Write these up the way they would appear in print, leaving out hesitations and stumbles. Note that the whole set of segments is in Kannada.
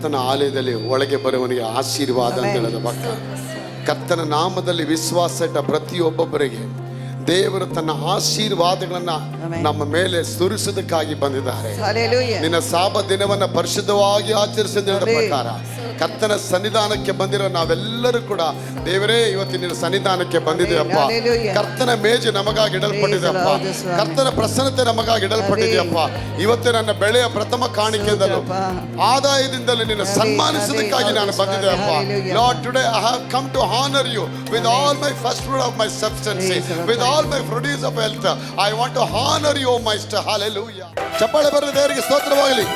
ಕರ್ತನ ಆಲಯದಲ್ಲಿ ಒಳಗೆ ಬರುವವನಿಗೆ ಆಶೀರ್ವಾದ ಅಂತ ಹೇಳಿದ ಭಕ್ತ. ಕರ್ತನ ನಾಮದಲ್ಲಿ ವಿಶ್ವಾಸ ಇಟ್ಟ ಪ್ರತಿಯೊಬ್ಬೊಬ್ಬರಿಗೆ ದೇವರು ತನ್ನ ಆಶೀರ್ವಾದಗಳನ್ನ ನಮ್ಮ ಮೇಲೆ ಸುರಿಸೋದಕ್ಕಾಗಿ ಬಂದಿದ್ದಾರೆ. ನಿನ್ನ ಸಾಬ ದಿನವನ್ನ ಪರಿಶುದ್ಧವಾಗಿ ಆಚರಿಸಿದ ಪ್ರಕಾರ ಕರ್ತನ ಸನ್ನಿಧಾನಕ್ಕೆ ಬಂದಿರೋ ನಾವೆಲ್ಲರೂ ಕೂಡ ದೇವರೇ ಇವತ್ತಿನ ಸನ್ನಿಧಾನಕ್ಕೆ ಬಂದಿದೆಯಪ್ಪ. ಕರ್ತನ ಮೇಜು ನಮಗಾಗಿ ಇಡಲ್ಪಟ್ಟಿದೆಯಪ್ಪ. ಕರ್ತನ ಪ್ರಸನ್ನತೆ ನಮಗಾಗಿ ಇಡಲ್ಪಟ್ಟಿದೆಯಪ್ಪ. ಇವತ್ತೇ ನನ್ನ ಬೆಳೆಯ ಪ್ರಥಮ ಕಾಣಿಕೆಯಿಂದಲೂ ಆದಾಯದಿಂದಲೂ ನಿನ್ನ ಸನ್ಮಾನಿಸೋದಕ್ಕಾಗಿ ನಾನು ಬಂದಿದೆಯಪ್ಪ. Lord, today I have come to honor you with all my first fruit of my substance, with all my produce of health. I want to honor you, Master. Hallelujah. ಚಪ್ಪಾಳೆ ಬರಲಿ, ದೇವರಿಗೆ ಸ್ತೋತ್ರವಾಗಲಿ.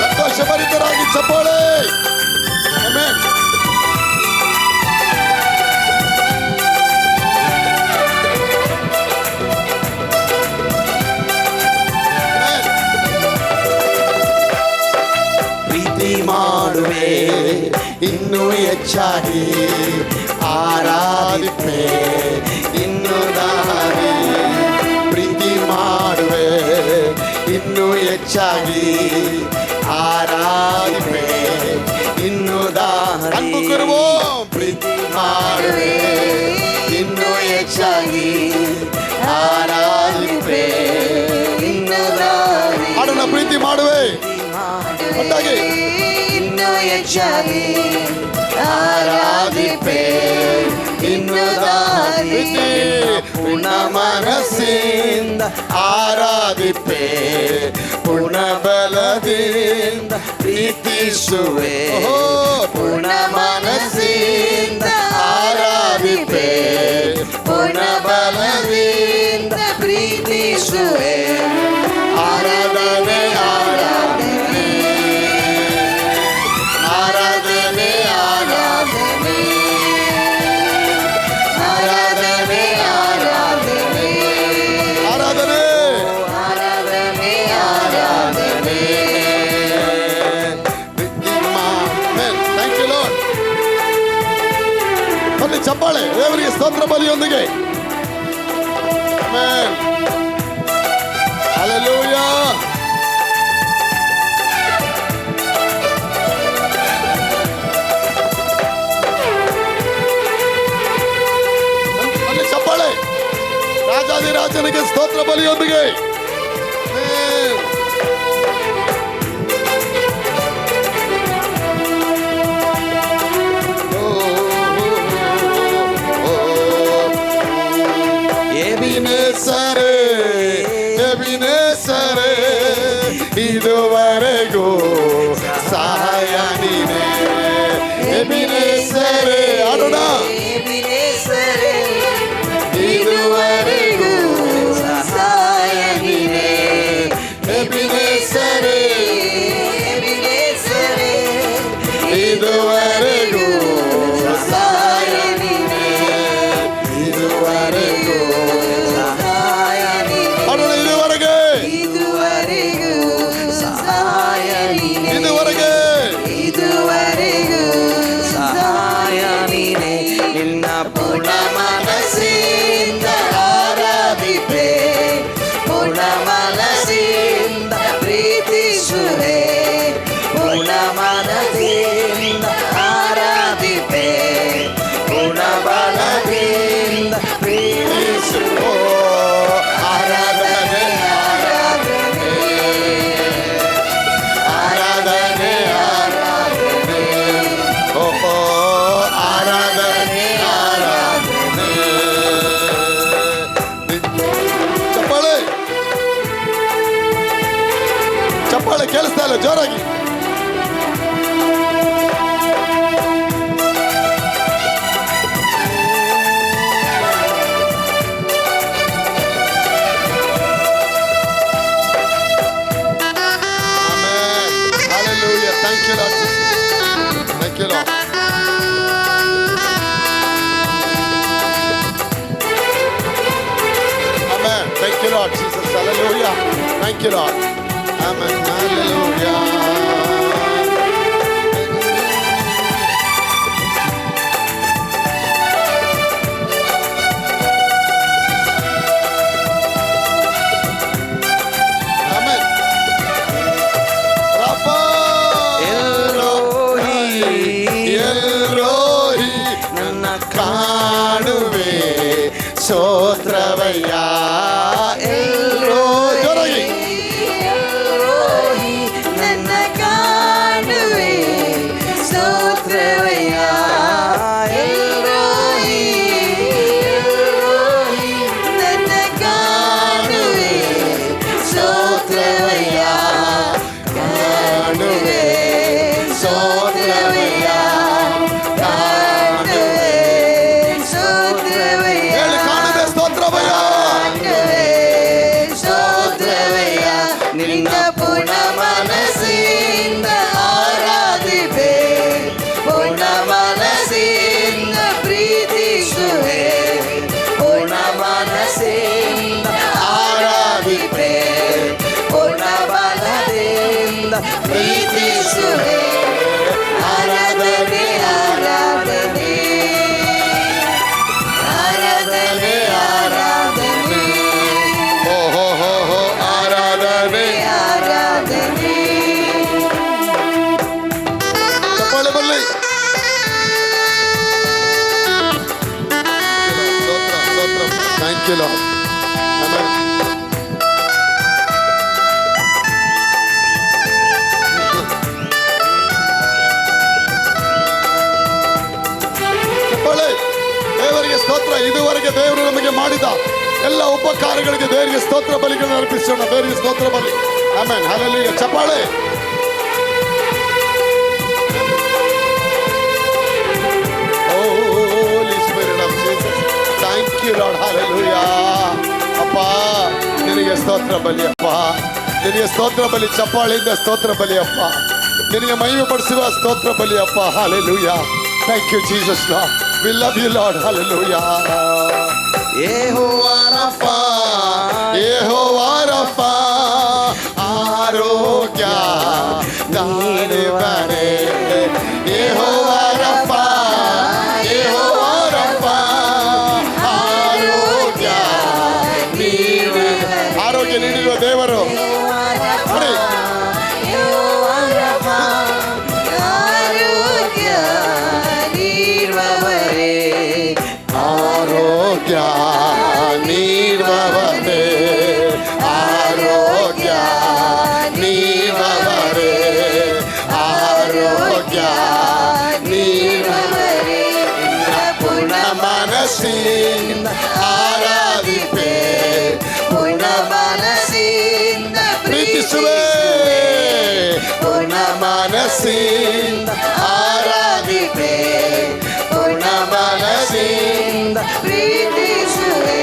ಸಂತೋಷಭರಿತರಾಗಿ ಚಪ್ಪಾಳೆ. ಆಮೆನ್. ಮಾಡುವೆ ಇನ್ನೂ ಹೆಚ್ಚಾಗಿ ಆರಾಧಿಪೆ ಇನ್ನೂ ದಾರಿ. ಪ್ರೀತಿ ಮಾಡುವೆ ಇನ್ನೂ ಹೆಚ್ಚಾಗಿ ಆರಾಧಿಪೆ ಇನ್ನೂ ದಾರಿ. ಪ್ರೀತಿ ಮಾಡುವೆ ಇನ್ನೂ ಹೆಚ್ಚಾಗಿ ಆರಾಧಿಪೆ ಇನ್ನೂ ದಾರಿ. ಆಡೋಣ, ಪ್ರೀತಿ ಮಾಡುವೆ ಒಟ್ಟಾಗಿ ಇನ್ನೂ ಹೆಚ್ಚಾಗಿ ಆರಾಧಿಪೆ ಇನ್ನೂ ದಾರಿ. ಪುಣ ಮನಸ್ಸಿಂದ ಆರಾಧಿಪೆ ಪುಣ ಬಲದಿಂದ ಪ್ರೀತಿಸುವೆ. ಪುಣ ಮನಸ್ಸಿಂದ ಆರಾಧಿಪೆ ಪುಣ ಬಲದಿಂದ ಪ್ರೀತಿಸುವೆ. ಆರಾಧನೆ ಆರಾಧನೆ ಆರಾಧನೆ ಆರಾಧನೆ ಆರಾಧನೆ ಆರಾಧನೆ ಆರಾಧನೆ ಆರಾಧನೆ ಆರಾಧನೆ. Thank you Lord. ಬನ್ನಿ ಚಪ್ಪಾಳೆ ದೇವರಿಗೆ ಸ್ತೋತ್ರ ಬಲಿಯೊಂದಿಗೆ. ಆಮೆನ್. ಹಲ್ಲೆಲೂಯಾ. ಚಪ್ಪಾಳೆ ರಾಜಾದಿರಾಜನಿಗೆ ಸ್ತೋತ್ರ ಬಲಿಯೊಂದಿಗೆ. ಎಬಿನೇಸರೇ ಎಬಿನೇಸರೇ ಇದುವರೆಗೂ ಸಹಾಯ ನೀನೇ. ಎಬಿನೇಸರೇ ಆಡೋಣ. ಎಬಿನೇಸರೇ ಇದುವರೆಗೂ ಸಹಾಯ ನೀನೇ. ಎಬಿನೇಸರೇ ಎಬಿನೇಸರೇ ಇದುವರೆಗೂ ಸಹಾಯ ನೀನೇ. ಇದುವರೆಗೂ ಸಹಾಯ ನೀನೇ. ಆಡೋಣ. ಇದುವರೆಗೆ ಇದುವರೆಗೂ ಸಹಾಯ ನೀನೇ. ಇದುವರೆಗೆ ಇದುವರೆಗೂ ಸಹಾಯ ನೀನೇ. ನಿನ್ನ ಪೂರ್ಣ ಮನಸ್ಸಿಂದ ಆರಾಧಿಪೆ ಪೂರ್ಣ ಮನಸ್ಸಿಂದ ಪ್ರೀತಿಸುವೆ. ಪೂರ್ಣ ಮನಸ್ಸಿಂದ ಆರಾಧಿಪೆ ಪೂರ್ಣ ಬಲದಿಂದ ಪ್ರೀತಿಸುವೆ. ಆರಾಧನೆ ಆರಾಧನೆ ಆರಾಧನೆ ಆರಾಧನೆ ಓಹೋ ಆರಾಧನೆ ಆರಾಧನೆ. ಚಪ್ಪಾಳೆ ಚಪ್ಪಾಳೆ ಕೇಳಿಸ್ತಾ ಇಲ್ಲ, ಜೋರಾಗಿ. Thank you, Lord Jesus. Thank you, Lord. Amen. Thank you, Lord Jesus. Hallelujah. Thank you, Lord. Amen. Hallelujah. ಸ್ತೋತ್ರವಯ್ಯ ಎಲ್ಲೋ ಜೋರಾಗಿ ಎಲ್ರೋಹಿ ನನ್ನ ಕಾಣುವೆ ಸ್ತೋತ್ರವಯ್ಯ ಎಲ್ರೋಹಿ ಎಲ್ರೋಹಿ ನನ್ನ ಕಾಣುವೆ ಸ್ತೋತ್ರವಯ್ಯ ಕಾಣುವೆ ಸ್ತೋತ್ರವಯ್ಯ ಕಾಣುವೆ ಸ್ತೋತ್ರವಯ್ಯ ಹೇಳಿ ಕಾಣುವೆ ಸ್ತೋತ್ರವಯ್ಯ ಸ್ತೋತ್ರವಯ್ಯ ನಿನ್ನ ಪೂರ್ಣ ಮನಸ್ಸಿಂದ ಆರಾಧಿಪೆ ಪೂರ್ಣ ಮನಸ್ಸಿಂದ ಪ್ರೀತಿಸುವೆ ಪೂರ್ಣ ಮನಸ್ಸಿಂದ ಆರಾಧಿಪೆ ಪೂರ್ಣ ಬಲದಿಂದ ಪ್ರೀತಿಸುವೆ ಆರಾಧನೆ ಆರಾಧನೆ ಆರಾಧನೆ ಆರಾಧನೆ ಹೋ ಹೋ ಹೋ ಹೋ ಆರಾಧನೆ ಆರಾಧನೆ ಚಪ್ಪಾಳೆ ಬರಲಿ ಸ್ತೋತ್ರ ಸ್ತೋತ್ರ ಥ್ಯಾಂಕ್ ಯು ಲಾರ್ಡ್ ಆಮೆನ್ ಚಪ್ಪಾಳೆ ದೇವರಿಗೆ ಸ್ತೋತ್ರ ಇದುವರೆಗೆ ದೇವರು ನಮಗೆ ಮಾಡಿದ ಎಲ್ಲ ಉಪಕಾರಗಳಿಗೆ ದೇವರಿಗೆ ಸ್ತೋತ್ರ ಬಲಿಗಳನ್ನು ಅರ್ಪಿಸೋಣ ದೇವರಿಗೆ ಸ್ತೋತ್ರ ಬಲಿ ಆಮೆನ್ ಹಲ್ಲೆಲೂಯಾ ಚಪ್ಪಾಳೆ Holy Spirit of Jesus. Thank you, Lord. Hallelujah. ಅಪ್ಪ ನಿನಗೆ ಸ್ತೋತ್ರ ಬಲಿ ಅಪ್ಪ ನಿನಗೆ ಸ್ತೋತ್ರ ಬಲಿ ಚಪ್ಪಾಳೆಯಿಂದ ಸ್ತೋತ್ರ ಬಲಿ ಅಪ್ಪ ನಿನಗೆ ಮಹಿಮೆ ಪಡಿಸುವ ಸ್ತೋತ್ರ ಬಲಿ ಅಪ್ಪ Hallelujah. Thank you, Jesus, Lord. We love you, Lord. Hallelujah. ಯೆಹೋವಾ Rafah ಯೆಹೋವಾ Rafah ಆರೋಗ್ಯ ದಾನಿವರೇ ಯೆಹೋವಾ ರಫಾ ಯೆಹೋವಾ ರಫಾ ಆರೋಗ್ಯ ನೀಡುವ ಆರೋಗ್ಯ ನೀಡಿರುವ ದೇವರು ನೋಡಿ ಯೆಹೋವಾ ರಫಾ ಆರೋಗ್ಯ ನೀಡುವವರೇ ಆರೋಗ್ಯ ನೀಡುವವರೇ ಆರೋಗ್ಯ ನೀಡುವವರೇ ಆರೋಗ್ಯ ನೀಡುವವರೇ ಪೂರ್ಣ ಮನಸ್ಸಿಂದ ಆರಾಧಿಪೆ ಪೂರ್ಣ ಮನಸ್ಸಿಂದ ಪ್ರೀತಿಸುವೆ ಪೂರ್ಣ ಮನಸ್ಸಿಂದ ಆರಾಧಿಪೆ ಪೂರ್ಣ ಮನಸ್ಸಿಂದ ಪ್ರೀತಿಸುವೆ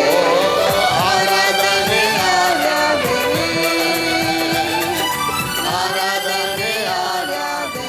ಆರಾಧನೆ ಆರಾಧನೆ ಆರಾಧನೆ ಆರಾಧನೆ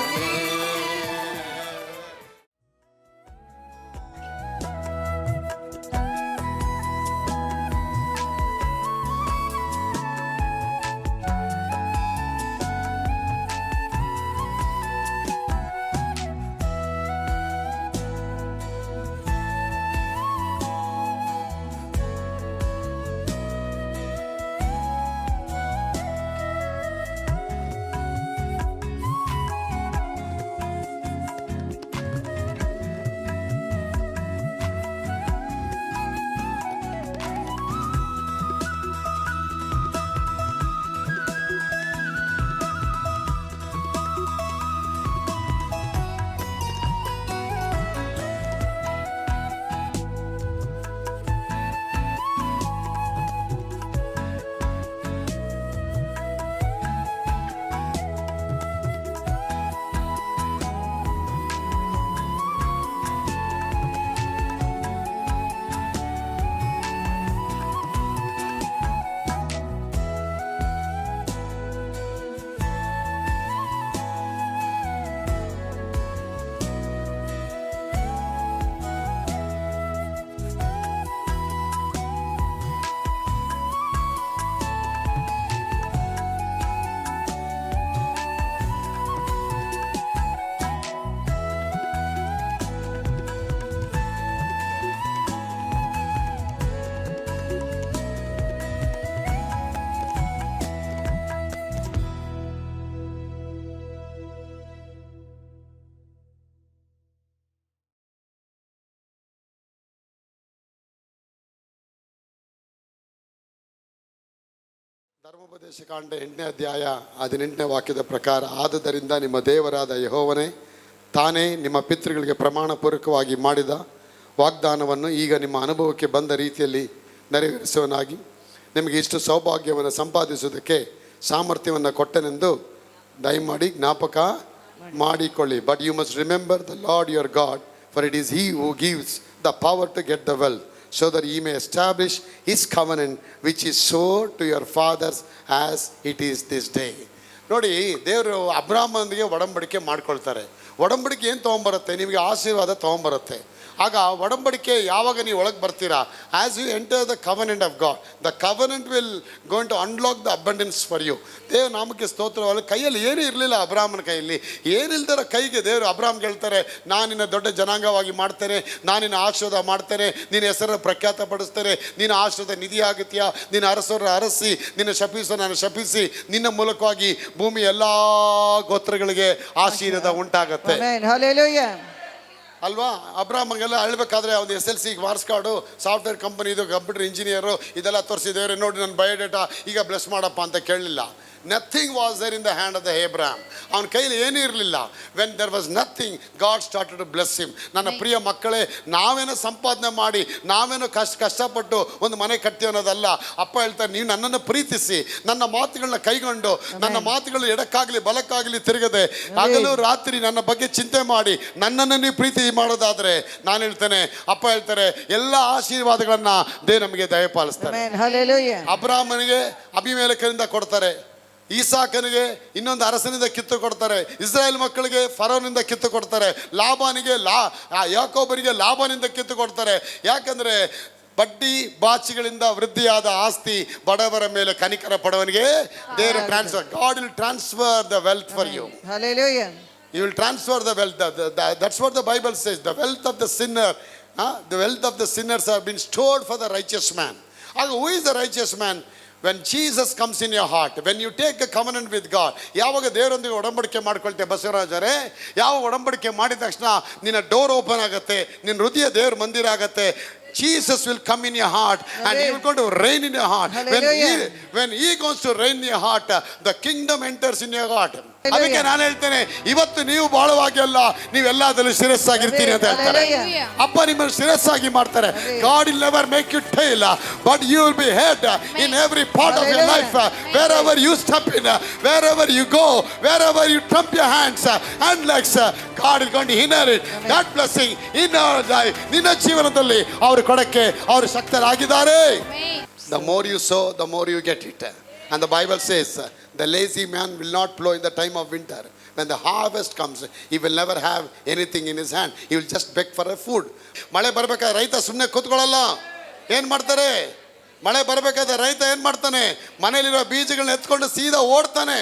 ಧರ್ಮೋಪದೇಶ ಕಾಂಡ 8ನೇ ಅಧ್ಯಾಯ 18ನೇ ವಾಕ್ಯದ ಪ್ರಕಾರ, ಆದುದರಿಂದ ನಿಮ್ಮ ದೇವರಾದ ಯೆಹೋವನೇ ತಾನೇ ನಿಮ್ಮ ಪಿತೃಗಳಿಗೆ ಪ್ರಮಾಣಪೂರ್ವಕವಾಗಿ ಮಾಡಿದ ವಾಗ್ದಾನವನ್ನು ಈಗ ನಿಮ್ಮ ಅನುಭವಕ್ಕೆ ಬಂದ ರೀತಿಯಲ್ಲಿ ನೆರವೇರಿಸುವನಾಗಿ ನಿಮಗೆ ಇಷ್ಟು ಸೌಭಾಗ್ಯವನ್ನು ಸಂಪಾದಿಸುವುದಕ್ಕೆ ಸಾಮರ್ಥ್ಯವನ್ನು ಕೊಟ್ಟನೆಂದು ದಯಮಾಡಿ ಜ್ಞಾಪಕ ಮಾಡಿಕೊಳ್ಳಿ. But you must remember the Lord your God, for it is he who gives the power to get the wealth, so that he may establish his covenant which is sure to your fathers as it is this day. ನೋಡಿ, ದೇವರು ಅಬ್ರಾಹ್ಮನಿಗೆ ಒಡಂಬಡಿಕೆ ಮಾಡ್ಕೊಳ್ತಾರೆ. ಒಡಂಬಡಿಕೆ ಏನು ತೊಗೊಂಬರುತ್ತೆ? ನಿಮಗೆ ಆಶೀರ್ವಾದ ತೊಗೊಂಬರುತ್ತೆ. ಆಗ ಒಡಂಬಡಿಕೆ ಯಾವಾಗ ನೀವು ಒಳಗೆ ಬರ್ತೀರಾ, as you enter the covenant of God, the covenant will going to unlock the abundance for you. ದೇವ್ರ ನಾಮಕ್ಕೆ ಸ್ತೋತ್ರವಾಗಲಿ. ಕೈಯಲ್ಲಿ ಏನೂ ಇರಲಿಲ್ಲ ಅಬ್ರಾಹ್ಮನ ಕೈಯಲ್ಲಿ. ಏನಿಲ್ದರ ಕೈಗೆ ದೇವರು ಅಬ್ರಾಹ್ಮ್ಗೆ ಹೇಳ್ತಾರೆ, ನಾನು ನಿನ್ನ ದೊಡ್ಡ ಜನಾಂಗವಾಗಿ ಮಾಡ್ತೇನೆ, ನಾನು ನಿನ್ನ ಆಶೀರ್ವಾದ ಮಾಡ್ತೇನೆ, ನಿನ್ನ ಹೆಸರನ್ನು ಪ್ರಖ್ಯಾತಪಡಿಸ್ತೇನೆ, ನೀನು ಆಶೀರ್ವಾದ ನಿಧಿ ಆಗುತ್ತೀಯಾ, ನಿನ್ನ ಅರಸರ ಅರಸಿ, ನಿನ್ನ ಶಪಿಸೋ ನಾನು ಶಪಿಸಿ, ನಿನ್ನ ಮೂಲಕವಾಗಿ ಭೂಮಿ ಎಲ್ಲ ಗೋತ್ರಗಳಿಗೆ ಆಶೀರ್ವಾದ ಉಂಟಾಗತ್ತೆ. ಅಲ್ವಾ? ಅಬ್ರಾಹ್ಮಂಗೆಲ್ಲ ಅಳ್ಬೇಕಾದ್ರೆ ಅವ್ನು SLC ಮಾರ್ಕ್ಸ್ ಕಾರ್ಡು, ಸಾಫ್ಟ್ವೇರ್ ಕಂಪನಿದು ಕಂಪ್ಯೂಟರ್ ಇಂಜಿನಿಯರು ಇದೆಲ್ಲ ತೋರಿಸಿದ್ದೇವೆ, ನೋಡಿ ನನ್ನ ಬಯೋಡೇಟಾ ಈಗ ಬ್ಲೆಸ್ ಮಾಡಪ್ಪ ಅಂತ ಕೇಳಲಿಲ್ಲ. Nothing was there in the hand of the Abram. ಅವನ ಕೈಲಿ ಏನೂ ಇರಲಿಲ್ಲ. When there was nothing, God started to bless him. ನನ್ನ ಪ್ರಿಯ ಮಕ್ಕಳೇ, ನಾವೇನೋ ಸಂಪಾದನೆ ಮಾಡಿ ನಾವೇನೋ ಕಷ್ಟಪಟ್ಟು ಒಂದು ಮನೆ ಕಟ್ತೀವಿ ಅನ್ನೋದಲ್ಲ. ಅಪ್ಪ ಹೇಳ್ತಾರೆ, ನೀವು ನನ್ನನ್ನು ಪ್ರೀತಿಸಿ, ನನ್ನ ಮಾತುಗಳನ್ನ ಕೈಗೊಂಡು, ನನ್ನ ಮಾತುಗಳು ಎಡಕ್ಕಾಗಲಿ ಬಲಕ್ಕಾಗಲಿ ತಿರುಗದೆ ಹಗಲು ರಾತ್ರಿ ನನ್ನ ಬಗ್ಗೆ ಚಿಂತೆ ಮಾಡಿ ನನ್ನನ್ನು ನೀವು ಪ್ರೀತಿ ಮಾಡೋದಾದ್ರೆ, ನಾನು ಹೇಳ್ತೇನೆ, ಅಪ್ಪ ಹೇಳ್ತಾರೆ, ಎಲ್ಲ ಆಶೀರ್ವಾದಗಳನ್ನ ದೇವರು ನಮಗೆ ದಯಪಾಲಿಸ್ತಾರೆ. ಅಬ್ರಾಹ್ಮನಿಗೆ ಅಭಿಮೇಲಕರಿಂದ ಕೊಡ್ತಾರೆ, ಈಸಾಕನಿಗೆ ಇನ್ನೊಂದು ಅರಸನಿಂದ ಕಿತ್ತು ಕೊಡ್ತಾರೆ, ಇಸ್ರಾಯೇಲ್ ಮಕ್ಕಳಿಗೆ ಫರೋನಿಂದ ಕಿತ್ತು ಕೊಡ್ತಾರೆ, ಲಾಬಾನಿಗೆ ಯಾಕೋಬನಿಗೆ ಲಾಬಾನಿಂದ ಕಿತ್ತು ಕೊಡ್ತಾರೆ. ಯಾಕಂದರೆ ಬಡ್ಡಿ ಬಾಚಿಗಳಿಂದ ವೃದ್ಧಿಯಾದ ಆಸ್ತಿ ಬಡವರ ಮೇಲೆ ಕನಿಕರ ಪಡವನಿಗೆ ದೇವರು transfer. God will transfer the wealth for you. You will transfer the wealth. That's what the Bible says. The wealth of the sinner, the wealth of the sinners have been stored for the righteous man. Who is the righteous man? When Jesus comes in your heart, when you take a covenant with God, ಯಾವಾಗ ದೇವರೊಂದಿಗೆ ಒಡಂಬಡಿಕೆ ಮಾಡ್ಕೊಳ್ತೇವೆ ಬಸವರಾಜರೇ, ಯಾವ ಒಡಂಬಡಿಕೆ ಮಾಡಿದ ತಕ್ಷಣ ನಿನ್ನ ಡೋರ್ ಓಪನ್ ಆಗುತ್ತೆ, ನಿನ್ನ ಹೃದಯ ದೇವ್ರ ಮಂದಿರ ಆಗುತ್ತೆ. Jesus will come in your heart and he will go to reign in your heart. When he goes to reign in your heart, the kingdom enters in your heart. ಅದಕ್ಕೆ ನಾನು ಹೇಳ್ತೇನೆ, ಇವತ್ತು ನೀವು ಬಾಳುವಾಗಿ ಅಲ್ಲ, ನೀವೆಲ್ಲದಲ್ಲೂ ಶಿರಸ್ಸಾಗಿರ್ತೀರಿ ಅಂತ ಹೇಳ್ತಾರೆ. ಅಪ್ಪ ನಿಮ್ಮನ್ನು ಶಿರಸ್ಸಾಗಿ ಮಾಡ್ತಾರೆ. God will never make you tail, but you will be head in every part of your life. Wherever you step in, wherever you go, wherever you trump your hands and legs, God is going to inherit that blessing in our life. ನಿನ್ನ ಜೀವನದಲ್ಲಿ ಅವರು ಕೊಡಕ್ಕೆ ಅವರು ಶಕ್ತರಾಗಿದ್ದಾರೆ. The more you sow, the more you get it. And the Bible says, the lazy man will not plow in the time of winter. When the harvest comes, he will never have anything in his hand. He will just beg for a food. ಮಳೆ ಬರಬೇಕಾದ್ರೆ ರೈತ ಸುಮ್ಮನೆ ಕೂತ್ಕೊಳ್ಳಲ್ಲ. ಏನು ಮಾಡ್ತಾರೆ? ಮಳೆ ಬರಬೇಕಾದ್ರೆ ರೈತ ಏನು ಮಾಡ್ತಾನೆ? ಮನೆಯಲ್ಲಿರೋ ಬೀಜಗಳನ್ನ ಎತ್ಕೊಂಡು ಸೀದಾ ಓಡ್ತಾನೆ.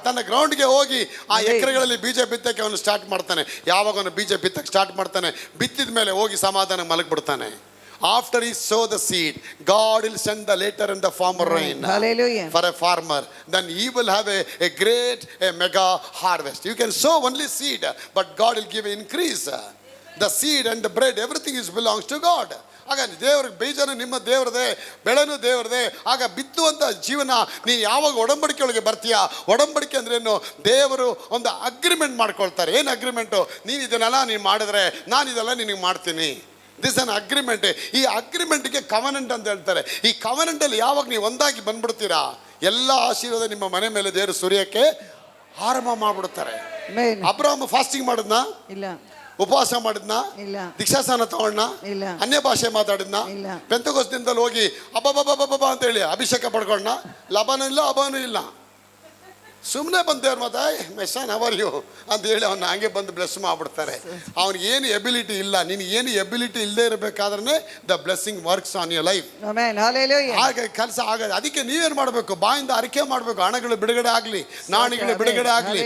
ತನ್ನ ಗ್ರೌಂಡ್ಗೆ ಹೋಗಿ ಆ ಎಕರೆಗಳಲ್ಲಿ ಬೀಜ ಬಿತ್ತಕ್ಕೆ ಅವನು ಸ್ಟಾರ್ಟ್ ಮಾಡ್ತಾನೆ. ಯಾವಾಗ ಅವನು ಬೀಜ ಬಿತ್ತಕ್ಕೆ ಸ್ಟಾರ್ಟ್ ಮಾಡ್ತಾನೆ, ಬಿತ್ತಿದ ಮೇಲೆ ಹೋಗಿ ಸಮಾಧಾನ ಮಲಗಿಬಿಡ್ತಾನೆ. After he sow the seed, God will send the later and the former rain. Hallelujah. For a farmer. Then he will have a great, a mega harvest. You can sow only seed, but God will give increase. The seed and the bread, everything belongs to God. ಆಗ ದೇವ್ರ ಬೀಜನು ನಿಮ್ಮ ದೇವ್ರದೇ, ಬೆಳೆನೂ ದೇವ್ರದೇ. ಆಗ ಬಿತ್ತುವಂಥ ಜೀವನ ನೀನು ಯಾವಾಗ ಒಡಂಬಡಿಕೆ ಒಳಗೆ ಬರ್ತೀಯಾ, ಒಡಂಬಡಿಕೆ ಅಂದ್ರೇನು? ದೇವರು ಒಂದು ಅಗ್ರಿಮೆಂಟ್ ಮಾಡ್ಕೊಳ್ತಾರೆ. ಏನು ಅಗ್ರಿಮೆಂಟು? ನೀನು ಇದನ್ನೆಲ್ಲ ನೀನು ಮಾಡಿದ್ರೆ ನಾನು ಇದೆಲ್ಲ ನಿನಗೆ ಮಾಡ್ತೀನಿ. This an agreement. ಈ ಅಗ್ರಿಮೆಂಟ್ಗೆ ಕವನೆಂಟ್ ಅಂತ ಹೇಳ್ತಾರೆ. ಈ ಕವನೆಂಟಲ್ಲಿ ಯಾವಾಗ ನೀವು ಒಂದಾಗಿ ಬಂದ್ಬಿಡ್ತೀರಾ, ಎಲ್ಲ ಆಶೀರ್ವಾದ ನಿಮ್ಮ ಮನೆ ಮೇಲೆ ದೇವರು ಸುರಿಯಕ್ಕೆ ಆರಂಭ ಮಾಡ್ಬಿಡ್ತಾರೆ. ಅಬ್ರಾಹ್ಮ ಫಾಸ್ಟಿಂಗ್ ಮಾಡಿದ್ನಾ? ಇಲ್ಲ. ಉಪವಾಸ ಮಾಡಿದ್ನಾ? ಇಲ್ಲ. ದೀಕ್ಷಾಸ್ನಾನ ತಗೊಂಡ್ನ? ಇಲ್ಲ. ಅನ್ಯ ಭಾಷೆ ಮಾತಾಡಿದ್ನಾ? ಇಲ್ಲ. ಪೆಂತೆಕೋಸ್ತ ದಿನದಲ್ಲಿ ಹೋಗಿ ಅಬ್ಬಬ್ಬಬ್ಬಬ್ಬ ಅಂತ ಹೇಳಿ ಅಭಿಷೇಕ ಪಡ್ಕೊಂಡ್ನ? ಲಬನೂ ಇಲ್ಲ, ಅಬನೂ ಇಲ್ಲ. ಸುಮ್ಮನೆ ಬಂದೇವ್ರು ಮತ್ತೆ ಮೆಷನ್ ಅವರ್ ಯು ಅಂತ ಹೇಳಿ ಅವನ್ನ ಹಂಗೆ ಬಂದು ಬ್ಲೆಸ್ ಮಾಡಿಬಿಡ್ತಾರೆ. ಅವ್ನಿಗೆ ಏನು ಎಬಿಲಿಟಿ ಇಲ್ಲ. ನಿನಗೆ ಏನು ಎಬಿಲಿಟಿ ಇಲ್ಲದೆ ಇರಬೇಕಾದ್ರೆ the blessing works on your life. ಹಾಗೆ ಕೆಲಸ ಆಗದೆ. ಅದಕ್ಕೆ ನೀವೇನು ಮಾಡಬೇಕು? ಬಾಯಿಂದ ಅರಿಕೆ ಮಾಡಬೇಕು. ಹಣಗಳು ಬಿಡುಗಡೆ ಆಗಲಿ, ನಾಣಿಗಳು ಬಿಡುಗಡೆ ಆಗಲಿ,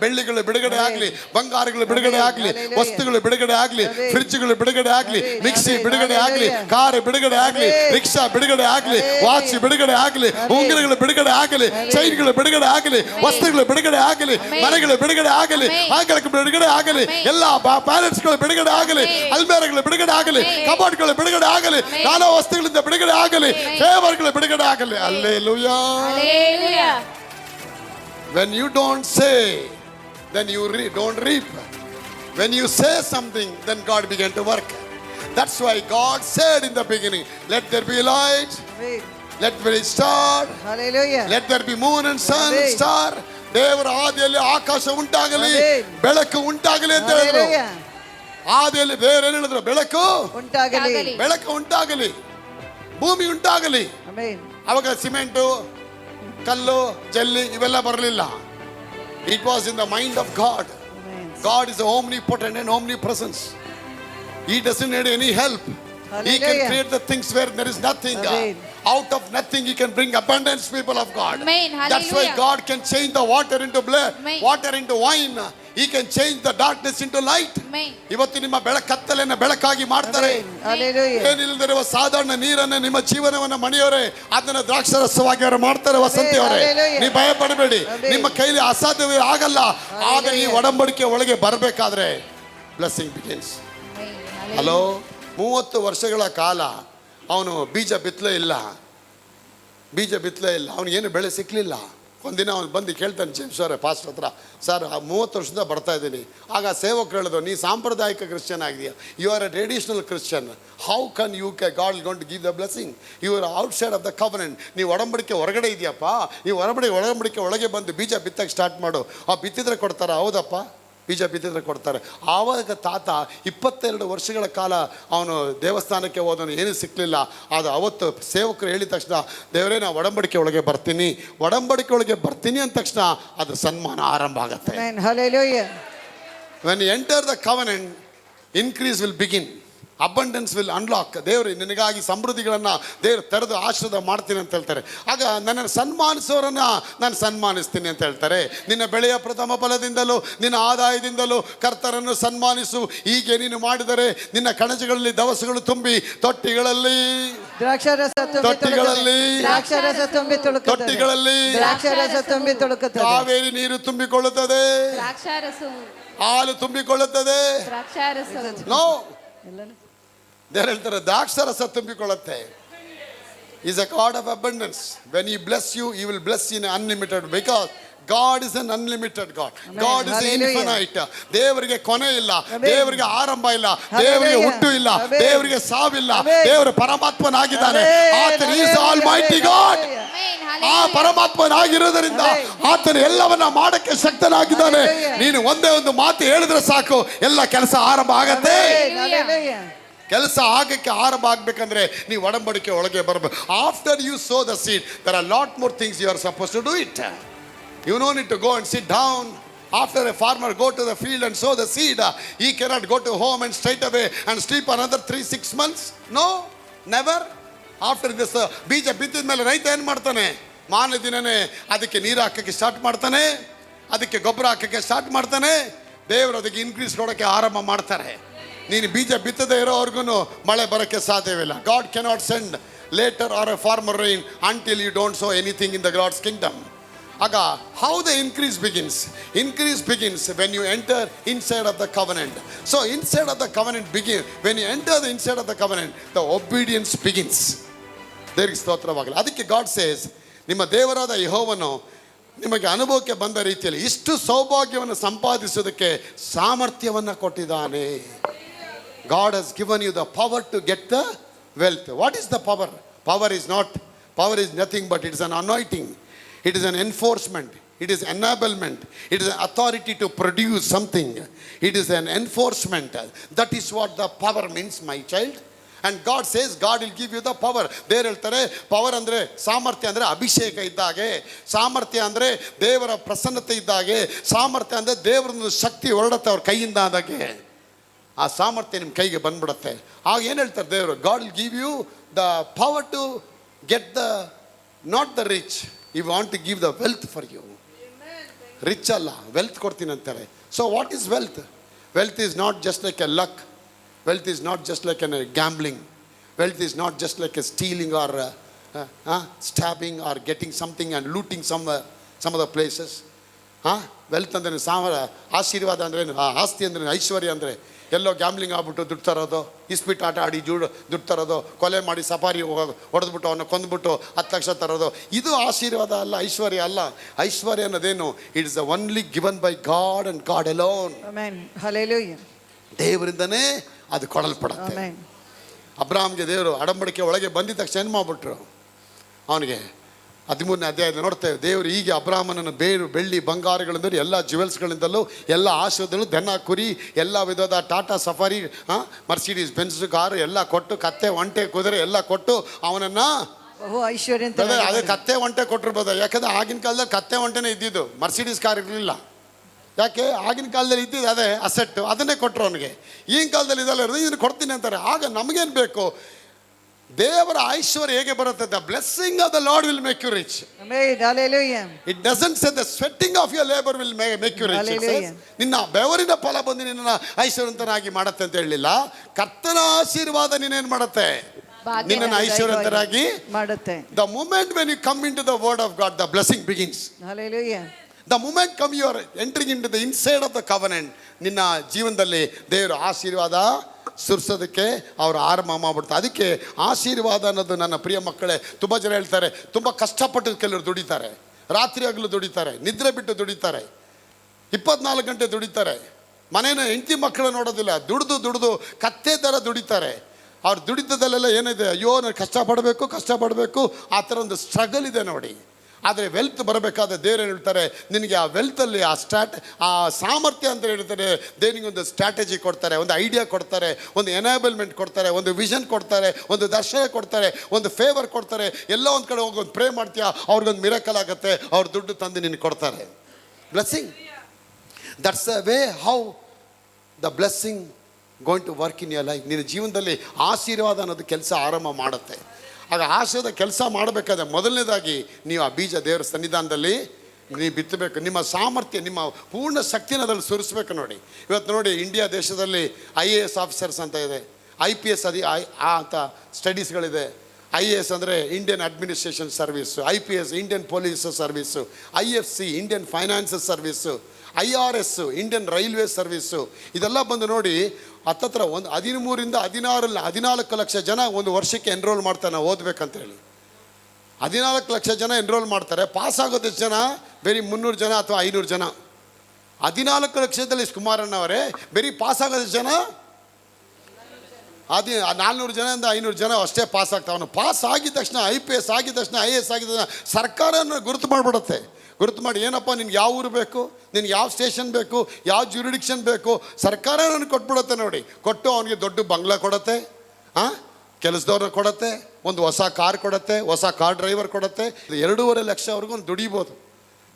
ಬೆಳ್ಳಿಗಳು ಬಿಡುಗಡೆ ಆಗಲಿ, ಬಂಗಾರಗಳು ಬಿಡುಗಡೆ ಆಗಲಿ, ವಸ್ತುಗಳು ಬಿಡುಗಡೆ ಆಗಲಿ, ಫ್ರಿಡ್ಜ್ಗಳು ಬಿಡುಗಡೆ ಆಗಲಿ, ಮಿಕ್ಸಿ ಬಿಡುಗಡೆ ಆಗಲಿ, ಕಾರ್ ಬಿಡುಗಡೆ ಆಗಲಿ, ರಿಕ್ಷಾ ಬಿಡುಗಡೆ ಆಗಲಿ, ವಾಚ್ ಬಿಡುಗಡೆ ಆಗಲಿ, ಉಂಗುರಗಳು ಬಿಡುಗಡೆ ಆಗಲಿ, ಚೈನ್ಗಳು ಬಿಡುಗಡೆ ಆಗಲಿ, ವಸ್ತ್ರಗಳು ಬಿಡುಗಡೆ ಆಗಲಿ, ಮನೆಗಳು ಬಿಡುಗಡೆ ಆಗಲಿ, ಆಂಗಲಕ್ಕೆ ಬಿಡುಗಡೆ ಆಗಲಿ, ಎಲ್ಲ ಪ್ಯಾಲೆಟ್ಸ್ಗಳು ಬಿಡುಗಡೆ ಆಗಲಿ, ಅಲ್ಮೇರಗಳು ಬಿಡುಗಡೆ ಆಗಲಿ, ಕಬೋರ್ಡ್ಗಳು ಬಿಡುಗಡೆ ಆಗಲಿ, ನಾನಾ ವಸ್ತುಗಳಿಂದ ಬಿಡುಗಡೆ ಆಗಲಿ, ಫೇವರ್ಗಳು ಬಿಡುಗಡೆ ಆಗಲಿ. Hallelujah. When you don't say, then you don't reap. When you say something, then God began to work. That's why God said in the beginning, let there be light, Amen. let there be star, Hallelujah. let there be moon and sun, Amen. star. ದೇವರ ಆದಿಯಲ್ಲಿ ಆಕಾಶ ಉಂಟಾಗಲಿ, Amen. ಬೆಳಕು ಉಂಟಾಗಲಿ ಅಂತ ಹೇಳಿದ್ರು. Hallelujah. ಆದಿಯಲ್ಲಿ ಬೇರೆ ಏನು ಹೇಳಿದ್ರು? ಬೆಳಕು ಉಂಟಾಗಲಿ. ಬೆಳಕು ಉಂಟಾಗಲಿ, ಭೂಮಿ ಉಂಟಾಗಲಿ. Amen. ಅವಾಗ ಸಿಮೆಂಟು, ಕಲ್ಲು, ಜಲ್ಲಿ ಇವೆಲ್ಲ ಬರಲಿಲ್ಲ. It was in the mind of God. Amen. God is omnipotent and omnipresence. He doesn't need any help. He can Hallelujah. create the things where there is nothing. Amen. Out of nothing He can bring abundance, people of God. Amen. That's why Hallelujah. God can change the water into blood, Amen. water into wine. He can change the darkness into light. Amen. ಇವತ್ತು ನಿಮ್ಮ ಕತ್ತಲೆಯನ್ನು ಬೆಳಕಾಗಿ ಮಾಡ್ತಾರೆ. Amen. Hallelujah. ಏನಿಲ್ಲದಿರುವ ಸಾಧಾರಣ ನೀರನ್ನು ನಿಮ್ಮ ಜೀವನವನ್ನು ಮಣಿಯವರೇ ಅದನ್ನ ದ್ರಾಕ್ಷರಸವಾಗಿ ಅವರು ಮಾಡ್ತಾರೆ. ವಸಂತಿಯವರೇ, Hallelujah. ನೀವು ಭಯ ಪಡಬೇಡಿ. Amen. ನಿಮ್ಮ ಕೈಲಿ ಅಸಾಧ್ಯವೇ ಆಗಲ್ಲ. ಆಗ ಈ ಒಡಂಬಡಿಕೆ ಒಳಗೆ ಬರಬೇಕಾದ್ರೆ ಬ್ಲೆಸ್ಸಿಂಗ್ ಬಿಗಿನ್ಸ್. ಹಲೋ, 30 ವರ್ಷಗಳ ಕಾಲ ಅವನು ಬೀಜ ಬಿತ್ತಲೇ ಇಲ್ಲ. ಅವನಿಗೇನು ಬೆಳೆ ಸಿಕ್ಕಲಿಲ್ಲ. ಒಂದಿನ ಅವನು ಬಂದು ಕೇಳ್ತಾನೆ ಜೇಮ್ಸ್ ಅವರೇ, ಪಾಸ್ಟರ್ ಹತ್ರ, ಸರ್ 30 ವರ್ಷದಿಂದ ಬರ್ತಾ ಇದ್ದೀನಿ. ಆಗ ಸೇವಕರು ಹೇಳಿದ್ರು, ನೀ ಸಾಂಪ್ರದಾಯಿಕ ಕ್ರಿಶ್ಚಿಯನ್ ಆಗಿದೆಯಾ, you are a traditional Christian, how can you God gone to give the blessing, you are outside of the covenant. ನೀವು ಒಡಂಬಡಿಕೆ ಹೊರಗಡೆ ಇದೆಯಪ್ಪ, ನೀವು ಒಡಂಬಡಿಕೆ ಒಳಗೆ ಬಂದು ಬೀಜ ಬಿತ್ತಕ್ಕೆ ಸ್ಟಾರ್ಟ್ ಮಾಡು. ಬಿತ್ತಿದ್ರೆ ಕೊಡ್ತಾರ? ಹೌದಪ್ಪ, ಬೀಜ ಬಿತ್ತಿದ್ರೆ ಕೊಡ್ತಾರೆ. ಆವಾಗ ತಾತ 22 ವರ್ಷಗಳ ಕಾಲ ಅವನು ದೇವಸ್ಥಾನಕ್ಕೆ ಹೋದನು, ಏನೂ ಸಿಕ್ಕಲಿಲ್ಲ. ಅದು ಅವತ್ತು ಸೇವಕರು ಹೇಳಿದ ತಕ್ಷಣ, ದೇವರೇ ನಾ ಒಡಂಬಡಿಕೆ ಒಳಗೆ ಬರ್ತೀನಿ ಅಂದ ತಕ್ಷಣ ಅದು ಸನ್ಮಾನ ಆರಂಭ ಆಗುತ್ತೆ. Amen. Hallelujah. When you enter the covenant, increase will begin. Abundance will unlock. ದೇವರು ನಿನಗಾಗಿ ಸಮೃದ್ಧಿಗಳನ್ನು ದೇವರು ತೆರೆದು ಆಶೀರ್ವಾದ ಮಾಡ್ತೀನಿ ಅಂತ ಹೇಳ್ತಾರೆ. ಆಗ ನನ್ನನ್ನು ಸನ್ಮಾನಿಸೋರನ್ನು ನಾನು ಸನ್ಮಾನಿಸ್ತೀನಿ ಅಂತ ಹೇಳ್ತಾರೆ. ನಿನ್ನ ಬೆಳೆಯ ಪ್ರಥಮ ಫಲದಿಂದಲೂ ನಿನ್ನ ಆದಾಯದಿಂದಲೂ ಕರ್ತರನ್ನು ಸನ್ಮಾನಿಸು. ಹೀಗೆ ನೀನು ಮಾಡಿದರೆ ನಿನ್ನ ಕಣಜಗಳಲ್ಲಿ ದವಸಗಳು ತುಂಬಿ ತೊಟ್ಟಿಗಳಲ್ಲಿ ಕಾವೇರಿ ನೀರು ತುಂಬಿಕೊಳ್ಳುತ್ತದೆ, ಹಾಲು ತುಂಬಿಕೊಳ್ಳುತ್ತದೆ. ನೋ, ದೇವರು ಹೇಳ್ತಾರೆ ದ್ರಾಕ್ಷಾರಸ ತುಂಬಿಕೊಳ್ಳುತ್ತೆ. Is a God of abundance. When He bless you, He will bless in unlimited, because God is an unlimited God. God is infinite. ದೇವರಿಗೆ ಕೊನೆ ಇಲ್ಲ, ದೇವರಿಗೆ ಆರಂಭ ಇಲ್ಲ, ದೇವರಿಗೆ ಹುಟ್ಟು ಇಲ್ಲ, ದೇವರಿಗೆ ಸಾವಿಲ್ಲ. ದೇವರು ಪರಮಾತ್ಮನಾಗಿದ್ದಾನೆ. ಆತನು ಈಸ್ ಆಲ್ಮೈಟಿ ಗಾಡ್. ಆ ಪರಮಾತ್ಮನಾಗಿರೋದರಿಂದ ಆತನು ಎಲ್ಲವನ್ನ ಮಾಡಕ್ಕೆ ಶಕ್ತನಾಗಿದ್ದಾನೆ. ನೀನು ಒಂದೇ ಒಂದು ಮಾತು ಹೇಳಿದ್ರೆ ಸಾಕು, ಎಲ್ಲ ಕೆಲಸ ಆರಂಭ ಆಗತ್ತೆ. ಕೆಲಸ ಆಗಕ್ಕೆ ಆರಂಭ ಆಗ್ಬೇಕಂದ್ರೆ ನೀವು ಒಡಂಬಡಿಕೆ ಒಳಗೆ ಬರಬೇಕು. After you sow the seed, there are lot more things you are supposed to do it. You don't need to go and sit down. After a farmer go to the field and sow the seed, he cannot go to home and straight away and sleep another 3-6 months. No, never. After this ಬೀಜ ಬಿತ್ತಿದ ಮೇಲೆ ರೈತ ಏನು ಮಾಡ್ತಾನೆ? ಮಾರನೇ ದಿನನೇ ಅದಕ್ಕೆ ನೀರು ಹಾಕೋಕ್ಕೆ ಸ್ಟಾರ್ಟ್ ಮಾಡ್ತಾನೆ, ಅದಕ್ಕೆ ಗೊಬ್ಬರ ಹಾಕೋಕ್ಕೆ ಸ್ಟಾರ್ಟ್ ಮಾಡ್ತಾನೆ. ದೇವರು ಅದಕ್ಕೆ ಇನ್ಕ್ರೀಸ್ ಕೊಡೋಕ್ಕೆ ಆರಂಭ ಮಾಡ್ತಾರೆ. ನೀನು ಬೀಜ ಬಿತ್ತದೇ ಇರೋವರೆಗೂ ಮಳೆ ಬರೋಕ್ಕೆ ಸಾಧ್ಯವಿಲ್ಲ. God cannot send latter or a former rain until you don't sow anything in the God's kingdom. ಆಗ how the increase begins? Increase begins when you enter inside of the covenant. So inside of the covenant begin. When you enter the inside of the covenant, the obedience begins. ದೇವರಿಗೆ ಸ್ತೋತ್ರವಾಗಲಿ. ಅದಕ್ಕೆ ಗಾಡ್ ಸೇಸ್, ನಿಮ್ಮ ದೇವರಾದ ಯೆಹೋವನು ನಿಮಗೆ ಅನುಭವಕ್ಕೆ ಬಂದ ರೀತಿಯಲ್ಲಿ ಇಷ್ಟು ಸೌಭಾಗ್ಯವನ್ನು ಸಂಪಾದಿಸೋದಕ್ಕೆ ಸಾಮರ್ಥ್ಯವನ್ನು ಕೊಟ್ಟಿದ್ದಾನೆ. God has given you the power to get the wealth. What is the power? Power is nothing but it is an anointing. It is an enforcement. It is enablement. It is an authority to produce something. It is an enforcement. That is what the power means, my child. And God says God will give you the power. ದೇವರು ಹೇಳ್ತಾರೆ ಪವರ್ ಅಂದರೆ, ಸಾಮರ್ಥ್ಯ ಅಂದರೆ ಅಭಿಷೇಕ ಇದ್ದಾಗೆ, ಸಾಮರ್ಥ್ಯ ಅಂದರೆ ದೇವರ ಪ್ರಸನ್ನತೆ ಇದ್ದಾಗೆ, ಸಾಮರ್ಥ್ಯ ಅಂದರೆ ದೇವರನ್ನು ಶಕ್ತಿ ಹೊರಡುತ್ತೆ ಅವ್ರ ಕೈಯಿಂದ ಆದಾಗೆ. ಆ ಸಾಮರ್ಥ್ಯ ನಿಮ್ಮ ಕೈಗೆ ಬಂದ್ಬಿಡುತ್ತೆ. ಆಗ ಏನು ಹೇಳ್ತಾರೆ ದೇವರು? God will give you the power to get the not the rich, you want to give the wealth for you. Rich ಅಲ್ಲ, ವೆಲ್ತ್ ಕೊಡ್ತೀನಿ ಅಂತಾರೆ. So what is wealth? Wealth is not just like a luck. Wealth is not just like a gambling. Wealth is not just like a stealing or stabbing or getting something and looting somewhere. Some of the places. Wealth ಅಂದ್ರೆ ಆಶೀರ್ವಾದ ಅಂದ್ರೆ ಆಸ್ತಿ ಅಂದ್ರೆ ಐಶ್ವರ್ಯ ಅಂದರೆ ಎಲ್ಲೋ ಗ್ಯಾಮ್ಲಿಂಗ್ ಆಗ್ಬಿಟ್ಟು ದುಡ್ಡು ತರೋದು, ಇಸ್ಪಿಟ್ ಆಟ ಆಡಿ ದುಡ್ಡು ತರೋದು, ಕೊಲೆ ಮಾಡಿ ಸಫಾರಿ ಹೊಡೆದ್ಬಿಟ್ಟು ಅವನ್ನ ಕೊಂದ್ಬಿಟ್ಟು 10 ಲಕ್ಷ ತರೋದು, ಇದು ಆಶೀರ್ವಾದ ಅಲ್ಲ, ಐಶ್ವರ್ಯ ಅಲ್ಲ. ಐಶ್ವರ್ಯ ಅನ್ನೋದೇನು? It is the only given by God and God alone. Amen. Hallelujah. ದೇವರಿಂದನೇ ಅದು ಕೊಡಲ್ಪಡುತ್ತೆ. ಆಮೆನ್. ಅಬ್ರಾಮ್ಗೆ ದೇವರು ಅಡಂಬಡಿಕೆ ಒಳಗೆ ಬಂದಿದ ತಕ್ಷಣ ಏನು ಮಾಡ್ಬಿಟ್ರು ಅವನಿಗೆ? 13ನೇ ಅಧ್ಯಾಯದಲ್ಲಿ ನೋಡ್ತೇವೆ, ದೇವರು ಹೀಗೆ ಅಬ್ರಾಮನನ್ನು ಬೆಳ್ಳಿ ಬಂಗಾರಗಳಿಂದಲೂ ಎಲ್ಲ ಜ್ಯುವೆಲ್ಸ್ಗಳಿಂದಲೂ ಎಲ್ಲ ಆಶೀರ್ವಾದಗಳು, ದನ ಕುರಿ, ಎಲ್ಲ ವಿಧದ Tata safari, Mercedes Benz car ಎಲ್ಲ ಕೊಟ್ಟು, ಕತ್ತೆ ಒಂಟೆ ಕುದುರೆ ಎಲ್ಲ ಕೊಟ್ಟು ಅವನನ್ನು ಬಹು ಐಶ್ವರ್ಯ ಅದೇ ಕತ್ತೆ ಒಂಟೆ ಕೊಟ್ಟಿರ್ಬೋದು. ಯಾಕಂದ್ರೆ ಆಗಿನ ಕಾಲದಲ್ಲಿ ಕತ್ತೆ ಒಂಟೆನೇ ಇದ್ದಿದ್ದು, ಮರ್ಸಿಡೀಸ್ ಕಾರ್ ಇರಲಿಲ್ಲ. ಯಾಕೆ? ಆಗಿನ ಕಾಲದಲ್ಲಿ ಇದ್ದಿದ್ದು ಅದೇ ಅಸೆಟ್ಟು, ಅದನ್ನೇ ಕೊಟ್ಟರು ಅವನಿಗೆ. ಈಗಿನ ಕಾಲದಲ್ಲಿ ಇದೆಲ್ಲ ಇರೋದು, ಇದನ್ನು ಕೊಡ್ತೀನಿ ಅಂತಾರೆ. ಆಗ ನಮಗೇನು ಬೇಕು? ದೇವರ ಐಶ್ವರ್ಯ ಹೇಗೆ ಬರುತ್ತೆ? The blessing of the Lord will make you rich. Amen. Hallelujah. It doesn't say the sweating of your labour will make you rich. Hallelujah. ನಿನ್ನ ಬೆವರಿನ ಫಲ ಬಂದು ನಿನ್ನ ಐಶ್ವರ್ಯವಂತನಾಗಿ ಮಾಡುತ್ತೆ ಅಂತ ಹೇಳಲಿಲ್ಲ. ಕರ್ತನ ಆಶೀರ್ವಾದ ನಿನ್ನೇನು ಮಾಡುತ್ತೆ? ನಿನ್ನನ್ನು ಐಶ್ವರ್ಯವಂತರಾಗಿ ಮಾಡುತ್ತೆ. The moment when you come in to the word of God, the blessing begins. Hallelujah. The moment come you are entering in to the inside of the covenant. ನಿನ್ನ ಜೀವನದಲ್ಲಿ ದೇವರು ಆಶೀರ್ವಾದ ಸುರಿಸೋದಕ್ಕೆ ಅವರು ಆರಂಭ ಮಾಡ್ಬಿಡ್ತಾರೆ. ಅದಕ್ಕೆ ಆಶೀರ್ವಾದ ಅನ್ನೋದು, ನನ್ನ ಪ್ರಿಯ ಮಕ್ಕಳೇ, ತುಂಬ ಜನ ಹೇಳ್ತಾರೆ, ತುಂಬ ಕಷ್ಟಪಟ್ಟು ಕೆಲವರು ದುಡಿತಾರೆ, ರಾತ್ರಿ ಹಗಲು ದುಡಿತಾರೆ, ನಿದ್ರೆ ಬಿಟ್ಟು ದುಡಿತಾರೆ, 24 ಗಂಟೆ ದುಡಿತಾರೆ, ಮನೇನ ಹೆಂಡತಿ ಮಕ್ಕಳು ನೋಡೋದಿಲ್ಲ, ದುಡಿದು ಕತ್ತೆ ಥರ ದುಡಿತಾರೆ. ಅವ್ರ ದುಡಿತದಲ್ಲೆಲ್ಲ ಏನಿದೆ? ಅಯ್ಯೋ ನಾನು ಕಷ್ಟಪಡಬೇಕು, ಆ ಥರ ಒಂದು ಸ್ಟ್ರಗಲ್ ಇದೆ ನೋಡಿ. ಆದರೆ ವೆಲ್ತ್ ಬರಬೇಕಾದ್ರೆ ದೇವ್ರು ಹೇಳ್ತಾರೆ, ನಿನಗೆ ಆ ವೆಲ್ತಲ್ಲಿ ಆ ಸಾಮರ್ಥ್ಯ ಅಂತ ಹೇಳ್ತಾರೆ. ದೇವನಿಗೊಂದು ಸ್ಟ್ರಾಟಜಿ ಕೊಡ್ತಾರೆ, ಒಂದು ಐಡಿಯಾ ಕೊಡ್ತಾರೆ, ಒಂದು ಎನೇಬಲ್ಮೆಂಟ್ ಕೊಡ್ತಾರೆ, ಒಂದು ವಿಷನ್ ಕೊಡ್ತಾರೆ, ಒಂದು ದರ್ಶನ ಕೊಡ್ತಾರೆ, ಒಂದು ಫೇವರ್ ಕೊಡ್ತಾರೆ. ಎಲ್ಲ ಒಂದು ಕಡೆ ಹೋಗಿ ಒಂದು ಪ್ರೇ ಮಾಡ್ತೀಯಾ, ಅವ್ರಿಗೊಂದು ಮಿರಾಕಲ್ ಆಗುತ್ತೆ, ಅವ್ರ ದುಡ್ಡು ತಂದು ನಿನಗೆ ಕೊಡ್ತಾರೆ. Blessing, that's a way how the blessing going to work in your life. ನಿನ್ನ ಜೀವನದಲ್ಲಿ ಆಶೀರ್ವಾದ ಅನ್ನೋದು ಕೆಲಸ ಆರಂಭ ಮಾಡುತ್ತೆ. ಆಗ ಆಶಯದ ಕೆಲಸ ಮಾಡಬೇಕಾದ್ರೆ ಮೊದಲನೇದಾಗಿ ನೀವು ಆ ಬೀಜ ದೇವರ ಸನ್ನಿಧಾನದಲ್ಲಿ ನೀವು ಬಿತ್ತಬೇಕು. ನಿಮ್ಮ ಸಾಮರ್ಥ್ಯ, ನಿಮ್ಮ ಪೂರ್ಣ ಶಕ್ತಿನ ಅದರಲ್ಲಿ ಸುರಿಸ್ಬೇಕು. ನೋಡಿ, ಇವತ್ತು ನೋಡಿ, ಇಂಡಿಯಾ ದೇಶದಲ್ಲಿ IAS ಆಫೀಸರ್ಸ್ ಅಂತ ಇದೆ, IPS ಅಂತ ಸ್ಟಡೀಸ್ಗಳಿದೆ. IAS ಅಂದರೆ Indian administration service, IPS Indian police service, IFC Indian finance service, IRS Indian railway service. ಇದೆಲ್ಲ ಬಂದು ನೋಡಿ, ಹತ್ತತ್ರ 13ರಿಂದ 14 ಲಕ್ಷ ಜನ ಒಂದು ವರ್ಷಕ್ಕೆ ಎನ್ರೋಲ್ ಮಾಡ್ತಾರೆ. ನಾವು ಓದಬೇಕಂತೇಳಿ 14 ಲಕ್ಷ ಜನ ಎನ್ರೋಲ್ ಮಾಡ್ತಾರೆ. ಪಾಸ್ ಆಗೋದು ಜನ ಬರೀ 300 ಜನ ಅಥವಾ 500 ಜನ. 14 ಲಕ್ಷದಲ್ಲಿ ಕುಮಾರಣ್ಣವರೇ ಬರೀ ಪಾಸ್ ಆಗೋದು ಜನ 400 ಜನದಿಂದ 500 ಜನ ಅಷ್ಟೇ ಪಾಸ್ ಆಗ್ತಾವೆ. ಅವನು ಪಾಸ್ ಆಗಿದ ತಕ್ಷಣ, IPS ಆಗಿದ ತಕ್ಷಣ, IAS ಆಗಿದ ತಕ್ಷಣ ಸರ್ಕಾರನ ಗುರುತು ಮಾಡಿಬಿಡುತ್ತೆ. ಗುರುತು ಮಾಡಿ, ಏನಪ್ಪ ನಿನ್ಗೆ ಯಾವ ಊರು ಬೇಕು, ನಿನ್ಗೆ ಯಾವ ಸ್ಟೇಷನ್ ಬೇಕು, ಯಾವ ಜ್ಯೂರಿಡಿಕ್ಷನ್ ಬೇಕು, ಸರ್ಕಾರ ನನಗೆ ಕೊಟ್ಬಿಡುತ್ತೆ. ನೋಡಿ, ಕೊಟ್ಟು ಅವನಿಗೆ ದೊಡ್ಡ ಬಂಗ್ಲಾ ಕೊಡುತ್ತೆ, ಕೆಲಸದವ್ರನ್ನ ಕೊಡುತ್ತೆ, ಒಂದು ಹೊಸ ಕಾರ್ ಕೊಡುತ್ತೆ, ಹೊಸ ಕಾರ್ ಡ್ರೈವರ್ ಕೊಡುತ್ತೆ. 2.5 ಲಕ್ಷವರೆಗೂ ಒಂದು ದುಡಿಬೋದು.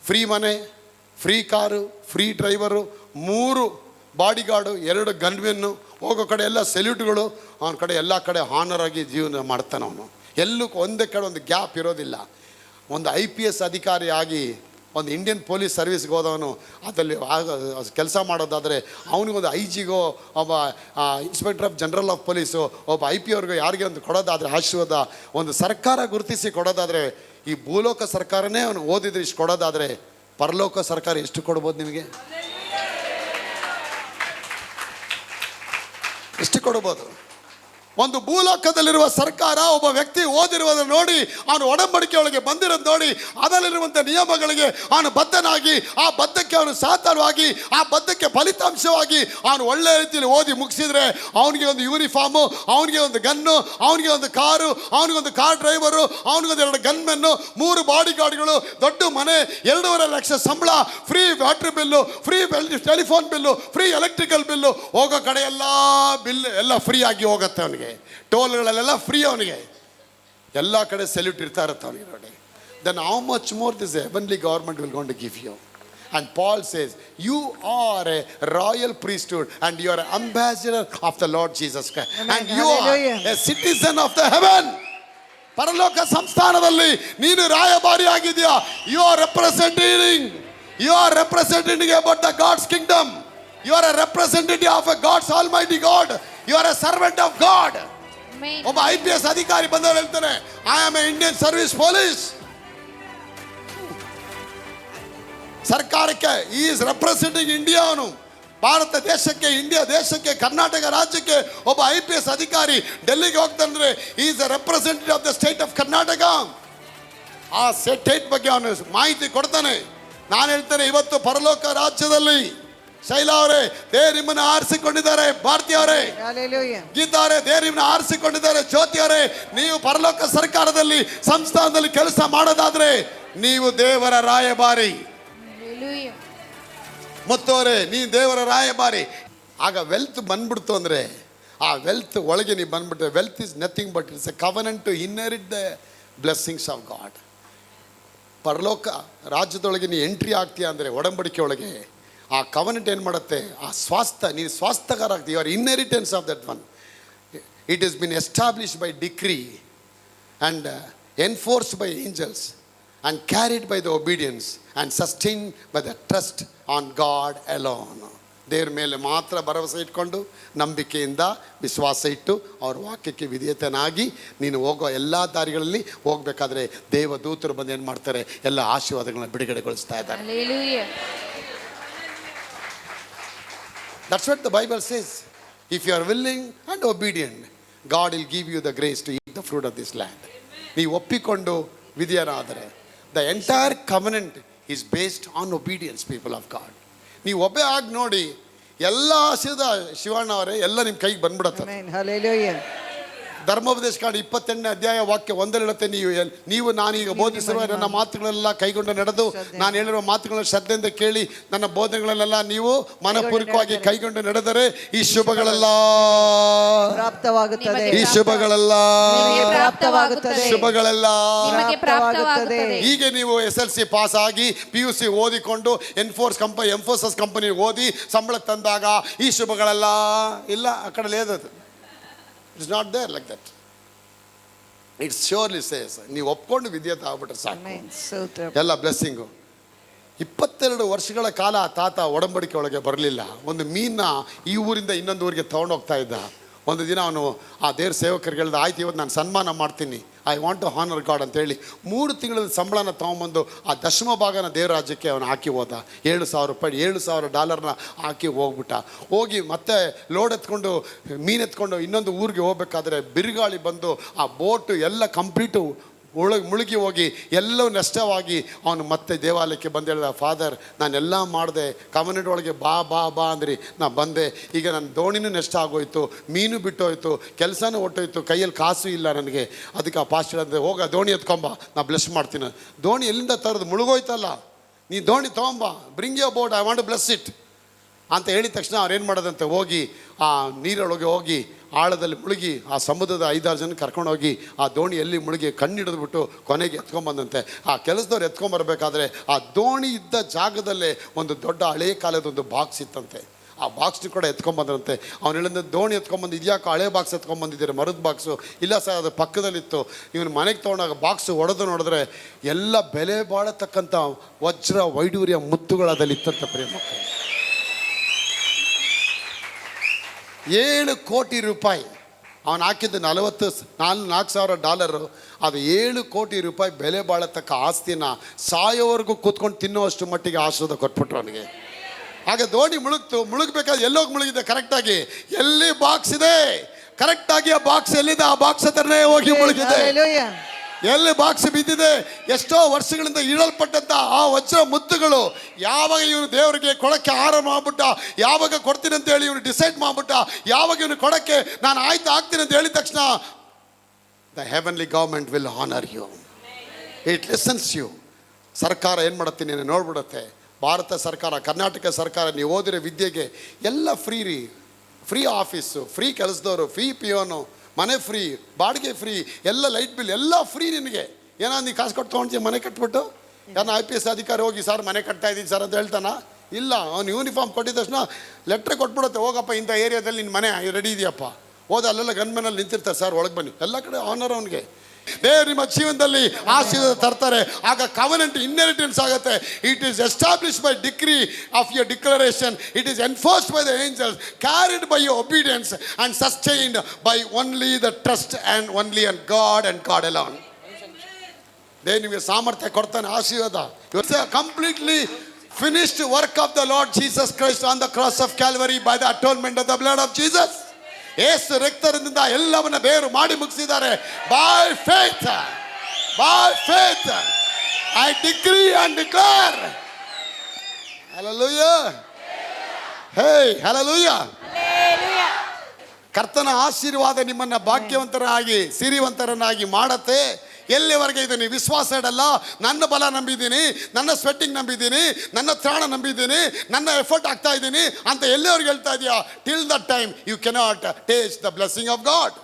ಫ್ರೀ ಮನೆ, ಫ್ರೀ ಕಾರು, ಫ್ರೀ ಡ್ರೈವರು, 3 ಬಾಡಿಗಾರ್ಡು, 2 ಗನ್ಮೆನ್ನು, ಹೋಗೋ ಕಡೆ ಎಲ್ಲ ಸೆಲ್ಯೂಟ್ಗಳು. ಅವನ ಕಡೆ ಎಲ್ಲ ಕಡೆ ಹಾನರ್ ಆಗಿ ಜೀವನ ಮಾಡ್ತಾನೆ ಅವನು. ಎಲ್ಲೂ ಒಂದೇ ಕಡೆ ಒಂದು ಗ್ಯಾಪ್ ಇರೋದಿಲ್ಲ. ಒಂದು IPS ಅಧಿಕಾರಿ ಆಗಿ ಒಂದು ಇಂಡಿಯನ್ ಪೊಲೀಸ್ ಸರ್ವಿಸ್ಗೆ ಹೋದವನು ಅದರಲ್ಲಿ ಕೆಲಸ ಮಾಡೋದಾದರೆ ಅವನಿಗೊಂದು IG-ಗೋ, ಒಬ್ಬ inspector of general of police, ಒಬ್ಬ IP ಅವ್ರಿಗೋ ಯಾರಿಗೆ ಒಂದು ಕೊಡೋದಾದರೆ ಆಶೀರ್ವಾದ, ಒಂದು ಸರ್ಕಾರ ಗುರುತಿಸಿ ಕೊಡೋದಾದರೆ, ಈ ಭೂಲೋಕ ಸರ್ಕಾರನೇ ಅವನು ಓದಿದ್ರೆ ಇಷ್ಟು ಕೊಡೋದಾದರೆ, ಪರಲೋಕ ಸರ್ಕಾರ ಎಷ್ಟು ಕೊಡ್ಬೋದು ನಿಮಗೆ? ಎಷ್ಟು ಕೊಡ್ಬೋದು? ಒಂದು ಭೂಲೋಕದಲ್ಲಿರುವ ಸರ್ಕಾರ ಒಬ್ಬ ವ್ಯಕ್ತಿ ಓದಿರುವುದನ್ನು ನೋಡಿ, ಅವನು ಒಡಂಬಡಿಕೆ ಒಳಗೆ ಬಂದಿರೋದು ನೋಡಿ, ಅದರಲ್ಲಿರುವಂಥ ನಿಯಮಗಳಿಗೆ ಅವನು ಬದ್ಧನಾಗಿ, ಆ ಬದ್ಧಕ್ಕೆ ಅವನು ಸಾತರವಾಗಿ, ಆ ಬದ್ಧಕ್ಕೆ ಫಲಿತಾಂಶವಾಗಿ ಅವನು ಒಳ್ಳೆ ರೀತಿಯಲ್ಲಿ ಓದಿ ಮುಗಿಸಿದ್ರೆ, ಅವನಿಗೆ ಒಂದು ಯೂನಿಫಾರ್ಮು, ಅವನಿಗೆ ಒಂದು ಗನ್ನು, ಅವನಿಗೆ ಒಂದು ಕಾರು, ಅವನಿಗೊಂದು ಕಾರ್ ಡ್ರೈವರು, ಅವನಿಗೊಂದು 2 ಗನ್ಮೆನ್ನು, 3 ಬಾಡಿಗಾರ್ಡ್ಗಳು, ದೊಡ್ಡ ಮನೆ, 2.5 ಲಕ್ಷ ಸಂಬಳ, free water bill, free telephone bill, free electrical bill, ಹೋಗೋ ಕಡೆ ಎಲ್ಲ ಬಿಲ್ ಎಲ್ಲ ಫ್ರೀ ಆಗಿ ಹೋಗುತ್ತೆ ಅವನಿಗೆ. ಟೋಲ್ಗಳಲ್ಲೆಲ್ಲ ಫ್ರೀ ಅವನಿಗೆ, ಎಲ್ಲ ಕಡೆ ಸೆಲ್ಯೂಟ್ ಇರ್ತಾ ಇರುತ್ತೆ ಅವನಿಗೆ. ನೋಡಿ, then how much more this heavenly government will going to give you. And Paul says, you are a royal priesthood and you are an ambassador of the Lord Jesus Christ. Amen. And you Hallelujah. are a citizen of the heaven. ಪರಲೋಕ ಸಂಸ್ಥಾನದಲ್ಲಿ ನೀನು ರಾಯಭಾರಿ ಆಗಿದೆಯಾ. You are representing about the God's kingdom. You are a representative of a God's almighty God. You are a servant of God. ಒಬ್ಬ IPS ಅಧಿಕಾರಿ ಬಂದವರು ಹೇಳ್ತಾನೆ, I am a Indian service police. ಸರ್ಕಾರಕ್ಕೆ ಈಸ್ ರೆಪ್ರೆಸೆಂಟಿಂಗ್ ಇಂಡಿಯಾ. ಅವನು ಭಾರತ ದೇಶಕ್ಕೆ, ಇಂಡಿಯಾ ದೇಶಕ್ಕೆ, ಕರ್ನಾಟಕ ರಾಜ್ಯಕ್ಕೆ ಒಬ್ಬ IPS ಅಧಿಕಾರಿ ಡೆಲ್ಲಿಗೆ ಹೋಗ್ತಾನಂದ್ರೆ is a representative of the state of Karnataka. ಆ ಸ್ಟೇಟ್ ಬಗ್ಗೆ ಅವನು ಮಾಹಿತಿ ಕೊಡ್ತಾನೆ. ನಾನು ಹೇಳ್ತೇನೆ, ಇವತ್ತು ಪರಲೋಕ ರಾಜ್ಯದಲ್ಲಿ ಶೈಲಾ ಅವರೇ, ದೇವ್ರು ನಿಮ್ಮನ್ನು ಆರಿಸಿಕೊಂಡಿದ್ದಾರೆ. ಭಾರತಿ ಅವರೇ, Hallelujah. ಗೀತಾ ಅವರೇ, ದೇವ್ರು ನಿಮ್ಮನ್ನು ಆರಿಸಿಕೊಂಡಿದ್ದಾರೆ. ಜ್ಯೋತಿ ಅವರೇ, ನೀವು ಪರಲೋಕ ಸರ್ಕಾರದಲ್ಲಿ ಸಂಸ್ಥಾನದಲ್ಲಿ ಕೆಲಸ ಮಾಡೋದಾದ್ರೆ ನೀವು ದೇವರ ರಾಯಭಾರಿ. ಮುತ್ತವರೇ, ನೀನು ದೇವರ ರಾಯಭಾರಿ. ಆಗ ವೆಲ್ತ್ ಬಂದ್ಬಿಡ್ತು ಅಂದರೆ, ಆ ವೆಲ್ತ್ ಒಳಗೆ ನೀವು ಬಂದ್ಬಿಟ್ರೆ, wealth is nothing but it's a covenant to inherit the blessings of God. ಪರಲೋಕ ರಾಜ್ಯದೊಳಗೆ ನೀನು ಎಂಟ್ರಿ ಆಗ್ತೀಯ ಅಂದರೆ, ಒಡಂಬಡಿಕೆ ಒಳಗೆ ಆ ಕವನೆಂಟ್ ಏನು ಮಾಡುತ್ತೆ, ಆ ಸ್ವಾಸ್ಥ್ಯ, ನೀನು ಸ್ವಾಸ್ಥ್ಯಗಾರ ಆಗ್ತೀಯ. Your inheritance of that one, it is been establish by decree and enforced by angels and carried by the obedience and sustained by the trust on God alone. ದೇವ್ರ ಮೇಲೆ ಮಾತ್ರ ಭರವಸೆ ಇಟ್ಕೊಂಡು, ನಂಬಿಕೆಯಿಂದ ವಿಶ್ವಾಸ ಇಟ್ಟು ಅವ್ರ ವಾಕ್ಯಕ್ಕೆ ವಿಧೇಯತನಾಗಿ ನೀನು ಹೋಗೋ ಎಲ್ಲ ದಾರಿಗಳಲ್ಲಿ ಹೋಗಬೇಕಾದ್ರೆ ದೇವದೂತರು ಬಂದು ಏನು ಮಾಡ್ತಾರೆ, ಎಲ್ಲ ಆಶೀರ್ವಾದಗಳನ್ನ ಬಿಡುಗಡೆಗೊಳಿಸ್ತಾ ಇದ್ದಾರೆ. That's what the Bible says. If you are willing and obedient, God will give you the grace to eat the fruit of this land. ನೀವು ಒಪ್ಪಿಕೊಂಡು ವಿಧಿಯರಾದರೆ, the entire covenant is based on obedience, people of God. ನೀವು ಒಬ್ಬೇ ಆಗಿ ನೋಡಿ, ಎಲ್ಲ ಆಶೀರ್ವಾದ ಶಿವಣ್ಣ ಅವರೇ ಎಲ್ಲ ನಿಮ್ಮ ಕೈಗೆ ಬಂದ್ಬಿಡತ್ತೆ. Amen. Hallelujah. ಧರ್ಮೋಪದೇಶ ಕಾಂಡ 28ನೇ ಅಧ್ಯಾಯ ವಾಕ್ಯ 1 ಹೇಳುತ್ತೆ, ನೀವು ನಾನೀಗ ಬೋಧಿಸಿರುವ ನನ್ನ ಮಾತುಗಳೆಲ್ಲ ಕೈಗೊಂಡು ನಡೆದು, ನಾನು ಹೇಳಿರುವ ಮಾತುಗಳನ್ನು ಶ್ರದ್ಧೆಯಿಂದ ಕೇಳಿ ನನ್ನ ಬೋಧನೆಗಳನ್ನೆಲ್ಲ ನೀವು ಮನಪೂರ್ವಕವಾಗಿ ಕೈಗೊಂಡು ನಡೆದರೆ ಈ ಶುಭಗಳೆಲ್ಲ ಪ್ರಾಪ್ತವಾಗುತ್ತದೆ. ಈ ಶುಭಗಳೆಲ್ಲ ಪ್ರಾಪ್ತವಾಗುತ್ತದೆ. ಶುಭಗಳೆಲ್ಲ ಪ್ರಾಪ್ತವಾಗುತ್ತದೆ. ಹೀಗೆ ನೀವು SLC ಪಾಸ್ ಆಗಿ PUC ಓದಿಕೊಂಡು ಎಂಫೋಸಿಸ್ ಕಂಪನಿ ಓದಿ ಸಂಬಳಕ್ಕೆ ತಂದಾಗ ಈ ಶುಭಗಳೆಲ್ಲ ಇಲ್ಲ. ಆ ಕಡೆ ಲೇದದು, it's not there like that. It's surely says, ನೀವು ಒಪ್ಕೊಂಡು ವಿದ್ಯತೆ ಆಗ್ಬಿಟ್ರೆ ಸಾಕು, ಎಲ್ಲ ಬ್ಲೆಸ್ಸಿಂಗು. 22 ವರ್ಷಗಳ ಕಾಲ ಆ ತಾತ ಒಡಂಬಡಿಕೆ ಒಳಗೆ ಬರಲಿಲ್ಲ. ಒಂದು ಮೀನ್ನ ಈ ಊರಿಂದ ಇನ್ನೊಂದು ಊರಿಗೆ ತೊಗೊಂಡೋಗ್ತಾ ಇದ್ದ. ಒಂದು ದಿನ ಅವನು ಆ ದೇವ್ರ ಸೇವಕರಿಗೆ ಹೇಳ್ದ, ಆಯ್ತು ಇವತ್ತು ನಾನು ಸನ್ಮಾನ ಮಾಡ್ತೀನಿ, I want to honour God ಅಂತೇಳಿ 3 ತಿಂಗಳ ಸಂಬಳನ ತೊಗೊಂಬಂದು ಆ ದಶಮ ಭಾಗನ ದೇವ್ರ ರಾಜ್ಯಕ್ಕೆ ಅವನು ಹಾಕಿ ಹೋದ. $7,000 ಹಾಕಿ ಹೋಗ್ಬಿಟ್ಟ. ಹೋಗಿ ಮತ್ತೆ ಲೋಡ್ ಎತ್ಕೊಂಡು ಮೀನು ಎತ್ಕೊಂಡು ಇನ್ನೊಂದು ಊರಿಗೆ ಹೋಗ್ಬೇಕಾದ್ರೆ ಬಿರುಗಾಳಿ ಬಂದು ಆ ಬೋಟು ಎಲ್ಲ ಕಂಪ್ಲೀಟು ಮುಳುಗಿ ಹೋಗಿ ಎಲ್ಲವೂ ನಷ್ಟವಾಗಿ ಅವನು ಮತ್ತೆ ದೇವಾಲಯಕ್ಕೆ ಬಂದು ಹೇಳಿದ, ಫಾದರ್ ನಾನೆಲ್ಲ ಮಾಡಿದೆ, ಕವನೆಟ್ ಒಳಗೆ ಬಾ ಬಾ ಬಾ ಅಂದ್ರಿ, ನಾ ಬಂದೆ, ಈಗ ನನ್ನ ದೋಣಿನೂ ನಷ್ಟ ಆಗೋಯ್ತು, ಮೀನು ಬಿಟ್ಟೋಯ್ತು, ಕೆಲಸನೂ ಹೊಟ್ಟೋಯ್ತು, ಕೈಯಲ್ಲಿ ಕಾಸು ಇಲ್ಲ ನನಗೆ. ಅದಕ್ಕೆ ಆ ಪಾಸ್ಟರ್ ಅಂದರೆ, ಹೋಗ ದೋಣಿ ಎತ್ಕೊಂಬ, ನಾ ಬ್ಲೆಸ್ ಮಾಡ್ತೀನಿ. ದೋಣಿ ಎಲ್ಲಿಂದ ತರೋದು, ಮುಳುಗೋಯ್ತಲ್ಲ, ನೀ ದೋಣಿ ತೊಗೊಂಬ, bring your boat, I want to bless it ಅಂತ ಹೇಳಿದ ತಕ್ಷಣ ಅವ್ರೇನು ಮಾಡೋದಂತೆ, ಹೋಗಿ ಆ ನೀರೊಳಗೆ ಹೋಗಿ ಆಳದಲ್ಲಿ ಮುಳುಗಿ ಆ ಸಮುದ್ರದ 5-6 ಜನ ಕರ್ಕೊಂಡೋಗಿ ಆ ದೋಣಿ ಎಲ್ಲಿ ಮುಳುಗಿ ಕಣ್ಣಿಡಿದ್ಬಿಟ್ಟು ಕೊನೆಗೆ ಎತ್ಕೊಂಬಂದಂತೆ. ಆ ಕೆಲಸದವ್ರು ಎತ್ಕೊಂಬರ್ಬೇಕಾದ್ರೆ ಆ ದೋಣಿ ಇದ್ದ ಜಾಗದಲ್ಲೇ ಒಂದು ದೊಡ್ಡ ಹಳೆ ಕಾಲದೊಂದು ಬಾಕ್ಸ್ ಇತ್ತಂತೆ. ಆ ಬಾಕ್ಸ್ನ ಕೂಡ ಎತ್ಕೊಂಬಂದ್ರಂತೆ. ಅವ್ನು ಹೇಳಿದ, ದೋಣಿ ಎತ್ಕೊಂಬಂದು ಇದ್ಯಾಕೆ ಹಳೆ ಬಾಕ್ಸ್ ಎತ್ಕೊಂಬಂದಿದ್ದೀರಿ, ಮರದ ಬಾಕ್ಸು? ಇಲ್ಲ ಸರ್, ಅದು ಪಕ್ಕದಲ್ಲಿತ್ತು. ಇವನು ಮನೆಗೆ ತೊಗೊಂಡಾಗ ಬಾಕ್ಸು ಒಡೆದು ನೋಡಿದ್ರೆ ಎಲ್ಲ ಬೆಲೆ ಬಾಳತಕ್ಕಂಥ ವಜ್ರ ವೈಡೂರ್ಯ ಮುತ್ತುಗಳು ಅದಲ್ಲಿ ಇತ್ತಂತ. ಪ್ರೇಮ, 7 ಕೋಟಿ ರೂಪಾಯಿ ಅವನು ಹಾಕಿದ್ದು, $4,000. ಅದು 7 ಕೋಟಿ ರೂಪಾಯಿ ಬೆಲೆ ಬಾಳತಕ್ಕ ಆಸ್ತಿನ ಸಾಯೋವರೆಗೂ ಕೂತ್ಕೊಂಡು ತಿನ್ನುವಷ್ಟು ಮಟ್ಟಿಗೆ ಆಶೀರ್ವಾದ ಕೊಟ್ಬಿಟ್ರು ಅವನಿಗೆ. ಹಾಗೆ ದೋಣಿ ಮುಳುಗಬೇಕಾದ್ರೆ ಎಲ್ಲೋಗಿ ಮುಳುಗಿದೆ ಕರೆಕ್ಟಾಗಿ, ಎಲ್ಲಿ ಬಾಕ್ಸ್ ಇದೆ ಕರೆಕ್ಟಾಗಿ ಆ ಬಾಕ್ಸ್ ಎಲ್ಲಿದೆ ಆ ಬಾಕ್ಸ್ ಹತ್ರನೇ ಹೋಗಿ ಮುಳುಗಿದೆ. ಎಲ್ಲಿ ಬಾಕ್ಸ್ ಬಿದ್ದಿದೆ, ಎಷ್ಟೋ ವರ್ಷಗಳಿಂದ ಇಡಲ್ಪಟ್ಟಂಥ ಆ ವಜ್ರ ಮುತ್ತುಗಳು ಯಾವಾಗ ಇವನು ದೇವರಿಗೆ ಕೊಡಕ್ಕೆ ಆರಂಭ ಮಾಡ್ಬಿಟ್ಟ, ಯಾವಾಗ ಕೊಡ್ತೀನಿ ಅಂತ ಹೇಳಿ ಇವನು ಡಿಸೈಡ್ ಮಾಡ್ಬಿಟ್ಟ, ಯಾವಾಗ ಇವನು ಕೊಡಕ್ಕೆ ನಾನು ಆಯ್ತು ಆಗ್ತೀನಿ ಅಂತ ಹೇಳಿದ ತಕ್ಷಣ the heavenly government will honour you, it listens you. ಸರ್ಕಾರ ಏನು ಮಾಡುತ್ತೆ, ನೀನು ನೋಡ್ಬಿಡುತ್ತೆ. ಭಾರತ ಸರ್ಕಾರ, ಕರ್ನಾಟಕ ಸರ್ಕಾರ, ನೀವು ಓದಿರೋ ವಿದ್ಯೆಗೆ ಎಲ್ಲ ಫ್ರೀ ಆಫೀಸು, ಫ್ರೀ ಕೆಲಸದವರು, ಫ್ರೀ ಪಿಯೋನು, ಮನೆ ಫ್ರೀ, ಬಾಡಿಗೆ ಫ್ರೀ, ಎಲ್ಲ ಲೈಟ್ ಬಿಲ್ ಎಲ್ಲ ಫ್ರೀ ನಿನಗೆ. ಏನೋ ನೀ ಕಾಸು ಕೊಟ್ಟು ತೊಗೊಂಡ್ತೀವಿ ಮನೆ ಕಟ್ಬಿಟ್ಟು? ಯಾರು IPS ಅಧಿಕಾರಿ ಹೋಗಿ ಸರ್ ಮನೆ ಕಟ್ತಾ ಇದ್ದೀನಿ ಸರ್ ಅಂತ ಹೇಳ್ತಾನ? ಇಲ್ಲ, ಅವ್ನು ಯೂನಿಫಾರ್ಮ್ ಕೊಟ್ಟಿದ ತಕ್ಷಣ ಲೆಟ್ರ್ ಕೊಟ್ಬಿಡುತ್ತೆ, ಹೋಗಪ್ಪ ಇಂಥ ಏರಿಯಾದಲ್ಲಿ ನಿನ್ನ ಮನೆ ರೆಡಿ ಇದೆಯಪ್ಪ. ಹೋದ ಅಲ್ಲೆಲ್ಲ ಗನ್ಮೆನಲ್ಲಿ ನಿಂತಿರ್ತಾರೆ, ಸರ್ ಒಳಗೆ ಬನ್ನಿ, ಎಲ್ಲ ಕಡೆ ಆನರ್ ಅವನಿಗೆ. ದೇವರು ನಿಮ್ಮ ಜೀವನದಲ್ಲಿ ಆಶೀರ್ವಾದ ತರ್ತಾರೆ. ಆಗ ಕವನೆಂಟ್ ಇನ್ಹೆರಿಟೆನ್ಸ್ ಆಗುತ್ತೆ. It is establish by decree of your declaration. It is enforced by the angels, carried by your obedience and sustained by only the trust and only on god and god alone. ದೇವರು ನಿಮಗೆ ಸಾಮರ್ಥ್ಯ ಕೊಡ್ತಾನೆ, ಆಶೀರ್ವಾದ. Completely finished work of the Lord Jesus Christ on the cross of Calvary by the atonement of the blood of Jesus. ಯೇಸು ರಕ್ತದಿಂದ ಎಲ್ಲವನ್ನ ಬೇರು ಮಾಡಿ ಮುಗಿಸಿದ್ದಾರೆ. By faith, by faith, I decree and declare. Hallelujah. Hey, hallelujah. ಕರ್ತನ ಆಶೀರ್ವಾದ ನಿಮ್ಮನ್ನ ಭಾಗ್ಯವಂತರಾಗಿ ಸಿರಿವಂತರನ್ನಾಗಿ ಮಾಡತ್ತೆ. ಎಲ್ಲಿವರೆಗೆ ಇದು ನೀವು ವಿಶ್ವಾಸ ಇಡಲ್ಲ, ನನ್ನ ಬಲ ನಂಬಿದ್ದೀನಿ, ನನ್ನ ಸ್ವೆಟ್ಟಿಂಗ್ ನಂಬಿದ್ದೀನಿ, ನನ್ನ ತ್ರಾಣ ನಂಬಿದ್ದೀನಿ, ನನ್ನ ಎಫರ್ಟ್ ಆಗ್ತಾ ಇದ್ದೀನಿ ಅಂತ ಎಲ್ಲಿವರೆಗೆ ಹೇಳ್ತಾ ಇದೆಯಾ, till that time you cannot taste the blessing of God.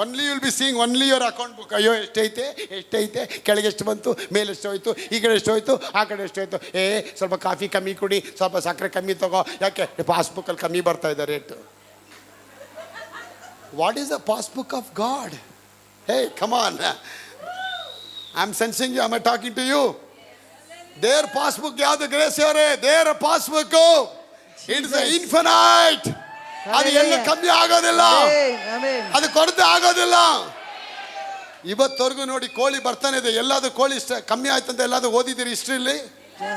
Only will be seeing only your account book. ಅಯ್ಯೋ ಎಷ್ಟೈತೆ, ಕೆಳಗೆ ಎಷ್ಟು ಬಂತು, ಮೇಲೆ ಎಷ್ಟು ಹೋಯ್ತು, ಈ ಕಡೆ ಎಷ್ಟು ಹೋಯ್ತು, ಆ ಕಡೆ ಎಷ್ಟು ಹೋಯ್ತು, ಸ್ವಲ್ಪ ಕಾಫಿ ಕಮ್ಮಿ ಕುಡಿ, ಸ್ವಲ್ಪ ಸಕ್ಕರೆ ಕಮ್ಮಿ ತಗೋ, ಯಾಕೆ ಪಾಸ್ಬುಕ್ಕಲ್ಲಿ ಕಮ್ಮಿ ಬರ್ತಾ ಇದೆ rate. What is the passbook of God? Hey, come on. I'm sensing you. Am I talking to you? Their passbook ಯಾವುದು ಗ್ರೇಸ್ ಅವರೇ? Their passbook, it is infinite. ಅದು ಎಲ್ಲ ಕಮ್ಮಿ ಆಗೋದಿಲ್ಲ, ಅದು ಕೊರತೆ ಆಗೋದಿಲ್ಲ. ಇವತ್ತವರೆಗೂ ನೋಡಿ ಕೋಳಿ ಬರ್ತಾನೆ ಇದೆ. ಎಲ್ಲಾದ್ರೂ ಕೋಳಿ ಕಮ್ಮಿ ಆಯ್ತಂತ ಎಲ್ಲಾದ್ರೂ ಓದಿದ್ದೀರಿ ಹಿಸ್ಟ್ರಿಯಲ್ಲಿ?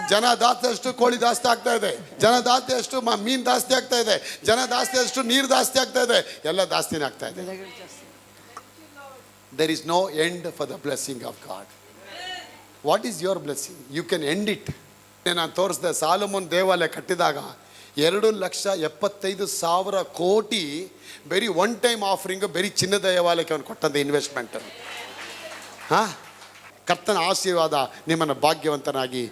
ಜನ ಜಾಸ್ತಿ ಕೋಳಿ ಜಾಸ್ತಿ ಆಗ್ತಾ ಇದೆ, ಜನ ಜಾಸ್ತಿ ಅಷ್ಟು ಮೀನು ಜಾಸ್ತಿ ಆಗ್ತಾ ಇದೆ, ಜನ ಜಾಸ್ತಿ ಅಷ್ಟು ನೀರು ಜಾಸ್ತಿ ಆಗ್ತಾ ಇದೆ, ಎಲ್ಲ ಜಾಸ್ತಿನೇ ಆಗ್ತಾ ಇದೆ. There is no end for the blessing of God. What is your blessing? You can end it. ನಾನು ತೋರಿಸಿದೆ, ಸಾಲಮೋನ್ ದೇವಾಲಯ ಕಟ್ಟಿದಾಗ 2,75,000 ಕೋಟಿ ಬರೀ ಒನ್ ಟೈಮ್ ಆಫರಿಂಗ್, ಬರೀ ಚಿನ್ನದ ದೇವಾಲಯಕ್ಕೆ ಅವನು ಕೊಟ್ಟಂತ ಇನ್ವೆಸ್ಟ್ಮೆಂಟ್. ಕರ್ತನ ಆಶೀರ್ವಾದ ನಿಮ್ಮನ್ನು ಭಾಗ್ಯವಂತನಾಗಿ,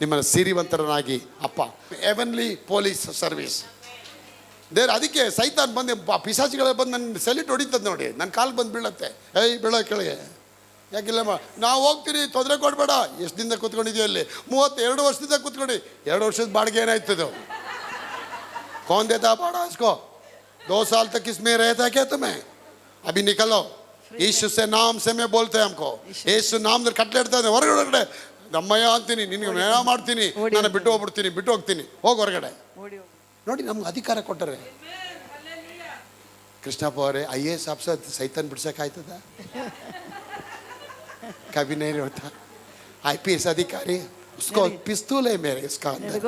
ನಿಮ್ಮನ್ನು ಸಿರಿವಂತರನಾಗಿ ಅಪ್ಪ. Heavenly police service there. ಅದಕ್ಕೆ ಸೈತಾನ್ ಬಂದು ಪಿಶಾಚಿಗಳ ಬಂದು ನನ್ನ ಸೆಲಿಟ್ ಹೊಡಿತದೆ ನೋಡಿ, ನನ್ನ ಕಾಲು ಬಂದು ಬೀಳತ್ತೆ. ಬೀಳೋ ಕೆಳಗೆ ಯಾಕಿಲ್ಲ, ನಾವು ಹೋಗ್ತೀರಿ, ತೊಂದರೆ ಕೊಡಬೇಡ. ಎಷ್ಟು ದಿನದ ಕೂತ್ಕೊಂಡಿದ್ದೀವಿ ಅಲ್ಲಿ? 32 ವರ್ಷದಿಂದ ಕೂತ್ಕೊಂಡು. 2 ವರ್ಷದ ಬಾಡಿಗೆ ಏನಾಯ್ತದು? कौन देता भाड़ा इसको? 2 साल तक इसमें रहता क्या तुम्हें? अभी निकलो. यीशु से नाम से मैं बोलते हैं हमको. ಯೇಸು ನಾಮದಲ್ಲಿ ಕಟ್ಲೆಡ್ತಾ ಇದೆ. ಹೊರಗಡೆ ನಮ್ಮಯ್ಯ ಅಂತೀನಿ, ನಿನ್ಗೆ ನೇಣ ಮಾಡ್ತೀನಿ, ನಾನು ಬಿಟ್ಟು ಹೋಗ್ತೀನಿ, ಹೋಗಿ ಹೊರಗಡೆ. ನೋಡಿ, ನಮ್ಗೆ ಅಧಿಕಾರ ಕೊಟ್ಟರೆ. ಕೃಷ್ಣಪ್ಪ ಅವರೇ, IAS ಆಫೀಸರ್ ಸೈತಾನ್ ಬಿಡ್ಸಕ್ಕಾಯ್ತದ? कभी नहीं होता. IPS अधिकारी, उसको पिस्तूल है मेरे इसका अंदर,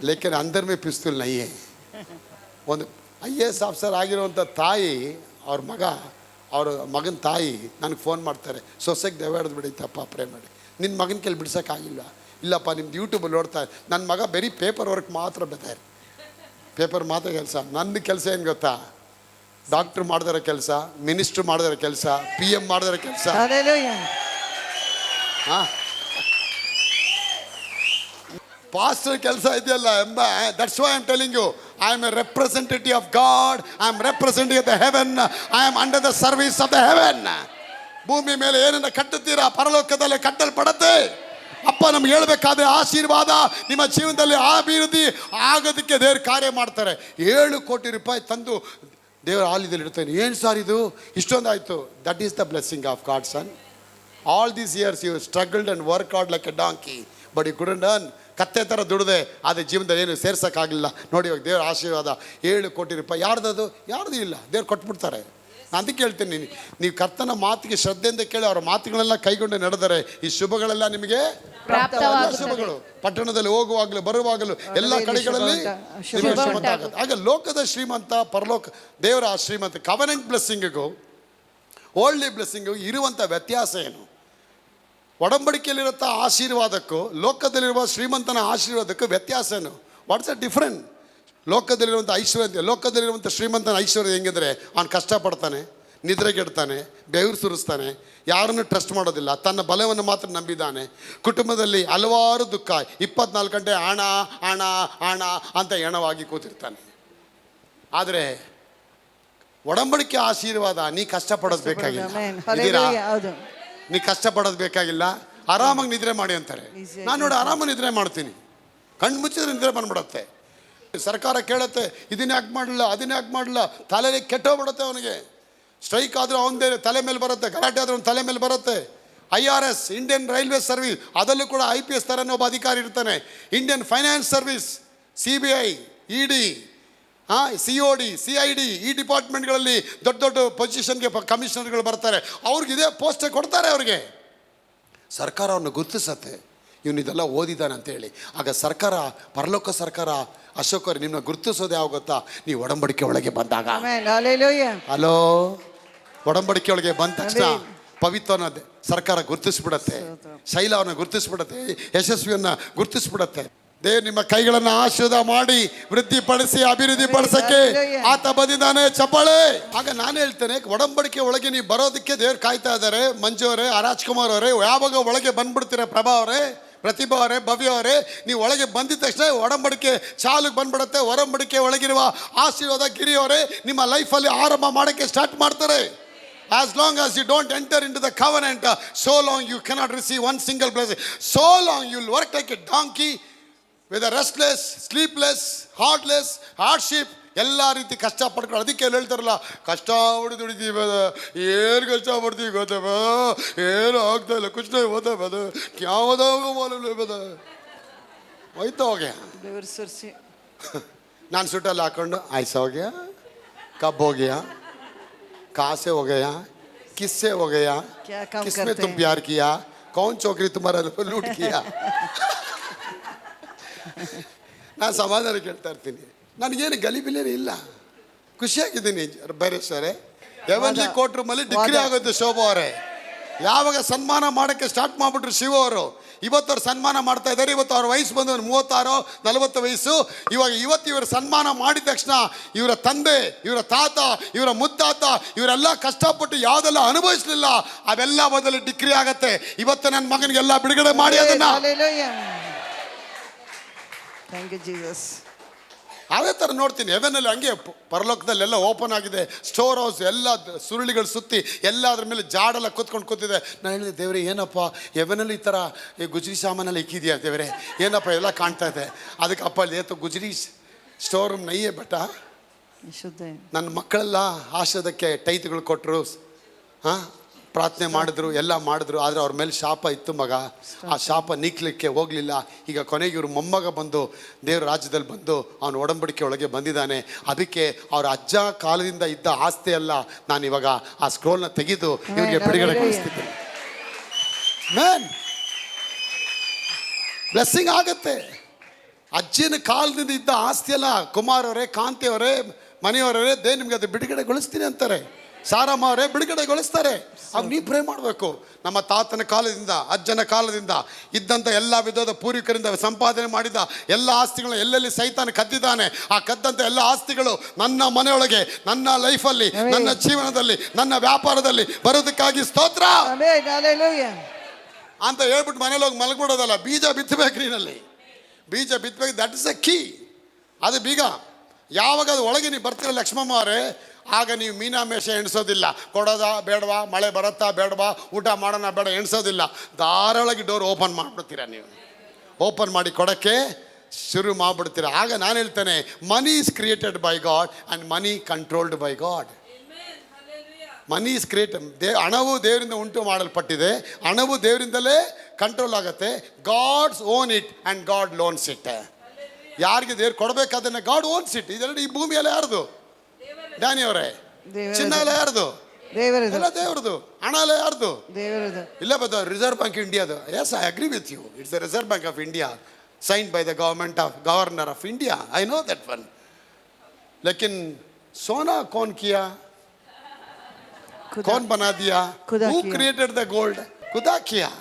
लेकिन अंदर में पिस्तूल नहीं है. ಒಂದು IAS ಆಫೀಸರ್ ಆಗಿರುವಂಥ ತಾಯಿ, ಅವ್ರ ಮಗನ ತಾಯಿ ನನಗೆ ಫೋನ್ ಮಾಡ್ತಾರೆ, ಸೊಸೆಗೆ ದೆವ್ವ ಹಿಡಿದು ಬಿಡೈತಪ್ಪ, ಪ್ರೇ ಮಾಡಿ. ನಿನ್ನ ಮಗನ ಕೈಲಿ ಬಿಡ್ಸೋಕ್ಕಾಗಿಲ್ಲ. ಇಲ್ಲಪ್ಪ, ನಿಮ್ದು ಯೂಟ್ಯೂಬಲ್ಲಿ ನೋಡ್ತಾ, ನನ್ನ ಮಗ ಬರೀ ಪೇಪರ್ ವರ್ಕ್ ಮಾತ್ರ ಬೇಕಾರೆ, ಪೇಪರ್ ಮಾತ್ರ ಕೆಲಸ. ನನ್ನ ಕೆಲಸ ಏನು ಗೊತ್ತಾ? ಡಾಕ್ಟ್ರು ಮಾಡಿದಾರ ಕೆಲಸ, ಮಿನಿಸ್ಟ್ರು ಮಾಡಿದಾರ ಕೆಲಸ, PM ಮಾಡಿದಾರ ಕೆಲಸ. ಪಾಸ್ಟರ್ ಕೆಲಸ ಇದೆಯಲ್ಲ ಎಂಬ. That's why I am telling you, I am a representative of God. I am representative of the heaven. I am under the service of the heaven. ಭೂಮಿ ಮೇಲೆ ಏನನ್ನ ಕಟ್ಟುತ್ತೀರಾ, ಪರಲೋಕದಲ್ಲಿ ಕಟ್ಟಲ್ಪಡತ್ತೆ. ಅಪ್ಪ ನಮ್ಗೆ ಹೇಳ್ಬೇಕಾದ್ರೆ ಆಶೀರ್ವಾದ ನಿಮ್ಮ ಜೀವನದಲ್ಲಿ ಅಭಿವೃದ್ಧಿ ಆಗೋದಕ್ಕೆ ದೇವ್ರು ಕಾರ್ಯ ಮಾಡ್ತಾರೆ. 7 ಕೋಟಿ ರೂಪಾಯಿ ತಂದು ದೇವರ ಆಲಯದಲ್ಲಿ ಇಡ್ತಾನೆ. ಏನು ಸರ್ ಇದು ಇಷ್ಟೊಂದಾಯಿತು? That is the blessing of God son. All these years you struggled and work out like a donkey, but you couldn't earn. ಕತ್ತೆ ಥರ ದುಡಿದೆ, ಆದರೆ ಜೀವನದಲ್ಲಿ ಏನು ಸೇರ್ಸೋಕ್ಕಾಗಲಿಲ್ಲ. ನೋಡಿ, ಇವಾಗ ದೇವ್ರ ಆಶೀರ್ವಾದ 7 ಕೋಟಿ ರೂಪಾಯಿ. ಯಾರ್ದದು? ಯಾರ್ದು ಇಲ್ಲ, ದೇವ್ರು ಕೊಟ್ಬಿಡ್ತಾರೆ. ನಾನು ಅದಕ್ಕೆ ಹೇಳ್ತೀನಿ, ನೀವು ಕರ್ತನ ಮಾತಿಗೆ ಶ್ರದ್ಧೆಯಿಂದ ಕೇಳಿ ಅವರ ಮಾತುಗಳೆಲ್ಲ ಕೈಗೊಂಡು ನಡೆದರೆ ಈ ಶುಭಗಳೆಲ್ಲ ನಿಮಗೆ ಶುಭಗಳು. ಪಟ್ಟಣದಲ್ಲಿ ಹೋಗುವಾಗಲೂ ಬರುವಾಗಲೂ ಎಲ್ಲ ಕಡೆಗಳಲ್ಲಿ ಶ್ರೀಮಂತ ಆಗುತ್ತೆ. ಆಗ ಲೋಕದ ಶ್ರೀಮಂತ, ಪರಲೋಕ ದೇವರ ಶ್ರೀಮಂತ, ಕವನೆಂಟ್ ಬ್ಲೆಸ್ಸಿಂಗಿಗೂ ಓಲ್ಡ್ಲಿ ಬ್ಲೆಸ್ಸಿಂಗಿಗೂ ಇರುವಂಥ ವ್ಯತ್ಯಾಸ ಏನು? ಒಡಂಬಡಿಕೆಯಲ್ಲಿರುವಂಥ ಆಶೀರ್ವಾದಕ್ಕೂ ಲೋಕದಲ್ಲಿರುವ ಶ್ರೀಮಂತನ ಆಶೀರ್ವಾದಕ್ಕೂ ವ್ಯತ್ಯಾಸ ಏನು? What's a different? ಲೋಕದಲ್ಲಿರುವಂಥ ಐಶ್ವರ್ಯ, ಲೋಕದಲ್ಲಿರುವಂಥ ಶ್ರೀಮಂತನ ಐಶ್ವರ್ಯ ಹೆಂಗಿದ್ರೆ, ಅವನು ಕಷ್ಟಪಡ್ತಾನೆ, ನಿದ್ರೆಗೆಡ್ತಾನೆ, ಬೆವರು ಸುರಿಸ್ತಾನೆ, ಯಾರನ್ನು ಟ್ರಸ್ಟ್ ಮಾಡೋದಿಲ್ಲ, ತನ್ನ ಬಲವನ್ನು ಮಾತ್ರ ನಂಬಿದ್ದಾನೆ. ಕುಟುಂಬದಲ್ಲಿ ಹಲವಾರು ದುಃಖ, 24 ಗಂಟೆ ಹಣ ಹಣ ಹಣ ಅಂತ ಹೆಣವಾಗಿ ಕೂತಿರ್ತಾನೆ. ಆದರೆ ಒಡಂಬಡಿಕೆ ಆಶೀರ್ವಾದ, ನೀ ಕಷ್ಟಪಡೋದು ಬೇಕಾಗಿಲ್ಲ. ನೀ ಕಷ್ಟಪಡೋದು ಬೇಕಾಗಿಲ್ಲ, ಆರಾಮಾಗಿ ನಿದ್ರೆ ಮಾಡಿ ಅಂತಾರೆ. ನಾನು ನೋಡಿ ಆರಾಮಾಗಿ ನಿದ್ರೆ ಮಾಡ್ತೀನಿ, ಕಣ್ಣು ಮುಚ್ಚಿದ್ರೆ ನಿದ್ರೆ ಬಂದ್ಬಿಡತ್ತೆ. ಸರ್ಕಾರ ಕೇಳುತ್ತೆ, ಇದನ್ನ ಯಾಕೆ ಮಾಡಲಿಲ್ಲ, ಅದನ್ನ ಯಾಕೆ ಮಾಡಲಿಲ್ಲ, ತಲೆಗೆ ಕೆಟ್ಟೋಗ್ಬಿಡುತ್ತೆ ಅವನಿಗೆ. ಸ್ಟ್ರೈಕ್ ಆದರೂ ಅವನದೇ ತಲೆ ಮೇಲೆ ಬರುತ್ತೆ, ಗಲಾಟೆ ಆದರೂ ಅವನ ತಲೆ ಮೇಲೆ ಬರುತ್ತೆ. IRS, ಇಂಡಿಯನ್ ರೈಲ್ವೆ ಸರ್ವಿಸ್, ಅದರಲ್ಲೂ ಕೂಡ IPS ಥರನೇ ಒಬ್ಬ ಅಧಿಕಾರಿ ಇರ್ತಾನೆ. Indian finance service, CBI, ED, COD, CID, ಈ ಡಿಪಾರ್ಟ್ಮೆಂಟ್ಗಳಲ್ಲಿ ದೊಡ್ಡ ದೊಡ್ಡ ಪೊಸಿಷನ್ಗೆ ಕಮಿಷನರ್ಗಳು ಬರ್ತಾರೆ. ಅವ್ರಿಗೆ ಇದೇ ಪೋಸ್ಟೇ ಕೊಡ್ತಾರೆ. ಅವ್ರಿಗೆ ಸರ್ಕಾರ ಅವ್ರನ್ನ ಗುರುತಿಸತ್ತೆ. ಇವನು ಇದೆಲ್ಲ ಓದಿದ್ದಾನೆ ಅಂತೇಳಿ. ಆಗ ಸರ್ಕಾರ, ಪರಲೋಕ ಸರ್ಕಾರ, ಅಶೋಕ್ ಅವ್ರು ನಿಮ್ಮನ್ನ ಗುರುತಿಸೋದು ಯಾವ ಗೊತ್ತಾ? ನೀವು ಒಡಂಬಡಿಕೆ ಒಳಗೆ ಬಂದಾಗ. ಹಲೋ, ಒಡಂಬಡಿಕೆ ಒಳಗೆ ಬಂದ ತಕ್ಷಣ ಪವಿತ್ರನ ಸರ್ಕಾರ ಗುರುತಿಸ್ಬಿಡತ್ತೆ, ಶೈಲವನ್ನ ಗುರುತಿಸ್ಬಿಡತ್ತೆ, ಯಶಸ್ವಿಯನ್ನ ಗುರುತಿಸ್ಬಿಡತ್ತೆ. ದೇವ್ರು ನಿಮ್ಮ ಕೈಗಳನ್ನ ಆಶೀರ್ವಾದ ಮಾಡಿ ವೃದ್ಧಿಪಡಿಸಿ ಅಭಿವೃದ್ಧಿ ಪಡಿಸಕ್ಕೆ ಆತ ಬಂದಿದ್ದಾನೆ. ಚಪ್ಪಾಳೆ. ಆಗ ನಾನು ಹೇಳ್ತೇನೆ, ಒಡಂಬಡಿಕೆ ಒಳಗೆ ನೀವು ಬರೋದಕ್ಕೆ ದೇವ್ರು ಕಾಯ್ತಾ ಇದ್ದಾರೆ. ಮಂಜು ಅವರೇ, ರಾಜ್ಕುಮಾರ್ ಅವರೇ, ಯಾವಾಗ ಒಳಗೆ ಬಂದ್ಬಿಡ್ತೀರ? ಪ್ರಭಾ ಅವರೇ, ಪ್ರತಿಭಾ ಅವರೇ, ಭವ್ಯ ಅವರೇ, ನೀವು ಒಳಗೆ ಬಂದಿದ ತಕ್ಷಣ ಒಡಂಬಡಿಕೆ ಚಾಲಿಗೆ ಬಂದ್ಬಿಡುತ್ತೆ. ಒಡಂಬಡಿಕೆ ಒಳಗಿರುವ ಆಶೀರ್ವಾದ ಗಿರಿ ಅವರೇ ನಿಮ್ಮ ಲೈಫಲ್ಲಿ ಆರಂಭ ಮಾಡೋಕ್ಕೆ ಸ್ಟಾರ್ಟ್ ಮಾಡ್ತಾರೆ. As long as you don't enter into the covenant, so long you cannot receive one single blessing. So long you will work like a donkey with a restless, sleepless, heartless, hardship, ಎಲ್ಲ ರೀತಿ ಕಷ್ಟ ಪಡ್ಕೊಂಡು. ಅದಕ್ಕೆ ಹೇಳ್ತಾರಲ್ಲ, ಕಷ್ಟ ಹೊಡೆದು ದುಡಿತೀವಿ, ಏನು ಕಷ್ಟ ಪಡ್ತೀವಿ ಗೊತ್ತವ, ಏನು ಆಗ್ತಾ ಇಲ್ಲ, ಕುछ नहीं होता बद क्या बताऊंगा मालूम नहीं बद ಹೋಯ್ತು ಹೋಗ್ಯ. ನಾನು ಸುಟ್ಟಲ್ಲಿ ಹಾಕೊಂಡು ಆಯ್ಸಾ ಹೋಗ್ಯ, ಕಬ್ಬು ಹೋಗ್ಯ, कहाँ हो गया, किससे हो गया, किसमें तुम प्यार किया, कौन छोकरी तुम्हारा लूट किया. ನಾನು ಸಮಾಧಾನ ಕೇಳ್ತಾ ಇರ್ತೀನಿ. ನನಗೇನು ಗಲಿಬಿಲೇನೇ ಇಲ್ಲ, ಖುಷಿಯಾಗಿದ್ದೀನಿ. ಬೈರೇಶ್ವರೇ, ಎವನ್ಲಿ ಕೋರ್ಟ್ ರೂಮಲ್ಲಿ ಡಿಗ್ರಿ ಆಗೋದು ಶೋಭಾ ಅವರೇ. ಯಾವಾಗ ಸನ್ಮಾನ ಮಾಡೋಕ್ಕೆ ಸ್ಟಾರ್ಟ್ ಮಾಡಿಬಿಟ್ರು ಶಿವ ಅವರು, ಇವತ್ತು ಅವ್ರು ಸನ್ಮಾನ ಮಾಡ್ತಾ ಇದ್ದಾರೆ. ಇವತ್ತು ಅವ್ರ ವಯಸ್ಸು ಬಂದು 36-40 ವಯಸ್ಸು. ಇವತ್ತು ಇವರು ಸನ್ಮಾನ ಮಾಡಿದ ತಕ್ಷಣ ಇವರ ತಂದೆ, ಇವರ ತಾತ, ಇವರ ಮುತ್ತಾತ ಇವರೆಲ್ಲ ಕಷ್ಟಪಟ್ಟು ಯಾವುದೆಲ್ಲ ಅನುಭವಿಸಲಿಲ್ಲ ಅವೆಲ್ಲ ಬದಲು ಡಿಗ್ರಿ ಆಗತ್ತೆ. ಇವತ್ತು ನನ್ನ ಮಗನಿಗೆಲ್ಲ ಬಿಡುಗಡೆ ಮಾಡಿ ಅದನ್ನ. ಅದೇ ಥರ ನೋಡ್ತೀನಿ ಹೆವೆನಲ್ಲಿ, ಹಂಗೆ ಪರಲೋಕದಲ್ಲೆಲ್ಲ ಓಪನ್ ಆಗಿದೆ, ಸ್ಟೋರ್ ಹೌಸ್ ಎಲ್ಲ ಸುರುಳಿಗಳು ಸುತ್ತಿ ಎಲ್ಲ ಅದ್ರ ಮೇಲೆ ಜಾಡೆಲ್ಲ ಕೂತ್ಕೊಂಡಿದೆ. ನಾನು ಹೇಳಿದೆ, ದೇವರೇ ಏನಪ್ಪ ಹೆವೆನಲ್ಲಿ ಈ ಥರ ಗುಜರಿ ಸಾಮಾನೆಲ್ಲ ಇಕ್ಕಿದೆಯಾ ದೇವರೇ, ಏನಪ್ಪ ಎಲ್ಲ ಕಾಣ್ತಾ ಇದೆ. ಅದಕ್ಕೆ ಅಪ್ಪ ಅಲ್ಲಿ ಗುಜರಿ ಸ್ಟೋರ್ ರೂಮ್ ನೈಯೇ ಬೆಟ್ಟ. ನನ್ನ ಮಕ್ಕಳೆಲ್ಲ ಆಶೀರ್ವಾದಕ್ಕೆ ಟೈತ್ಗಳು ಕೊಟ್ಟರು, ಪ್ರಾರ್ಥನೆ ಮಾಡಿದ್ರು, ಎಲ್ಲ ಮಾಡಿದ್ರು. ಆದರೆ ಅವ್ರ ಮೇಲೆ ಶಾಪ ಇತ್ತು ಮಗ. ಆ ಶಾಪ ನೀಕ್ಲಿಕ್ಕೆ ಹೋಗಲಿಲ್ಲ. ಈಗ ಕೊನೆಗೆ ಇವರು ಮೊಮ್ಮಗ ಬಂದು ದೇವ್ರ ರಾಜ್ಯದಲ್ಲಿ ಬಂದು ಅವನು ಒಡಂಬಡಿಕೆ ಒಳಗೆ ಬಂದಿದ್ದಾನೆ. ಅದಕ್ಕೆ ಅವ್ರ ಅಜ್ಜ ಕಾಲದಿಂದ ಇದ್ದ ಆಸ್ತಿ ಅಲ್ಲ, ನಾನು ಇವಾಗ ಆ ಸ್ಕ್ರೋಲ್ನ ತೆಗೆದು ಇವರಿಗೆ ಬಿಡುಗಡೆಗೊಳಿಸ್ತಿದ್ದೇನೆ. ಮ್ಯಾನ್, ಬ್ಲೆಸ್ಸಿಂಗ್ ಆಗತ್ತೆ. ಅಜ್ಜಿನ ಕಾಲದಿಂದ ಇದ್ದ ಆಸ್ತಿ ಅಲ್ಲ. ಕುಮಾರ್ ಅವರೇ, ಕಾಂತಿ ಅವರೇ, ಮನೆಯವರೇ, ನಿಮ್ಗೆ ಅದು ಬಿಡುಗಡೆಗೊಳಿಸ್ತೀನಿ ಅಂತಾರೆ. ಸಾರಮ್ಮ ಅವರೇ ಬಿಡುಗಡೆಗೊಳಿಸ್ತಾರೆ. ಅವಾಗ ನೀವು ಪ್ರೇ ಮಾಡಬೇಕು. ನಮ್ಮ ತಾತನ ಕಾಲದಿಂದ, ಅಜ್ಜನ ಕಾಲದಿಂದ ಇದ್ದಂಥ ಎಲ್ಲ ವಿಧದ ಪೂರ್ವಿಕರಿಂದ ಸಂಪಾದನೆ ಮಾಡಿದ ಎಲ್ಲ ಆಸ್ತಿಗಳನ್ನ ಎಲ್ಲೆಲ್ಲಿ ಸೈತಾನ ಕದ್ದಿದ್ದಾನೆ, ಆ ಕದ್ದಂಥ ಎಲ್ಲ ಆಸ್ತಿಗಳು ನನ್ನ ಮನೆಯೊಳಗೆ, ನನ್ನ ಲೈಫಲ್ಲಿ, ನನ್ನ ಜೀವನದಲ್ಲಿ, ನನ್ನ ವ್ಯಾಪಾರದಲ್ಲಿ ಬರೋದಕ್ಕಾಗಿ ಸ್ತೋತ್ರ ಅಂತ ಹೇಳ್ಬಿಟ್ಟು ಮನೇಲಿ ಹೋಗಿ ಮಲಗ್ಬಿಡೋದಲ್ಲ. ಬೀಜ ಬಿತ್ತಬೇಕು, ನೀನಲ್ಲಿ ಬೀಜ ಬಿತ್ತಬೇಕು. That is a key. ಅದು ಬೀಗ. ಯಾವಾಗ ಅದು ಒಳಗೆ ನೀವು ಬರ್ತೀರ ಲಕ್ಷ್ಮಮ್ಮ ಅವರೇ, ಆಗ ನೀವು ಮೀನಾಮೇಷ ಎಣಿಸೋದಿಲ್ಲ. ಕೊಡೋದಾ ಬೇಡವಾ, ಮಳೆ ಬರುತ್ತಾ ಬೇಡವಾ, ಊಟ ಮಾಡೋಣ ಬೇಡ ಎಣಿಸೋದಿಲ್ಲ. ಧಾರಾಳವಾಗಿ ಡೋರ್ ಓಪನ್ ಮಾಡಿಬಿಡ್ತೀರ. ನೀವು ಓಪನ್ ಮಾಡಿ ಕೊಡೋಕ್ಕೆ ಶುರು ಮಾಡಿಬಿಡ್ತೀರ. ಆಗ ನಾನು ಹೇಳ್ತೇನೆ, money is created by God and money controlled by God. Money is created, ಹಣವು ದೇವರಿಂದ ಉಂಟು ಮಾಡಲ್ಪಟ್ಟಿದೆ, ಹಣವು ದೇವರಿಂದಲೇ ಕಂಟ್ರೋಲ್ ಆಗುತ್ತೆ. God's own it and God loans it. ಯಾರಿಗೆ ದೇವ್ರು ಕೊಡಬೇಕಾದನ್ನ ಗಾಡ್ ಓನ್ಸ್ ಇಟ್. ಇದೆರಡು ಈ ಭೂಮಿಯೆಲ್ಲ ಯಾರ್ದು? ಡ್ಯಾನಿ ಅವರೇ, ಚಿನ್ನ ಎಲ್ಲ ಯಾರ್ದು? ಎಲ್ಲ ದೇವ್ರದು. ಹಣ ಎಲ್ಲ ಯಾರ್ದು? ಇಲ್ಲ ಬದ ರಿಸರ್ವ್ ಬ್ಯಾಂಕ್ ಇಂಡಿಯಾದು. Yes, I agree with you. It's the Reserve Bank of India, signed by the governor of India. I know that one. लेकिन सोना कौन किया, कौन बना दिया? Who created the gold? खुदा किया.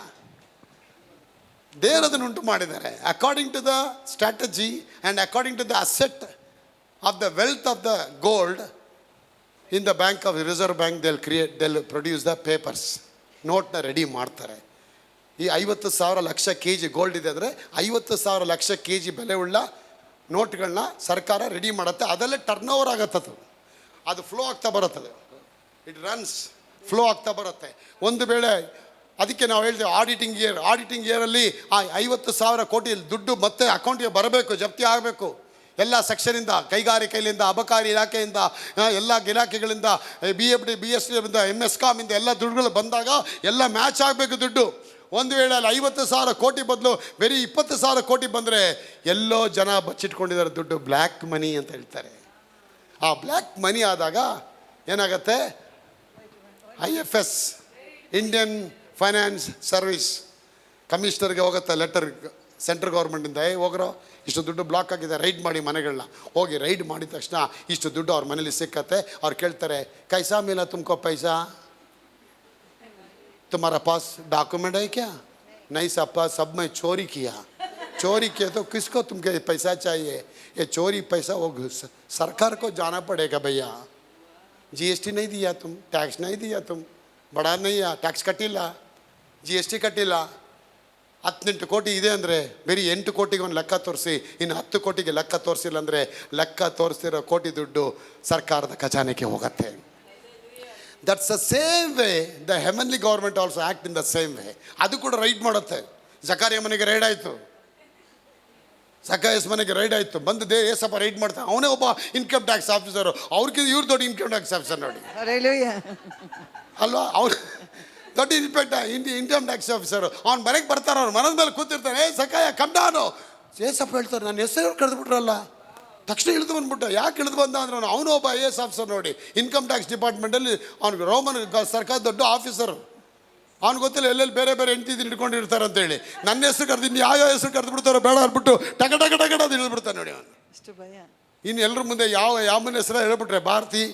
ದೇವರು ಅದನ್ನು ಉಂಟು ಮಾಡಿದ್ದಾರೆ. According to the strategy and according to the asset of the wealth of the gold in the bank of reserve bank, they'll produce the papers. ನೋಟ್ನ ರೆಡಿ ಮಾಡ್ತಾರೆ. ಈ 50,000 ಲಕ್ಷ KG ಗೋಲ್ಡ್ ಇದೆ ಅಂದರೆ 50,000 ಲಕ್ಷ KG ಬೆಲೆ ಉಳ್ಳ ನೋಟ್ಗಳನ್ನ ಸರ್ಕಾರ ರೆಡಿ ಮಾಡುತ್ತೆ. ಅದಲ್ಲೇ ಟರ್ನ್ ಓವರ್ ಆಗತ್ತದು. ಅದು ಫ್ಲೋ ಆಗ್ತಾ ಬರುತ್ತದೆ. ಇಟ್ ರನ್ಸ್, ಫ್ಲೋ ಆಗ್ತಾ ಬರುತ್ತೆ. ಒಂದು ವೇಳೆ ಅದಕ್ಕೆ ನಾವು ಹೇಳ್ತೇವೆ ಆಡಿಟಿಂಗ್ ಇಯರಲ್ಲಿ ಆ 50,000 ಕೋಟಿ ದುಡ್ಡು ಮತ್ತೆ ಅಕೌಂಟಿಗೆ ಬರಬೇಕು, ಜಪ್ತಿ ಆಗಬೇಕು. ಎಲ್ಲ ಸೆಕ್ಷನಿಂದ, ಕೈಗಾರಿಕೆಯಿಂದ, ಅಬಕಾರಿ ಇಲಾಖೆಯಿಂದ, ಎಲ್ಲ ಇಲಾಖೆಗಳಿಂದ, BFD, BSD, MSCOM ಇಂದ ಎಲ್ಲ ದುಡ್ಡುಗಳು ಬಂದಾಗ ಎಲ್ಲ ಮ್ಯಾಚ್ ಆಗಬೇಕು ದುಡ್ಡು. ಒಂದು ವೇಳೆ ಅಲ್ಲಿ 50,000 ಕೋಟಿ ಬದಲು ಬರೀ 20,000 ಕೋಟಿ ಬಂದರೆ ಎಲ್ಲೋ ಜನ ಬಚ್ಚಿಟ್ಕೊಂಡಿದ್ದಾರೆ ದುಡ್ಡು. ಬ್ಲ್ಯಾಕ್ ಮನಿ ಅಂತ ಹೇಳ್ತಾರೆ. ಆ ಬ್ಲ್ಯಾಕ್ ಮನಿ ಆದಾಗ ಏನಾಗುತ್ತೆ? IFS, ಇಂಡಿಯನ್ ಫೈನಾನ್ಸ್ ಸರ್ವಿಸ್, ಕಮಿಷನರ್ಗೆ ಹೋಗುತ್ತೆ ಲೆಟರ್ ಸೆಂಟ್ರಲ್ ಗೌರ್ಮೆಂಟಿಂದ, ಹೋಗ್ರೋ ಇಷ್ಟು ದುಡ್ಡು ಬ್ಲಾಕ್ ಆಗಿದೆ, ರೈಡ್ ಮಾಡಿ ಮನೆಗಳನ್ನ. ಹೋಗಿ ರೈಡ್ ಮಾಡಿದ ತಕ್ಷಣ ಇಷ್ಟು ದುಡ್ಡು ಅವ್ರ ಮನೇಲಿ ಸಿಕ್ಕತ್ತೆ. ಅವ್ರು ಕೇಳ್ತಾರೆ, ಕೈಸಾ ಮಿಲಾ ತುಮಕೋ ಪೈಸಾ, तुम्हारा पास डॉक्यूमेंट है क्या? नहीं साहब, सब में चोरी किया तो किसको तुमके पैसा चाहिए? ये चोरी पैसा वो सरकार को जाना पड़ेगा भैया. GST नहीं दिया तुम, टैक्स नहीं दिया तुम, बड़ा नहीं टैक्स ಕಟ್ಟಿಲ್ಲ, GST ಕಟ್ಟಿಲ್ಲ. 18 ಕೋಟಿ ಇದೆ ಅಂದರೆ ಬರೀ 8 ಕೋಟಿಗೆ ಒಂದು ಲೆಕ್ಕ ತೋರಿಸಿ, ಇನ್ನು 10 ಕೋಟಿಗೆ ಲೆಕ್ಕ ತೋರಿಸಿಲ್ಲ ಅಂದರೆ ಲೆಕ್ಕ ತೋರಿಸಿರೋ ಕೋಟಿ ದುಡ್ಡು ಸರ್ಕಾರದ ಖಜಾನೆಗೆ ಹೋಗುತ್ತೆ. That's the same way the heavenly government also act in the same way. ಅದು ಕೂಡ ರೈಡ್ ಮಾಡುತ್ತೆ. ಜಕಾರಿಯ ಮನೆಗೆ ರೈಡ್ ಆಯಿತು, ಜಕಾಯಸ್ ಮನೆಗೆ ರೈಡ್ ಆಯಿತು, ಬಂದು ಏಸಪ್ಪ ರೈಡ್ ಮಾಡ್ತಾನೆ. ಅವನೇ ಒಬ್ಬ ಇನ್ಕಮ್ ಟ್ಯಾಕ್ಸ್ ಆಫೀಸರು, ಅವ್ರಿಗಿಂತ ಇವ್ರು ದೊಡ್ಡ ಇನ್ಕಮ್ ಟ್ಯಾಕ್ಸ್ ಆಫೀಸರ್ ನೋಡಿ ಅಲ್ವಾ. ಅವ್ರು ದೊಡ್ಡ ಇನ್ಕಮ್ ಟ್ಯಾಕ್ಸ್ ಆಫೀಸರು. ಅವ್ನು ಮನೆಗೆ ಬರ್ತಾರೆ, ಅವ್ನು ಮನದ ಮೇಲೆ ಕೂತಿರ್ತಾನೆ, ಸಕಾಯ ಕಮ್ಡಾನು ಏಸಪ್ಪ ಹೇಳ್ತಾರೆ, ನನ್ನ ಹೆಸರು ಕಳೆದ್ಬಿಟ್ರಲ್ಲ. ತಕ್ಷಣ ಇಳಿದು ಬಂದ್ಬಿಟ್ಟ. ಯಾಕೆ ಇಳಿದು ಬಂದ ಅಂದ್ರೆ ಅವನು ಒಬ್ಬ IAS ಆಫೀಸರ್ ನೋಡಿ, ಇನ್ಕಮ್ ಟ್ಯಾಕ್ಸ್ ಡಿಪಾರ್ಟ್ಮೆಂಟಲ್ಲಿ ಅವ್ನಿಗೆ ರೋಮನ್ ಸರ್ಕಾರ ದೊಡ್ಡ ಆಫೀಸರು. ಅವ್ನು ಗೊತ್ತಿಲ್ಲ ಎಲ್ಲೆಲ್ಲಿ ಬೇರೆ ಬೇರೆ ಹೆಂಡತಿ ಹಿಡ್ಕೊಂಡಿರ್ತಾರೆ ಅಂತೇಳಿ. ನನ್ನ ಹೆಸರು ಕರೆದು ಇನ್ನು ಯಾವ ಹೆಸರು ಕರೆದು ಬಿಡ್ತಾರೋ ಬೇಡ ಅಂದ್ಬಿಟ್ಟು ಟಕ ಟಕ ಟಕ ಅದು ಇಳಿದ್ಬಿಡ್ತಾನೆ ನೋಡಿ ಅವನು. ಇನ್ನು ಎಲ್ಲರ ಮುಂದೆ ಯಾವ ಮನೆ ಹೆಸರು ಹೇಳ್ಬಿಟ್ರೆ, ಭಾರತಿ,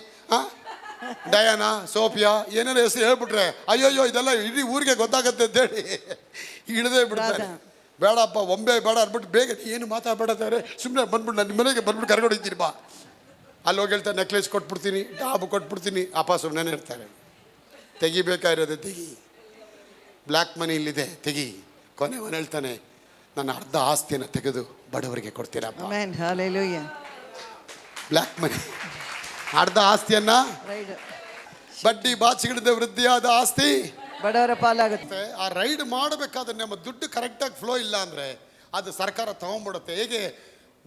ಡಯಾನಾ, ಸೋಫಿಯಾ ಏನೇನೋ ಹೆಸರು ಹೇಳ್ಬಿಟ್ರೆ, ಅಯ್ಯೋಯ್ಯೋ ಇದೆಲ್ಲ ಇಡೀ ಊರಿಗೆ ಗೊತ್ತಾಗತ್ತೆ ಅಂತೇಳಿ ಇಳಿದೇ ಬಿಡ್ತಾರೆ. ಬೇಡಪ್ಪ ಒಮ್ಮೆ ಬೇಡ ಅಂದ್ಬಿಟ್ಟು ಬೇಗ ಏನು ಮಾತಾಡ್ಬೇಡತ್ತಾರೆ, ಸುಮ್ಮನೆ ಬಂದ್ಬಿಟ್ಟು ನನ್ನ ಮನೆಗೆ ಬಂದ್ಬಿಟ್ಟು ಕರ್ಕೊಂಡು ಹೋಗ್ತೀನಿ ಬಾ. ಅಲ್ಲಿ ಹೋಗಿ ಹೇಳ್ತಾರೆ, ನೆಕ್ಲೆಸ್ ಕೊಟ್ಬಿಡ್ತೀನಿ, ಡಾಬ್ ಕೊಟ್ಬಿಡ್ತೀನಿ. ಅಪ್ಪ ಸುಮ್ಮನೆ ಇರ್ತಾರೆ. ತೆಗಿಬೇಕಾಗಿರೋದು ತೆಗಿ, ಬ್ಲ್ಯಾಕ್ ಮನಿ ಇಲ್ಲಿದೆ ತೆಗಿ. ಕೊನೆ ಅವನು ಹೇಳ್ತಾನೆ, ನನ್ನ ಅರ್ಧ ಆಸ್ತಿಯನ್ನು ತೆಗೆದು ಬಡವರಿಗೆ ಕೊಡ್ತೀರಪ್ಪ. ಬ್ಲ್ಯಾಕ್ ಮನಿ ಅರ್ಧ ಆಸ್ತಿಯನ್ನ ಬಡ್ಡಿ ಬಾಚಿಗಳಿಂದ ವೃದ್ಧಿಯಾದ ಆಸ್ತಿ ಬಡವರ ಪಾಲಾಗುತ್ತೆ. ಆ ರೈಡ್ ಮಾಡಬೇಕಾದ್ರೆ ನಮ್ಮ ದುಡ್ಡು ಕರೆಕ್ಟಾಗಿ ಫ್ಲೋ ಇಲ್ಲ ಅಂದರೆ ಅದು ಸರ್ಕಾರ ತಗೊಂಡ್ಬಿಡುತ್ತೆ. ಹೇಗೆ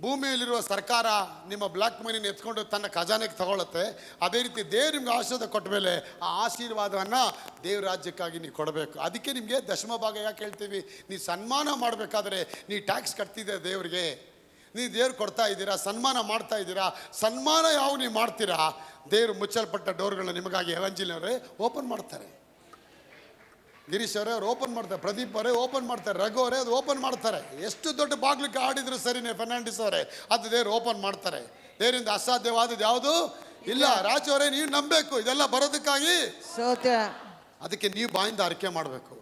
ಭೂಮಿಯಲ್ಲಿರುವ ಸರ್ಕಾರ ನಿಮ್ಮ ಬ್ಲ್ಯಾಕ್ ಮನಿನ ಎತ್ಕೊಂಡು ತನ್ನ ಖಜಾನೆಗೆ ತಗೊಳುತ್ತೆ, ಅದೇ ರೀತಿ ದೇವ್ರು ನಿಮ್ಗೆ ಆಶೀರ್ವಾದ ಕೊಟ್ಟ ಮೇಲೆ ಆ ಆಶೀರ್ವಾದವನ್ನು ದೇವ್ರ ರಾಜ್ಯಕ್ಕಾಗಿ ನೀವು ಕೊಡಬೇಕು. ಅದಕ್ಕೆ ನಿಮಗೆ ದಶಮ ಭಾಗ ಯಾಕೆ ಹೇಳ್ತೀವಿ? ನೀವು ಸನ್ಮಾನ ಮಾಡಬೇಕಾದ್ರೆ ನೀವು ಟ್ಯಾಕ್ಸ್ ಕಟ್ತಿದ್ದೆ ದೇವ್ರಿಗೆ, ನೀವು ದೇವ್ರು ಕೊಡ್ತಾ ಇದ್ದೀರಾ, ಸನ್ಮಾನ ಮಾಡ್ತಾ ಇದ್ದೀರಾ. ಸನ್ಮಾನ ಯಾವ ನೀವು ಮಾಡ್ತೀರಾ, ದೇವರು ಮುಚ್ಚಲ್ಪಟ್ಟ ಡೋರ್ಗಳನ್ನ ನಿಮಗಾಗಿ ಎವಂಜಲಿನವರೇ ಓಪನ್ ಮಾಡ್ತಾರೆ. ಗಿರೀಶ್ ಅವರೇ ಅವ್ರು ಓಪನ್ ಮಾಡ್ತಾರೆ, ಪ್ರದೀಪ್ ಅವರೇ ಓಪನ್ ಮಾಡ್ತಾರೆ, ರಘು ಅವರೇ ಅದು ಓಪನ್ ಮಾಡ್ತಾರೆ. ಎಷ್ಟು ದೊಡ್ಡ ಬಾಗ್ಲಿಕ್ಕೆ ಆಡಿದ್ರು ಸರಿನೇ, ಫರ್ನಾಂಡಿಸ್ ಅವರೇ ಅದು ದೇವ್ರು ಓಪನ್ ಮಾಡ್ತಾರೆ. ದೇವರಿಂದ ಅಸಾಧ್ಯವಾದದ್ದು ಯಾವುದು ಇಲ್ಲ. ರಾಜು ಅವರೇ ನೀವು ನಂಬಬೇಕು, ಇದೆಲ್ಲ ಬರೋದಕ್ಕಾಗಿ ಅದಕ್ಕೆ ನೀವು ಬಾಯಿಂದ ಅರಿಕೆ ಮಾಡಬೇಕು.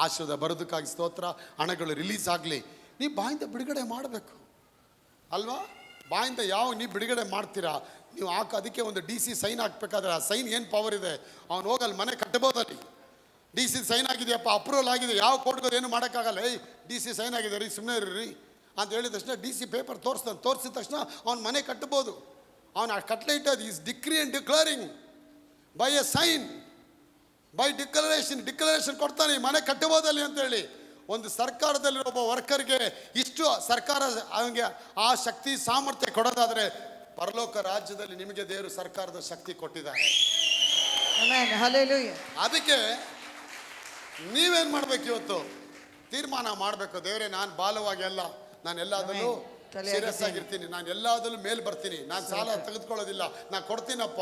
ಆಶೀರ್ವಾದ ಬರೋದಕ್ಕಾಗಿ ಸ್ತೋತ್ರ, ಹಣಗಳು ರಿಲೀಸ್ ಆಗಲಿ, ನೀವು ಬಾಯಿಂದ ಬಿಡುಗಡೆ ಮಾಡಬೇಕು ಅಲ್ವಾ. ಬಾಯಿಂದ ಯಾವ ನೀವು ಬಿಡುಗಡೆ ಮಾಡ್ತೀರಾ ನೀವು ಅದಕ್ಕೆ ಒಂದು DC ಸೈನ್ ಹಾಕ್ಬೇಕಾದ್ರೆ ಆ ಸೈನ್ ಏನು ಪವರ್ ಇದೆ. ಅವ್ನು ಹೋಗಲ್ಲಿ ಮನೆ ಕಟ್ಟಬೋದಲ್ಲಿ DC ಸೈನ್ ಆಗಿದೆಯಪ್ಪ, ಅಪ್ರೂವಲ್ ಆಗಿದೆ, ಯಾವ ಕೋರ್ಟ್ಗೂ ಏನು ಮಾಡೋಕ್ಕಾಗಲ್ಲ. DC ಸೈನ್ ಆಗಿದೆ ರೀ, ಸುಮ್ಮನೆ ಇರ್ರಿ ಅಂತ ಹೇಳಿದ ತಕ್ಷಣ DC ಪೇಪರ್ ತೋರಿಸಿದ ತಕ್ಷಣ ಅವ್ನು ಮನೆ ಕಟ್ಟಬೋದು. ಅವನು ಆ ಕಟ್ಲೈಟ್ ಅದು is decree and declaring by a sign, by declaration ಕೊಡ್ತಾನೆ, ಮನೆ ಕಟ್ಟಬೋದಲ್ಲಿ ಅಂತೇಳಿ. ಒಂದು ಸರ್ಕಾರದಲ್ಲಿ ಒಬ್ಬ ವರ್ಕರ್ಗೆ ಇಷ್ಟು ಸರ್ಕಾರ ಅವನಿಗೆ ಆ ಶಕ್ತಿ ಸಾಮರ್ಥ್ಯ ಕೊಡೋದಾದರೆ, ಪರಲೋಕ ರಾಜ್ಯದಲ್ಲಿ ನಿಮಗೆ ದೇವರು ಸರ್ಕಾರದ ಶಕ್ತಿ ಕೊಟ್ಟಿದ್ದಾರೆ. ಅದಕ್ಕೆ ನೀವೇನು ಮಾಡಬೇಕು, ಇವತ್ತು ತೀರ್ಮಾನ ಮಾಡಬೇಕು. ದೇವರೇ, ನಾನು ಬಾಲವಾಗಿ ಅಲ್ಲ, ನಾನು ಎಲ್ಲದಲ್ಲೂ ಸೀರಿಯಸ್ ಆಗಿರ್ತೀನಿ, ನಾನು ಎಲ್ಲದಲ್ಲೂ ಮೇಲೆ ಬರ್ತೀನಿ, ನಾನು ಸಾಲ ತೆಗೆದುಕೊಳ್ಳೋದಿಲ್ಲ, ನಾನು ಕೊಡ್ತೀನಪ್ಪ.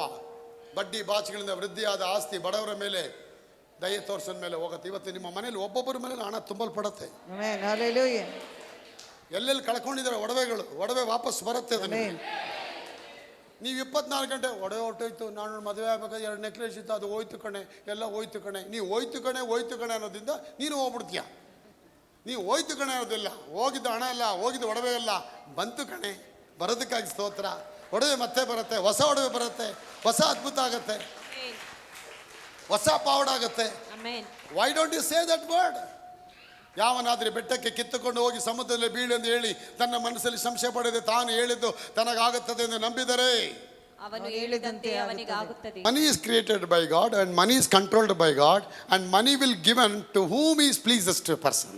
ಬಡ್ಡಿ ಬಾಚಿಗಳಿಂದ ವೃದ್ಧಿಯಾದ ಆಸ್ತಿ ಬಡವರ ಮೇಲೆ ದಯೆ ತೋರಿಸೋದ ಮೇಲೆ ಹೋಗುತ್ತೆ. ಇವತ್ತು ನಿಮ್ಮ ಮನೇಲಿ ಒಬ್ಬೊಬ್ಬರ ಮೇಲೆ ಹಣ ತುಂಬಲ್ಪಡುತ್ತೆ. ಎಲ್ಲೆಲ್ಲಿ ಕಳ್ಕೊಂಡಿದ್ದಾರೆ ಒಡವೆ ವಾಪಸ್ ಬರುತ್ತೆ. ನೀವು 24 ಗಂಟೆ ಒಡವೆ ಹೊಟ್ಟೋಯ್ತು, ನಾನು ಮದುವೆ ಆಗ್ಬೇಕಾದ್ರೆ 2 ನೆಕ್ಲೆಸ್ ಇತ್ತು, ಅದು ಹೋಯ್ತು ಕಣೆ, ಎಲ್ಲ ಹೋಯ್ತು ಕಣೆ. ನೀವು ಹೋಯ್ತು ಕಣೆ ಅನ್ನೋದ್ರಿಂದ ನೀನು ಹೋಗ್ಬಿಡ್ತೀಯ. ನೀವು ಹೋಯ್ತು ಕಣೆ ಅನ್ನೋದಿಲ್ಲ, ಹೋಗಿದ್ದು ಹಣ ಎಲ್ಲ, ಹೋಗಿದ್ದು ಒಡವೆ ಎಲ್ಲ ಬಂತು ಕಣೆ, ಬರೋದಕ್ಕಾಗಿ ಸ್ತೋತ್ರ. ಒಡವೆ ಮತ್ತೆ ಬರುತ್ತೆ, ಹೊಸ ಒಡವೆ ಬರುತ್ತೆ, ಹೊಸ ಅದ್ಭುತ ಆಗುತ್ತೆ, ಹೊಸ ಪಾವಡ ಆಗುತ್ತೆ. Why don't you say that word? ಯಾವನಾದ್ರೆ ಬೆಟ್ಟಕ್ಕೆ ಕಿತ್ತುಕೊಂಡು ಹೋಗಿ ಸಮುದ್ರದಲ್ಲಿ ಬೀಳು ಎಂದು ಹೇಳಿ ತನ್ನ ಮನಸ್ಸಲ್ಲಿ ಸಂಶಯ ಪಡೆದು ತಾನು ಹೇಳಿದ್ದು ತನಗಾಗುತ್ತದೆ ಎಂದು ನಂಬಿದರೆ, ಅವನು ಹೇಳಿದಂತೆ ಅವನಿಗೆ ಆಗುತ್ತದೆ. Money is created by God and money is controlled by God and money will given to whom is pleases to a person.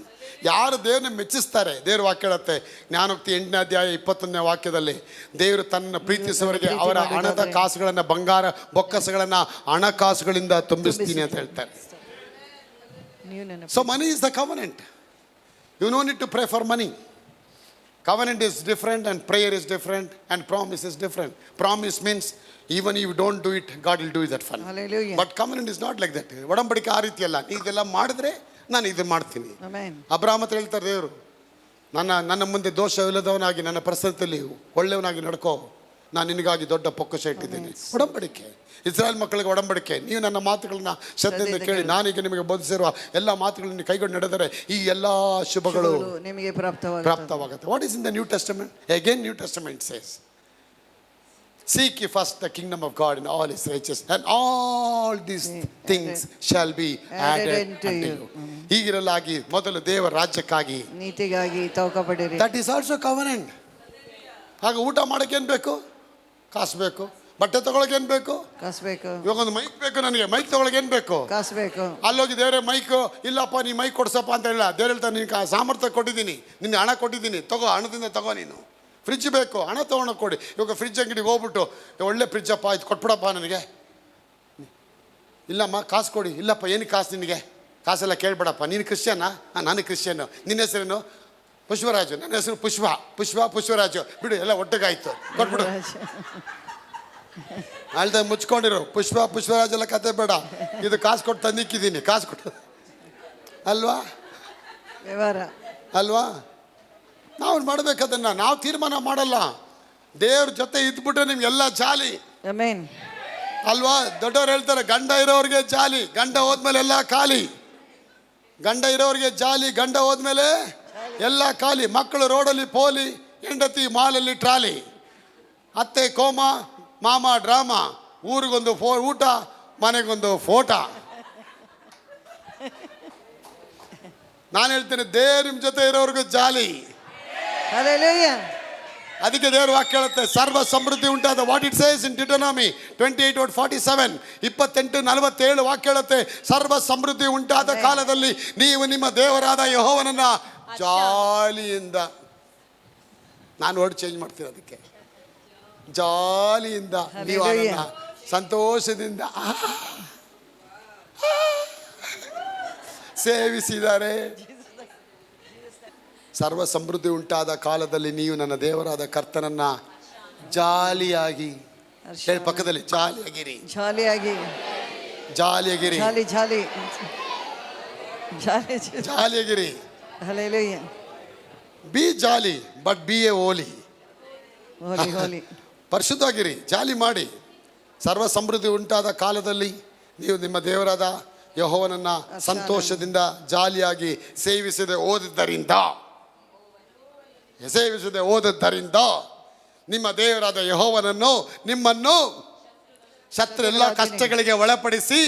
ಯಾರು ದೇವ್ರನ್ನ ಮೆಚ್ಚಿಸ್ತಾರೆ, ದೇವ್ರ ವಾಕ್ಯ ಹೇಳುತ್ತೆ ಜ್ಞಾನೋಕ್ತಿ 8ನೇ ಅಧ್ಯಾಯ 21ನೇ ವಾಕ್ಯದಲ್ಲಿ, ದೇವರು ತನ್ನ ಪ್ರೀತಿಸುವವರಿಗೆ ಅವರ ಹಣದ ಕಾಸುಗಳನ್ನು, ಬಂಗಾರ ಬೊಕ್ಕಸಗಳನ್ನು ಹಣಕಾಸುಗಳಿಂದ ತುಂಬಿಸ್ತೀನಿ ಅಂತ ಹೇಳ್ತಾರೆ. So money is the covenant. You don't need to pray for money. Covenant is different and prayer is different and promise is different. Promise means even if you don't do it, God will do that for you. But covenant is not like that. ಒಡಂಬಡಿಕೆ ಆ ರೀತಿ ಅಲ್ಲ. ನೀವೆಲ್ಲ ಮಾಡಿದ್ರೆ ನಾನು ಇದು ಮಾಡ್ತೀನಿ. ಆಮೆನ್. ಅಬ್ರಾಹ್ಮ ಹತ್ರ ಹೇಳ್ತಾರೆ ದೇವರು, ನನ್ನ ಮುಂದೆ ದೋಷವಿಲ್ಲದವನಾಗಿ ನನ್ನ ಪರಿಸ್ಥಿತಿಯಲ್ಲಿ ಒಳ್ಳೆಯವನಾಗಿ ನಡ್ಕೋ, ನಾನು ನಿನಗಾಗಿ ದೊಡ್ಡ ಪೊಕ್ಕಶ ಇಟ್ಟಿದ್ದೀನಿ. ಒಡಂಬಡಿಕೆ, ಇಸ್ರಾಯೇಲ್ ಮಕ್ಕಳಿಗೆ ಒಡಂಬಡಿಕೆ. ನೀವು ನನ್ನ ಮಾತುಗಳನ್ನ ಶ್ರದ್ಧೆಯಿಂದ ಕೇಳಿ ನಾನೀಗ ನಿಮಗೆ ಬೋಧಿಸಿರುವ ಎಲ್ಲ ಮಾತುಗಳನ್ನು ಕೈಗೊಂಡು ನಡೆದರೆ ಈ ಎಲ್ಲ ಶುಭಗಳು ನಿಮಗೆ ಪ್ರಾಪ್ತವಾಗುತ್ತೆ. What is in the New Testament? Again New Testament says, seek ye first the kingdom of God and all his righteousness, and all these things shall be added unto you. ಹೀಗಿರಲಾಗಿ ಮೊದಲು ದೇವರ ರಾಜ್ಯಕ್ಕಾಗಿ ನೀತಿಗಾಗಿ ತೌಕಪಡಿರಿ. That is also covenant. ಆಗ ಊಟ ಮಾಡಕ್ಕೆ ಏನು ಬೇಕು? ಕಾಸು ಬೇಕು. ಬಟ್ಟೆ ತಗೊಳಕ್ಕೆ ಏನು ಬೇಕು? ಕಾಸು ಬೇಕು. ಇವಾಗ ಒಂದು ಮೈಕ್ ಬೇಕು ನನಗೆ, ಮೈಕ್ ತಗೊಳಕ್ಕೆ ಏನು ಬೇಕು? ಕಾಸು ಬೇಕು. ಅಲ್ಲೋಗಿ ದೇವರೇ ಮೈಕು ಇಲ್ಲಪ್ಪ, ನೀ ಮೈಕ್ ಕೊಡ್ಸಪ್ಪ ಅಂತ ಹೇಳಿಲ್ಲ. ದೇವ್ರು ಹೇಳ್ತಾರೆ, ನಿನ್ಗೆ ಸಾಮರ್ಥ್ಯ ಕೊಟ್ಟಿದ್ದೀನಿ, ನಿನ್ಗೆ ಹಣ ಕೊಟ್ಟಿದ್ದೀನಿ, ತಗೋ, ಹಣದಿಂದ ತಗೋ. ನೀನು ಫ್ರಿಜ್ ಬೇಕು, ಹಣ ತೊಗೊಂಡೋಗಿ ಕೊಡಿ. ಇವಾಗ ಫ್ರಿಜ್ ಅಂಗಡಿಗೆ ಹೋಗ್ಬಿಟ್ಟು ಒಳ್ಳೆ ಫ್ರಿಜ್ಜಪ್ಪ, ಇದು ಕೊಟ್ಬಿಡಪ್ಪ ನನಗೆ. ಇಲ್ಲಮ್ಮ ಕಾಸು ಕೊಡಿ. ಇಲ್ಲಪ್ಪ, ಏನಕ್ಕೆ ಕಾಸು ನಿನಗೆ? ಕಾಸೆಲ್ಲ ಕೇಳ್ಬೇಡಪ್ಪ. ನೀನು ಕ್ರಿಶ್ಚಿಯನ್ನ? ನಾನು ಕ್ರಿಶ್ಚಿಯನ್ನು. ನಿನ್ನ ಹೆಸರೇನು? ಪುಷ್ಪರಾಜು. ನನ್ನ ಹೆಸರು ಪುಷ್ಪರಾಜು. ಬಿಡು, ಎಲ್ಲ ಒಟ್ಟಿಗಾಯ್ತು, ಕೊಟ್ಬಿಡು. ಅಳ್ದ ಮುಚ್ಕೊಂಡಿರು. ಪುಷ್ಪರಾಜ್ ಎಲ್ಲ ಕತೆ ಬೇಡ. ಇದು ಕಾಸು ಕೊಟ್ಟು ತಂದಿಕ್ಕಿದ್ದೀನಿ, ಕಾಸು ಕೊಟ್ಟು ಅಲ್ವಾ? ವ್ಯವಹಾರ ಅಲ್ವಾ? ನಾವು ಮಾಡ್ಬೇಕದನ್ನ. ನಾವು ತೀರ್ಮಾನ ಮಾಡಲ್ಲ, ದೇವ್ರ ಜೊತೆ ಇದ್ಬಿಟ್ರೆ ನಿಮ್ಗೆಲ್ಲ ಜಾಲಿ. ಆಮೆನ್. ಅಲ್ವಾ? ದೊಡ್ಡವ್ರು ಹೇಳ್ತಾರೆ, ಗಂಡ ಇರೋರಿಗೆ ಜಾಲಿ, ಗಂಡ ಹೋದ್ಮೇಲೆ ಎಲ್ಲ ಖಾಲಿ. ಗಂಡ ಇರೋರಿಗೆ ಜಾಲಿ, ಗಂಡ ಹೋದ್ಮೇಲೆ ಎಲ್ಲ ಖಾಲಿ. ಮಕ್ಕಳು ರೋಡಲ್ಲಿ ಪೋಲಿ, ಹೆಂಡತಿ ಮಾಲಲ್ಲಿ ಟ್ರಾಲಿ, ಅತ್ತೆ ಕೋಮ, ಮಾಮ ಡ್ರಾಮಾ, ಊರಿಗೊಂದು ಊಟ, ಮನೆಗೊಂದು ಫೋಟೋ. ನಾನು ಹೇಳ್ತೇನೆ, ದೇವ್ರ ನಿಮ್ಮ ಜೊತೆ ಇರೋರ್ಗೂ ಜಾಲಿ. ಹಲ್ಲೆಲೂಯಾ. ಅದಕ್ಕೆ ದೇವರು ವಾಕ್ಯ ಹೇಳುತ್ತೆ, ಸರ್ವ ಸಮೃದ್ಧಿ ಉಂಟಾದ. ವಾಟ್ ಇಟ್ ಸೇಸ್ ಇನ್ ಡಿಟೋನಾಮಿ 28:47, 28:47 ವಾಕ್ಯ ಹೇಳುತ್ತೆ, ಸರ್ವ ಸಮೃದ್ಧಿ ಉಂಟಾದ ಕಾಲದಲ್ಲಿ ನೀವು ನಿಮ್ಮ ದೇವರಾದ ಯೆಹೋವನನ್ನ ಜಾಲಿಯಿಂದ, ನಾನು ವರ್ಡ್ ಚೇಂಜ್ ಮಾಡ್ತೀನಿ ಅದಕ್ಕೆ, ಜಾಲಿಯಿಂದ ನೀವು ಅವನನ್ನ ಸಂತೋಷದಿಂದ ಸೇವಿಸಿದ್ದಾರೆ. ಸರ್ವ ಸಮೃದ್ಧಿ ಉಂಟಾದ ಕಾಲದಲ್ಲಿ ನೀವು ನನ್ನ ದೇವರಾದ ಕರ್ತನನ್ನ ಜಾಲಿಯಾಗಿ, ಹೇಳಿ ಪಕ್ಕದಲ್ಲಿ, ಜಾಲಿಯಾಗಿರಿ. ಜಾಲಿಯಾಗಿ, ಜಾಲಿಯಾಗಿರಿ, ಜಾಲಿಯಾಗಿರಿ. Hallelujah. Be jolly, but be a holy. Holy. ಪರಿಶುದ್ಧವಾಗಿರಿ, ಜಾಲಿ ಮಾಡಿ. ಸರ್ವ ಸಮೃದ್ಧಿ ಉಂಟಾದ ಕಾಲದಲ್ಲಿ ನೀವು ನಿಮ್ಮ ದೇವರಾದ ಯೆಹೋವನನ್ನ ಸಂತೋಷದಿಂದ ಜಾಲಿಯಾಗಿ ಸೇವಿಸದೆ ಹೋದದ್ದರಿಂದ ನಿಮ್ಮ ದೇವರಾದ ಯೆಹೋವನನ್ನು, ನಿಮ್ಮನ್ನು ಶತ್ರುಲ್ಲ ಕಷ್ಟಗಳಿಗೆ ಒಳಪಡಿಸಿ,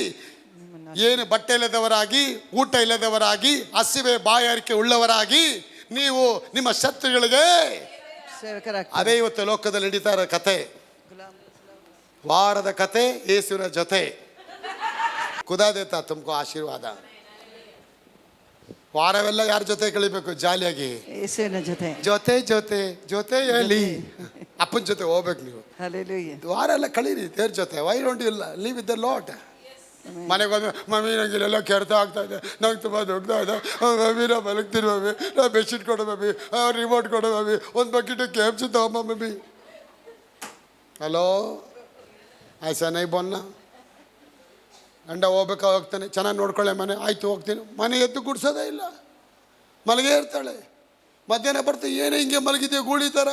ಏನು ಬಟ್ಟೆ ಇಲ್ಲದವರಾಗಿ, ಊಟ ಇಲ್ಲದವರಾಗಿ, ಹಸಿವೆ ಬಾಯಾರಿಕೆ ಉಳ್ಳವರಾಗಿ ನೀವು ನಿಮ್ಮ ಶತ್ರುಗಳಿಗೆ. ಅದೇ ಇವತ್ತು ಲೋಕದಲ್ಲಿ ನಡೀತಾ ಇರೋ ಕತೆ, ವಾರದ ಕತೆ, ಯೇಸುವಿನ ಜೊತೆ. ಖುದಾ ದೇತಾ ತುಮಕೋ ಆಶೀರ್ವಾದ. ವಾರವೆಲ್ಲ ಯಾರ ಜೊತೆ ಕಳಿಬೇಕು? ಜಾಲಿಯಾಗಿ, ಯೇಸುವಿನ ಜೊತೆ. ಜೊತೆ ಹೇಳಿ, ಅಪ್ಪನ ಜೊತೆ ಹೋಗ್ಬೇಕು ನೀವು. ಹಲ್ಲೆಲೂಯಾ. ವಾರ ಎಲ್ಲ ಕಳೀರಿ ದೇವ್ರ ಜೊತೆ. Why don't you leave with the Lord? ಮನೆಗೆ ಹೋದ್ಮೇಲೆ, ಮಮ್ಮಿ ನಂಗೆ ಇಲ್ಲೆಲ್ಲ ಕೆರೆತ ಆಗ್ತಾ ಇದೆ, ನಂಗೆ ತುಂಬ ದುಗ್ತಾ ಇದೆ, ಮಮ್ಮಿ ನಾ ಮಲಗ್ತೀನಿ ಮಮ್ಮಿ, ನಾ ಬೆಡ್ಶೀಟ್ ಕೊಡು ಮಮ್ಮಿ, ರಿಮೋಟ್ ಕೊಡು ಮಮ್ಮಿ, ಒಂದು ಬಕೆಟ್ KFC ತಗೊಂಬ ಮಮ್ಮಿ. ಹಲೋ, ಆಯ್ಸಾ ನೈ ಬೋನ್ನ. ಗಂಡ ಹೋಗ್ತಾನೆ, ಚೆನ್ನಾಗಿ ನೋಡ್ಕೊಳ್ಳೆ ಮನೆ, ಆಯ್ತು ಹೋಗ್ತೀನಿ. ಮನೆ ಎದ್ದು ಗುಡ್ಸೋದೇ ಇಲ್ಲ, ಮಲಗೇ ಇರ್ತಾಳೆ. ಮಧ್ಯಾಹ್ನ ಬರ್ತೀವಿ, ಏನೇ ಹಿಂಗೆ ಮಲಗಿದ್ದೆ ಗೂಳಿ ಥರ.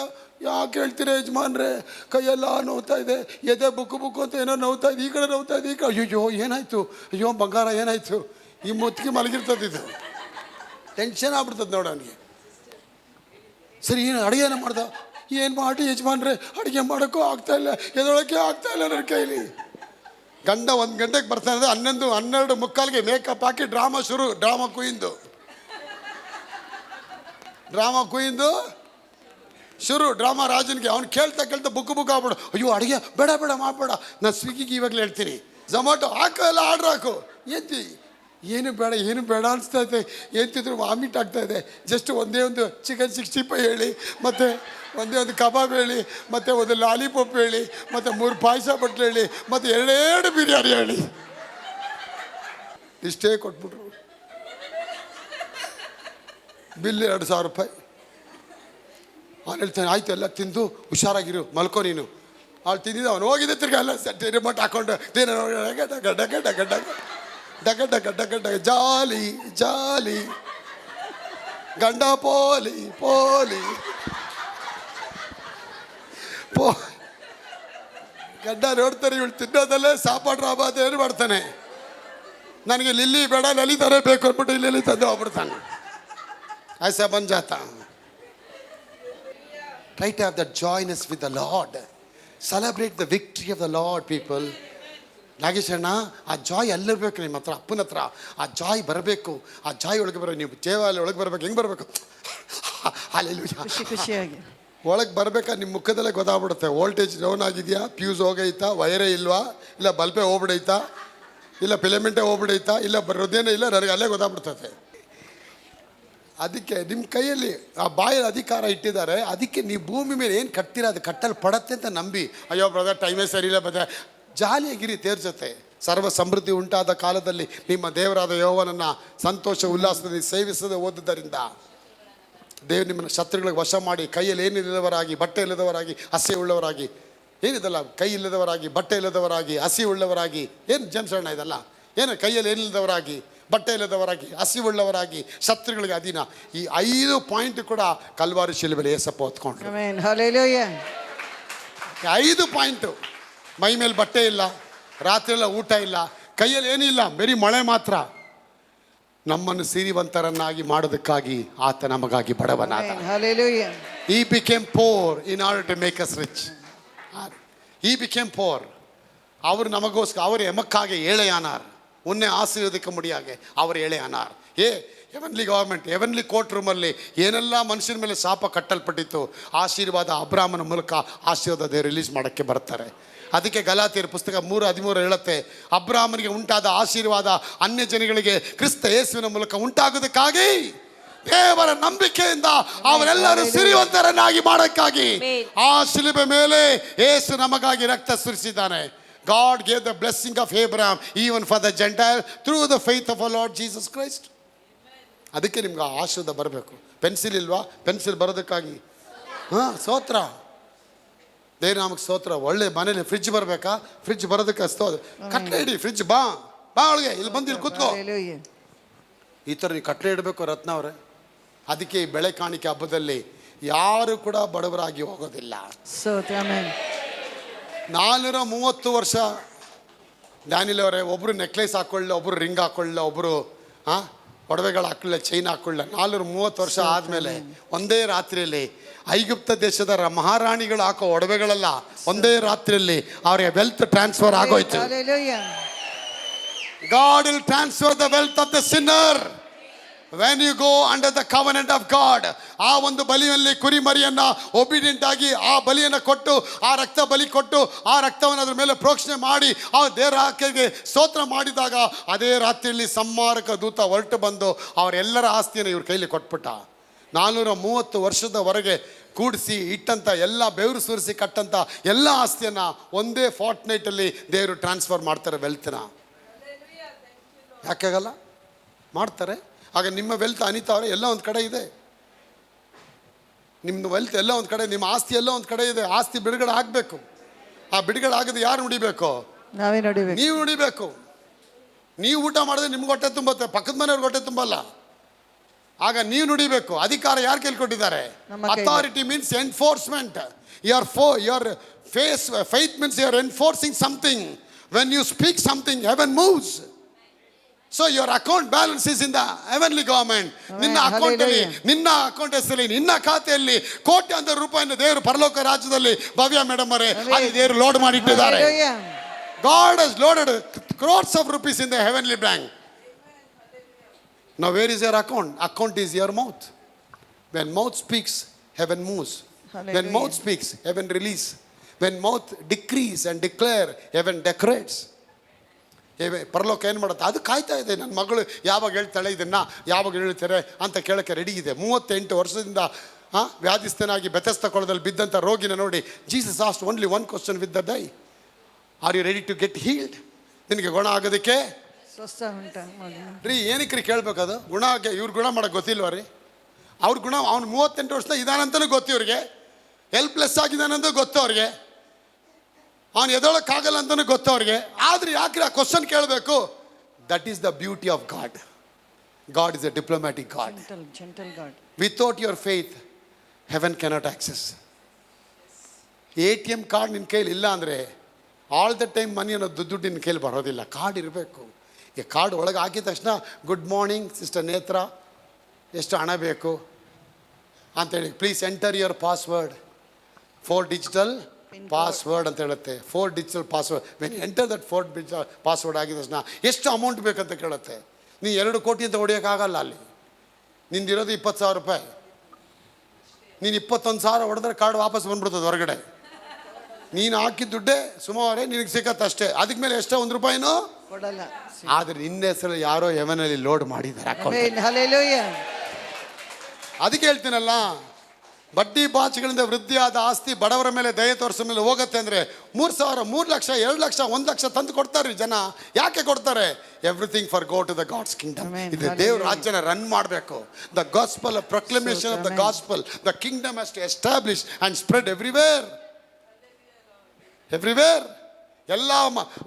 ಯಾಕೆ ಹೇಳ್ತೀರ ಯಜಮಾನ್ರೆ, ಕೈಯೆಲ್ಲ ನೋವ್ತಾ ಇದೆ, ಎದೆ ಬುಕ್ಕು ಅಂತ ಏನೋ ನೋವ್ತಾ ಇದೆ, ಈ ಕಡೆ ನೋವ್ತಾ ಇದೆ, ಈ ಕಡೆ. ಅಯ್ಯೋ ಏನಾಯ್ತು, ಅಯ್ಯೋ ಬಂಗಾರ ಏನಾಯ್ತು, ಈ ಮುತ್ತಿಗೆ ಮಲಗಿರ್ತದೆ. ಇದು ಟೆನ್ಷನ್ ಆಗ್ಬಿಡ್ತದೆ ನೋಡ ಅವನಿಗೆ. ಸರಿ, ಏನು ಅಡುಗೆನ ಮಾಡ್ದ, ಏನು ಮಾಡಿ ಯಜಮಾನ್ರೆ, ಅಡುಗೆ ಮಾಡೋಕ್ಕೂ ಆಗ್ತಾಯಿಲ್ಲ, ಎದೊಳಕ್ಕೆ ಆಗ್ತಾಯಿಲ್ಲ ನನ್ನ ಕೈಲಿ. ಗಂಡ 1 ಗಂಟೆಗೆ ಬರ್ತಾನೆ, 12:30 ಮೇಕಪ್ ಹಾಕಿ ಡ್ರಾಮಾ ಕುಯ್ದು ಶುರು. ಡ್ರಾಮಾ ರಾಜನಿಗೆ ಅವ್ನು ಕೇಳ್ತಾ ಬುಕ್ ಆಗ್ಬಿಡು. ಅಯ್ಯೋ ಅಡುಗೆ ಬೇಡ ಮಾಡಬೇಡ, ನಾನು ಸ್ವಿಗ್ಗಿಗೆ ಇವಾಗಲೇ ಹೇಳ್ತೀನಿ, ಝೊಮ್ಯಾಟೊ ಹಾಕು, ಎಲ್ಲ ಆರ್ಡ್ರ್ ಹಾಕು. ಏನು ಬೇಡ ಅನಿಸ್ತಾ ಇದೆ, ಎಂತಿದ್ರು ವಾಮಿಟ್ ಆಗ್ತಾಯಿದೆ. ಜಸ್ಟ್ ಒಂದೇ ಒಂದು ಚಿಕನ್ 65 ಹೇಳಿ, ಮತ್ತು ಒಂದೇ ಒಂದು ಕಬಾಬ್ ಹೇಳಿ, ಮತ್ತು ಒಂದು ಲಾಲಿಪಾಪ್ ಹೇಳಿ, ಮತ್ತು 3 ಪಾಯಸ ಬಟ್ಲು ಹೇಳಿ, ಮತ್ತು 2 ಬಿರಿಯಾನಿ ಹೇಳಿ. ಇಷ್ಟೇ ಕೊಟ್ಬಿಟ್ರು. ಬಿಲ್ 2,000 ರೂಪಾಯಿ. ಅವ್ನು ಹೇಳ್ತಾನೆ, ಆಯ್ತು ಎಲ್ಲ ತಿಂದು ಹುಷಾರಾಗಿರು, ಮಲ್ಕೋ ನೀನು. ಅವ್ಳು ತಿಂದಿದ್ದು, ಅವನು ಹೋಗಿದ್ದೆ ತಿರ್ಗಿ ಎಲ್ಲ ರಿಮೋಟ್ ಹಾಕೊಂಡು ಗಡ್ಡ ಡಗ ಡಗ ಡಗ ಡಗ ಜಾಲಿ ಜಾಲಿ ಗಂಡ ಪೋಲಿ ಪೋಲಿ ಪೋ ಗಂಡ ನೋಡ್ತಾರೆ, ಇವಳು ತಿನ್ನೋದಲ್ಲೇ ಸಾಪಾಡು ರಾಬಾದ ಏನು ಮಾಡ್ತಾನೆ, ನನಗೆ ಲಿಲ್ಲಿ ಬೇಡ ಲಲಿತಾನೇ ಬೇಕು ಅಂದ್ಬಿಟ್ಟು ಇಲ್ಲಿ ತಂದು ಹೋಗ್ಬಿಡ್ತಾನೆ. ಐಸಾ ಬನ್ ಜಾತ. Try to have that joyness with the Lord. Celebrate the victory of the Lord, people. Nagesh ಅಣ್ಣ, ಆ ಜಾಯ್ ಅಲ್ಲಿರ್ಬೇಕು ನಿಮ್ಮ ಹತ್ರ, ಅಪ್ಪನ ಹತ್ರ ಆ ಜಾಯ್ ಬರಬೇಕು. ಆ ಜಾಯ್ ಒಳಗೆ ಬರೋ, ನೀವು ದೇವಾಲಯ ಒಳಗೆ ಬರ್ಬೇಕು. ಹೆಂಗೆ ಬರಬೇಕು? ಖುಷಿ ಖುಷಿಯಾಗಿ ಒಳಗೆ ಬರ್ಬೇಕಾದ್ರೆ ನಿಮ್ಮ ಮುಖದಲ್ಲೇ ಗೊತ್ತಾಗ್ಬಿಡುತ್ತೆ. ವೋಲ್ಟೇಜ್ ಡೌನ್ ಆಗಿದೆಯಾ, ಫ್ಯೂಸ್ ಹೋಗೈತಾ, ವೈರೇ ಇಲ್ವಾ, ಇಲ್ಲ ಬಲ್ಪೇ ಹೋಗ್ಬಿಡೈತಾ, ಇಲ್ಲ ಫಿಲಮೆಂಟೇ ಹೋಗ್ಬಿಡೈತಾ, ಇಲ್ಲ ಬರೋದೇನೇ ಇಲ್ಲ, ನನಗೆ ಅಲ್ಲೇ ಗೊತ್ತಾಗ್ಬಿಡ್ತದೆ. ಅದಕ್ಕೆ ನಿಮ್ಮ ಕೈಯಲ್ಲಿ ಆ ಬಾಯಲ್ಲಿ ಅಧಿಕಾರ ಇಟ್ಟಿದ್ದಾರೆ. ಅದಕ್ಕೆ ನೀವು ಭೂಮಿ ಮೇಲೆ ಏನು ಕಟ್ತೀರ ಅದು ಕಟ್ಟಲು ಪಡತ್ತೆ ಅಂತ ನಂಬಿ, ಅಯ್ಯೋ ಬ್ರದರ್ ಟೈಮೇ ಸರಿ ಇಲ್ಲ ಬ್ರದರ್, ಜಾಲಿಯಾಗಿರಿ ತೇರ್ಜತೆ. ಸರ್ವ ಸಮೃದ್ಧಿ ಉಂಟಾದ ಕಾಲದಲ್ಲಿ ನಿಮ್ಮ ದೇವರಾದ ಯೆಹೋವನನ್ನು ಸಂತೋಷ ಉಲ್ಲಾಸದಲ್ಲಿ ಸೇವಿಸದೆ ಓದುವುದರಿಂದ ದೇವರು ನಿಮ್ಮನ್ನು ಶತ್ರುಗಳಿಗೆ ವಶ ಮಾಡಿ, ಕೈಯಲ್ಲಿ ಏನಿಲ್ಲದವರಾಗಿ, ಬಟ್ಟೆ ಇಲ್ಲದವರಾಗಿ, ಹಸಿ ಉಳ್ಳವರಾಗಿ, ಏನಿದಲ್ಲ, ಕೈ ಇಲ್ಲದವರಾಗಿ, ಬಟ್ಟೆ ಇಲ್ಲದವರಾಗಿ, ಹಸಿ ಉಳ್ಳವರಾಗಿ, ಏನು ಜನ್ಸಣ್ಣ ಇದಲ್ಲ, ಏನು ಕೈಯಲ್ಲಿ ಏನಿಲ್ಲದವರಾಗಿ, ಬಟ್ಟೆ ಇಲ್ಲದವರಾಗಿ, ಹಸಿ ಉಳ್ಳವರಾಗಿ, ಶತ್ರುಗಳಿಗೆ ಅಧೀನ. ಈ 5 ಪಾಯಿಂಟ್ ಕೂಡ ಕಲ್ವಾರಿ ಶಿಲುಬೆಯಲ್ಲಿ ಏಸಪ್ಪ ಹೊತ್ಕೊಂಡ್ರು. Amen, hallelujah. 5 ಪಾಯಿಂಟು. ಮೈ ಮೇಲೆ ಬಟ್ಟೆ ಇಲ್ಲ, ರಾತ್ರಿ ಎಲ್ಲ ಊಟ ಇಲ್ಲ, ಕೈಯಲ್ಲಿ ಏನಿಲ್ಲ, ಬರೀ ಮಳೆ ಮಾತ್ರ. ನಮ್ಮನ್ನು ಸಿರಿವಂತರನ್ನಾಗಿ ಮಾಡೋದಕ್ಕಾಗಿ ಆತ ನಮಗಾಗಿ ಬಡವನಾದ. Hallelujah. He became poor in order to make us rich. He became poor. அவர் நமக்கோஸ்கர, அவர் எமக்காக ஏழையானார். உன்னை ஆசீர்வதிக்க முடியாக அவர் ஏழையானார். ಹೆವನ್ಲಿ ಗವರ್ಮೆಂಟ್, ಹೆವನ್ಲಿ ಕೋರ್ಟ್ ರೂಮಲ್ಲಿ ಏನೆಲ್ಲ ಮನುಷ್ಯನ ಮೇಲೆ ಶಾಪ ಕಟ್ಟಲ್ಪಟ್ಟಿತ್ತು, ಆಶೀರ್ವಾದ ಅಬ್ರಾಮನ ಮೂಲಕ ಆಶೀರ್ವಾದ ರಿಲೀಸ್ ಮಾಡೋಕ್ಕೆ ಬರ್ತಾರೆ. ಅದಕ್ಕೆ ಗಲಾತ್ಯರ ಪುಸ್ತಕ 3:13 ಹೇಳುತ್ತೆ, ಅಬ್ರಾಮನಿಗೆ ಉಂಟಾದ ಆಶೀರ್ವಾದ ಅನ್ಯ ಜನಗಳಿಗೆ ಕ್ರಿಸ್ತ ಯೇಸುವಿನ ಮೂಲಕ ಉಂಟಾಗೋದಕ್ಕಾಗಿ ದೇವರ ನಂಬಿಕೆಯಿಂದ ಅವರೆಲ್ಲರೂ ಸಿರಿವಂತರನ್ನಾಗಿ ಮಾಡೋಕ್ಕಾಗಿ ಆ ಶಿಲುಬೆ ಮೇಲೆ ಯೇಸು ನಮಗಾಗಿ ರಕ್ತ ಸುರಿಸಿದ್ದಾನೆ. God gave the blessing of Abraham even for the Gentile through the faith of our Lord Jesus Christ. ಅದಕ್ಕೆ ನಿಮ್ಗೆ ಆ ಆಶೀರ್ವಾದ ಬರಬೇಕು. ಪೆನ್ಸಿಲ್ ಇಲ್ವಾ? ಪೆನ್ಸಿಲ್ ಬರೋದಕ್ಕಾಗಿ ಸ್ತೋತ್ರ, ದೇವ್ರ ನಮಗೆ ಸ್ತೋತ್ರ. ಒಳ್ಳೆ ಮನೇಲಿ ಫ್ರಿಡ್ಜ್ ಬರಬೇಕಾ? ಫ್ರಿಡ್ಜ್ ಬರೋದಕ್ಕೆ ಕಟ್ಲೆ ಇಡಿ, ಫ್ರಿಡ್ಜ್ ಬಾ ಒಳಗೆ, ಇಲ್ಲಿ ಬಂದು ಇಲ್ಲಿ ಕೂತ್ಕೋ. ಈ ಥರ ನೀವು ಕಟ್ಲೆ ಇಡಬೇಕು ರತ್ನ ಅವರೇ. ಅದಕ್ಕೆ ಈ ಬೆಳೆ ಕಾಣಿಕೆ ಹಬ್ಬದಲ್ಲಿ ಯಾರು ಕೂಡ ಬಡವರಾಗಿ ಹೋಗೋದಿಲ್ಲ. 430 ವರ್ಷ ಡ್ಯಾನಿಲ್ ಅವರೇ, ಒಬ್ಬರು ನೆಕ್ಲೆಸ್ ಹಾಕೊಳ್ಳ, ಒಬ್ಬರು ರಿಂಗ್ ಹಾಕೊಳ್ಳ, ಒಬ್ಬರು ಒಡವೆಗಳು ಹಾಕೊಳ್ಳ, ಚೈನ್ ಹಾಕೊಳ್ಳ. 430 ವರ್ಷ ಆದಮೇಲೆ ಒಂದೇ ರಾತ್ರಿಯಲ್ಲಿ ಐಗುಪ್ತ ದೇಶದ ಮಹಾರಾಣಿಗಳು ಹಾಕೋ ಒಡವೆಗಳೆಲ್ಲ ಒಂದೇ ರಾತ್ರಿಯಲ್ಲಿ ಅವರಿಗೆ ವೆಲ್ತ್ ಟ್ರಾನ್ಸ್ಫರ್ ಆಗೋಯ್ತು. God will transfer the wealth of the sinner when you go under the covenant of God. ಆ ಒಂದು ಬಲಿಯಲ್ಲಿ ಕುರಿಮರಿಯನ್ನ ಒಬಿಡಿಯಂಟ್ ಆಗಿ ಆ ಬಲಿಯನ್ನು ಕೊಟ್ಟು, ಆ ರಕ್ತ ಬಲಿ ಕೊಟ್ಟು, ಆ ರಕ್ತವನ್ನು ಅದ್ರ ಮೇಲೆ ಪ್ರೋಕ್ಷಣೆ ಮಾಡಿ ಆ ದೇವರ ಆಕೆಗೆ ಸ್ತೋತ್ರ ಮಾಡಿದಾಗ ಅದೇ ರಾತ್ರಿಯಲ್ಲಿ ಸಂಹಾರಕ ದೂತ ಹೊರಟು ಬಂದು ಅವರೆಲ್ಲರ ಆಸ್ತಿಯನ್ನು ಇವ್ರ ಕೈಲಿ ಕೊಟ್ಬಿಟ್ಟ. 430 ವರ್ಷದವರೆಗೆ ಕೂಡಿಸಿ ಇಟ್ಟಂಥ ಎಲ್ಲ ಬೆವರು ಸುರಿಸಿ ಕಟ್ಟಂಥ ಎಲ್ಲ ಆಸ್ತಿಯನ್ನು ಒಂದೇ ಫಾರ್ಟ್ನೈಟಲ್ಲಿ ದೇವರು ಟ್ರಾನ್ಸ್ಫರ್ ಮಾಡ್ತಾರೆ ವೆಲ್ತ್ನ. ಯಾಕಾಗಲ್ಲ? ಮಾಡ್ತಾರೆ. ಆಗ ನಿಮ್ಮ ವೆಲ್ತ್ ಅನಿತಾವ್ರೆ ಎಲ್ಲ ಒಂದು ಕಡೆ ಇದೆ, ನಿಮ್ಮ ವೆಲ್ತ್ ಎಲ್ಲ ಒಂದು ಕಡೆ, ನಿಮ್ಮ ಆಸ್ತಿ ಎಲ್ಲ ಒಂದು ಕಡೆ ಇದೆ. ಆಸ್ತಿ ಬಿಡುಗಡೆ ಆಗಬೇಕು. ಆ ಬಿಡುಗಡೆ ಆಗದೆ ಯಾರು ನುಡಿಬೇಕು? ನಾವೇ ನುಡಿಬೇಕು. ನೀವು ನುಡಿಬೇಕು. ನೀವು ಊಟ ಮಾಡಿದ್ರೆ ನಿಮ್ಗೆ ಹೊಟ್ಟೆ ತುಂಬತ್ತೆ, ಪಕ್ಕದ ಮನೆಯವ್ರಿಗೆ ಹೊಟ್ಟೆ ತುಂಬಲ್ಲ. ಆಗ ನೀವು ನುಡಿಬೇಕು. ಅಧಿಕಾರ ಯಾರು ಕೇಳ್ಕೊಟ್ಟಿದ್ದಾರೆ? Authority means enforcement. your faith means you are enforcing something. When you speak something, heaven moves. So your account balance is in the heavenly government. ನಿನ್ನ ಅಕೌಂಟ್ ಅಲ್ಲಿ, ನಿನ್ನ ಅಕೌಂಟ್ ಹೆಸರಲ್ಲಿ, ನಿನ್ನ ಖಾತೆಯಲ್ಲಿ ಕೋಟ್ಯಾಂತರ ರೂಪಾಯಿನ ದೇವರು ಪರಲೋಕ ರಾಜ್ಯದಲ್ಲಿ ಭವ್ಯ ಮೇಡಮ್ ಅವರೇ ಅಲ್ಲಿ ದೇವರು ಲೋಡ್ ಮಾಡಿಟ್ಟಿದ್ದಾರೆ. God has loaded crores of rupees in the heavenly bank. Now where is your account? Account is your mouth. When mouth speaks, heaven moves. When mouth speaks, heaven release. When mouth decrees and declare, heaven decorates. ಪರಲೋಕ ಏನು ಮಾಡುತ್ತೆ? ಅದು ಕಾಯ್ತಾ ಇದೆ. ನನ್ನ ಮಗಳು ಯಾವಾಗ ಹೇಳ್ತಾಳೆ ಇದನ್ನು, ಯಾವಾಗ ಹೇಳ್ತಾರೆ ಅಂತ ಕೇಳೋಕ್ಕೆ ರೆಡಿ ಇದೆ. 38 ವರ್ಷದಿಂದ ವ್ಯಾಧಿಸ್ಥನಾಗಿ ಬೆಥೆಸ್ದ ಕೊಳದಲ್ಲಿ ಬಿದ್ದಂಥ ರೋಗಿನ ನೋಡಿ Jesus asked only one question with the die, are you ready to get healed? ನಿನಗೆ ಗುಣ ಆಗೋದಕ್ಕೆ ರೀ ಏನಕ್ಕೆ ರೀ ಕೇಳಬೇಕದು? ಗುಣ ಆಗಿ ಇವ್ರು ಗುಣ ಮಾಡೋಕ್ಕೆ ಗೊತ್ತಿಲ್ವ ರೀ? ಅವ್ರ ಗುಣ, ಅವ್ನು 38 ವರ್ಷದ ಇದಾನಂತಲೂ ಗೊತ್ತು ಇವ್ರಿಗೆ, ಹೆಲ್ಪ್ಲೆಸ್ ಆಗಿದ್ದಾನಂತ ಗೊತ್ತು ಅವ್ರಿಗೆ, ಅವನು ಎದೊಳಕ್ಕಾಗಲ್ಲ ಅಂತಲೂ ಗೊತ್ತು ಅವ್ರಿಗೆ. ಆದರೆ ಯಾಕ್ರಿ ಆ ಕ್ವಶನ್ ಕೇಳಬೇಕು? That is the beauty of god. God is a diplomatic god. Gentle God. Without your faith Heaven cannot access. ATM card ನಿನ್ನ ಕೈಲಿ ಇಲ್ಲ ಅಂದರೆ ಆಲ್ ದ ಟೈಮ್ ಮನಿ ಅನ್ನೋದು ದುಡ್ಡು ನಿನ್ನ ಕೈಲಿ ಬರೋದಿಲ್ಲ. ಕಾರ್ಡ್ ಇರಬೇಕು. ಈ ಕಾರ್ಡ್ ಒಳಗೆ ಹಾಕಿದ ತಕ್ಷಣ ಗುಡ್ ಮಾರ್ನಿಂಗ್ ಸಿಸ್ಟರ್ ನೇತ್ರ, ಎಷ್ಟು ಹಣ ಬೇಕು ಅಂತೇಳಿ, please enter your password, 4 digital password ಅಂತ ಹೇಳುತ್ತೆ. 4 digital password. When enter that 4 digital password ಆಗಿದ ತಕ್ಷಣ ಎಷ್ಟು ಅಮೌಂಟ್ ಬೇಕಂತ ಕೇಳುತ್ತೆ. ನೀನು 2 ಕೋಟಿ ಅಂತ ಹೊಡೆಯೋಕ್ಕಾಗಲ್ಲ. ಅಲ್ಲಿ ನಿಂದಿರೋದು 20,000 ರೂಪಾಯಿ. ನೀನು 21,000 ಹೊಡೆದ್ರೆ ಕಾರ್ಡ್ ವಾಪಸ್ ಬಂದ್ಬಿಡ್ತದೆ ಹೊರಗಡೆ. ನೀನು ಹಾಕಿದ ದುಡ್ಡೇ ಸುಮಾರೇ ನಿನಗೆ ಸಿಕ್ಕತ್ತಷ್ಟೇ. ಅದಕ್ಕೆ ಮೇಲೆ ಎಷ್ಟೋ 1 ರೂಪಾಯಿನೂ ಕೊಡಲ್ಲ. ಆದರೆ ನಿನ್ನ ಹೆಸರು ಯಾರೋ ಹೆವನಲ್ಲಿ ಲೋಡ್ ಮಾಡಿದ್ದಾರೆ ಅಕೌಂಟ್. Amen. Hallelujah. ಅದಕ್ಕೆ ಹೇಳ್ತೀನಲ್ಲ, ಬಡ್ಡಿ ಬಾಚಿಗಳಿಂದ ವೃದ್ಧಿಯಾದ ಆಸ್ತಿ ಬಡವರ ಮೇಲೆ ದಯೆ ತೋರಿಸೋ ಮೇಲೆ ಹೋಗುತ್ತೆ ಅಂದರೆ 3,000, 3 ಲಕ್ಷ, 2 ಲಕ್ಷ, 1 ಲಕ್ಷ ತಂದು ಕೊಡ್ತಾರೆ ಜನ. ಯಾಕೆ ಕೊಡ್ತಾರೆ? Everything for go to the God's kingdom. ಇದು ದೇವ್ರ ರಾಜ್ಯನ ರನ್ ಮಾಡಬೇಕು. The gospel, proclamation of the gospel, the kingdom has to establish and spread everywhere. ಎಲ್ಲ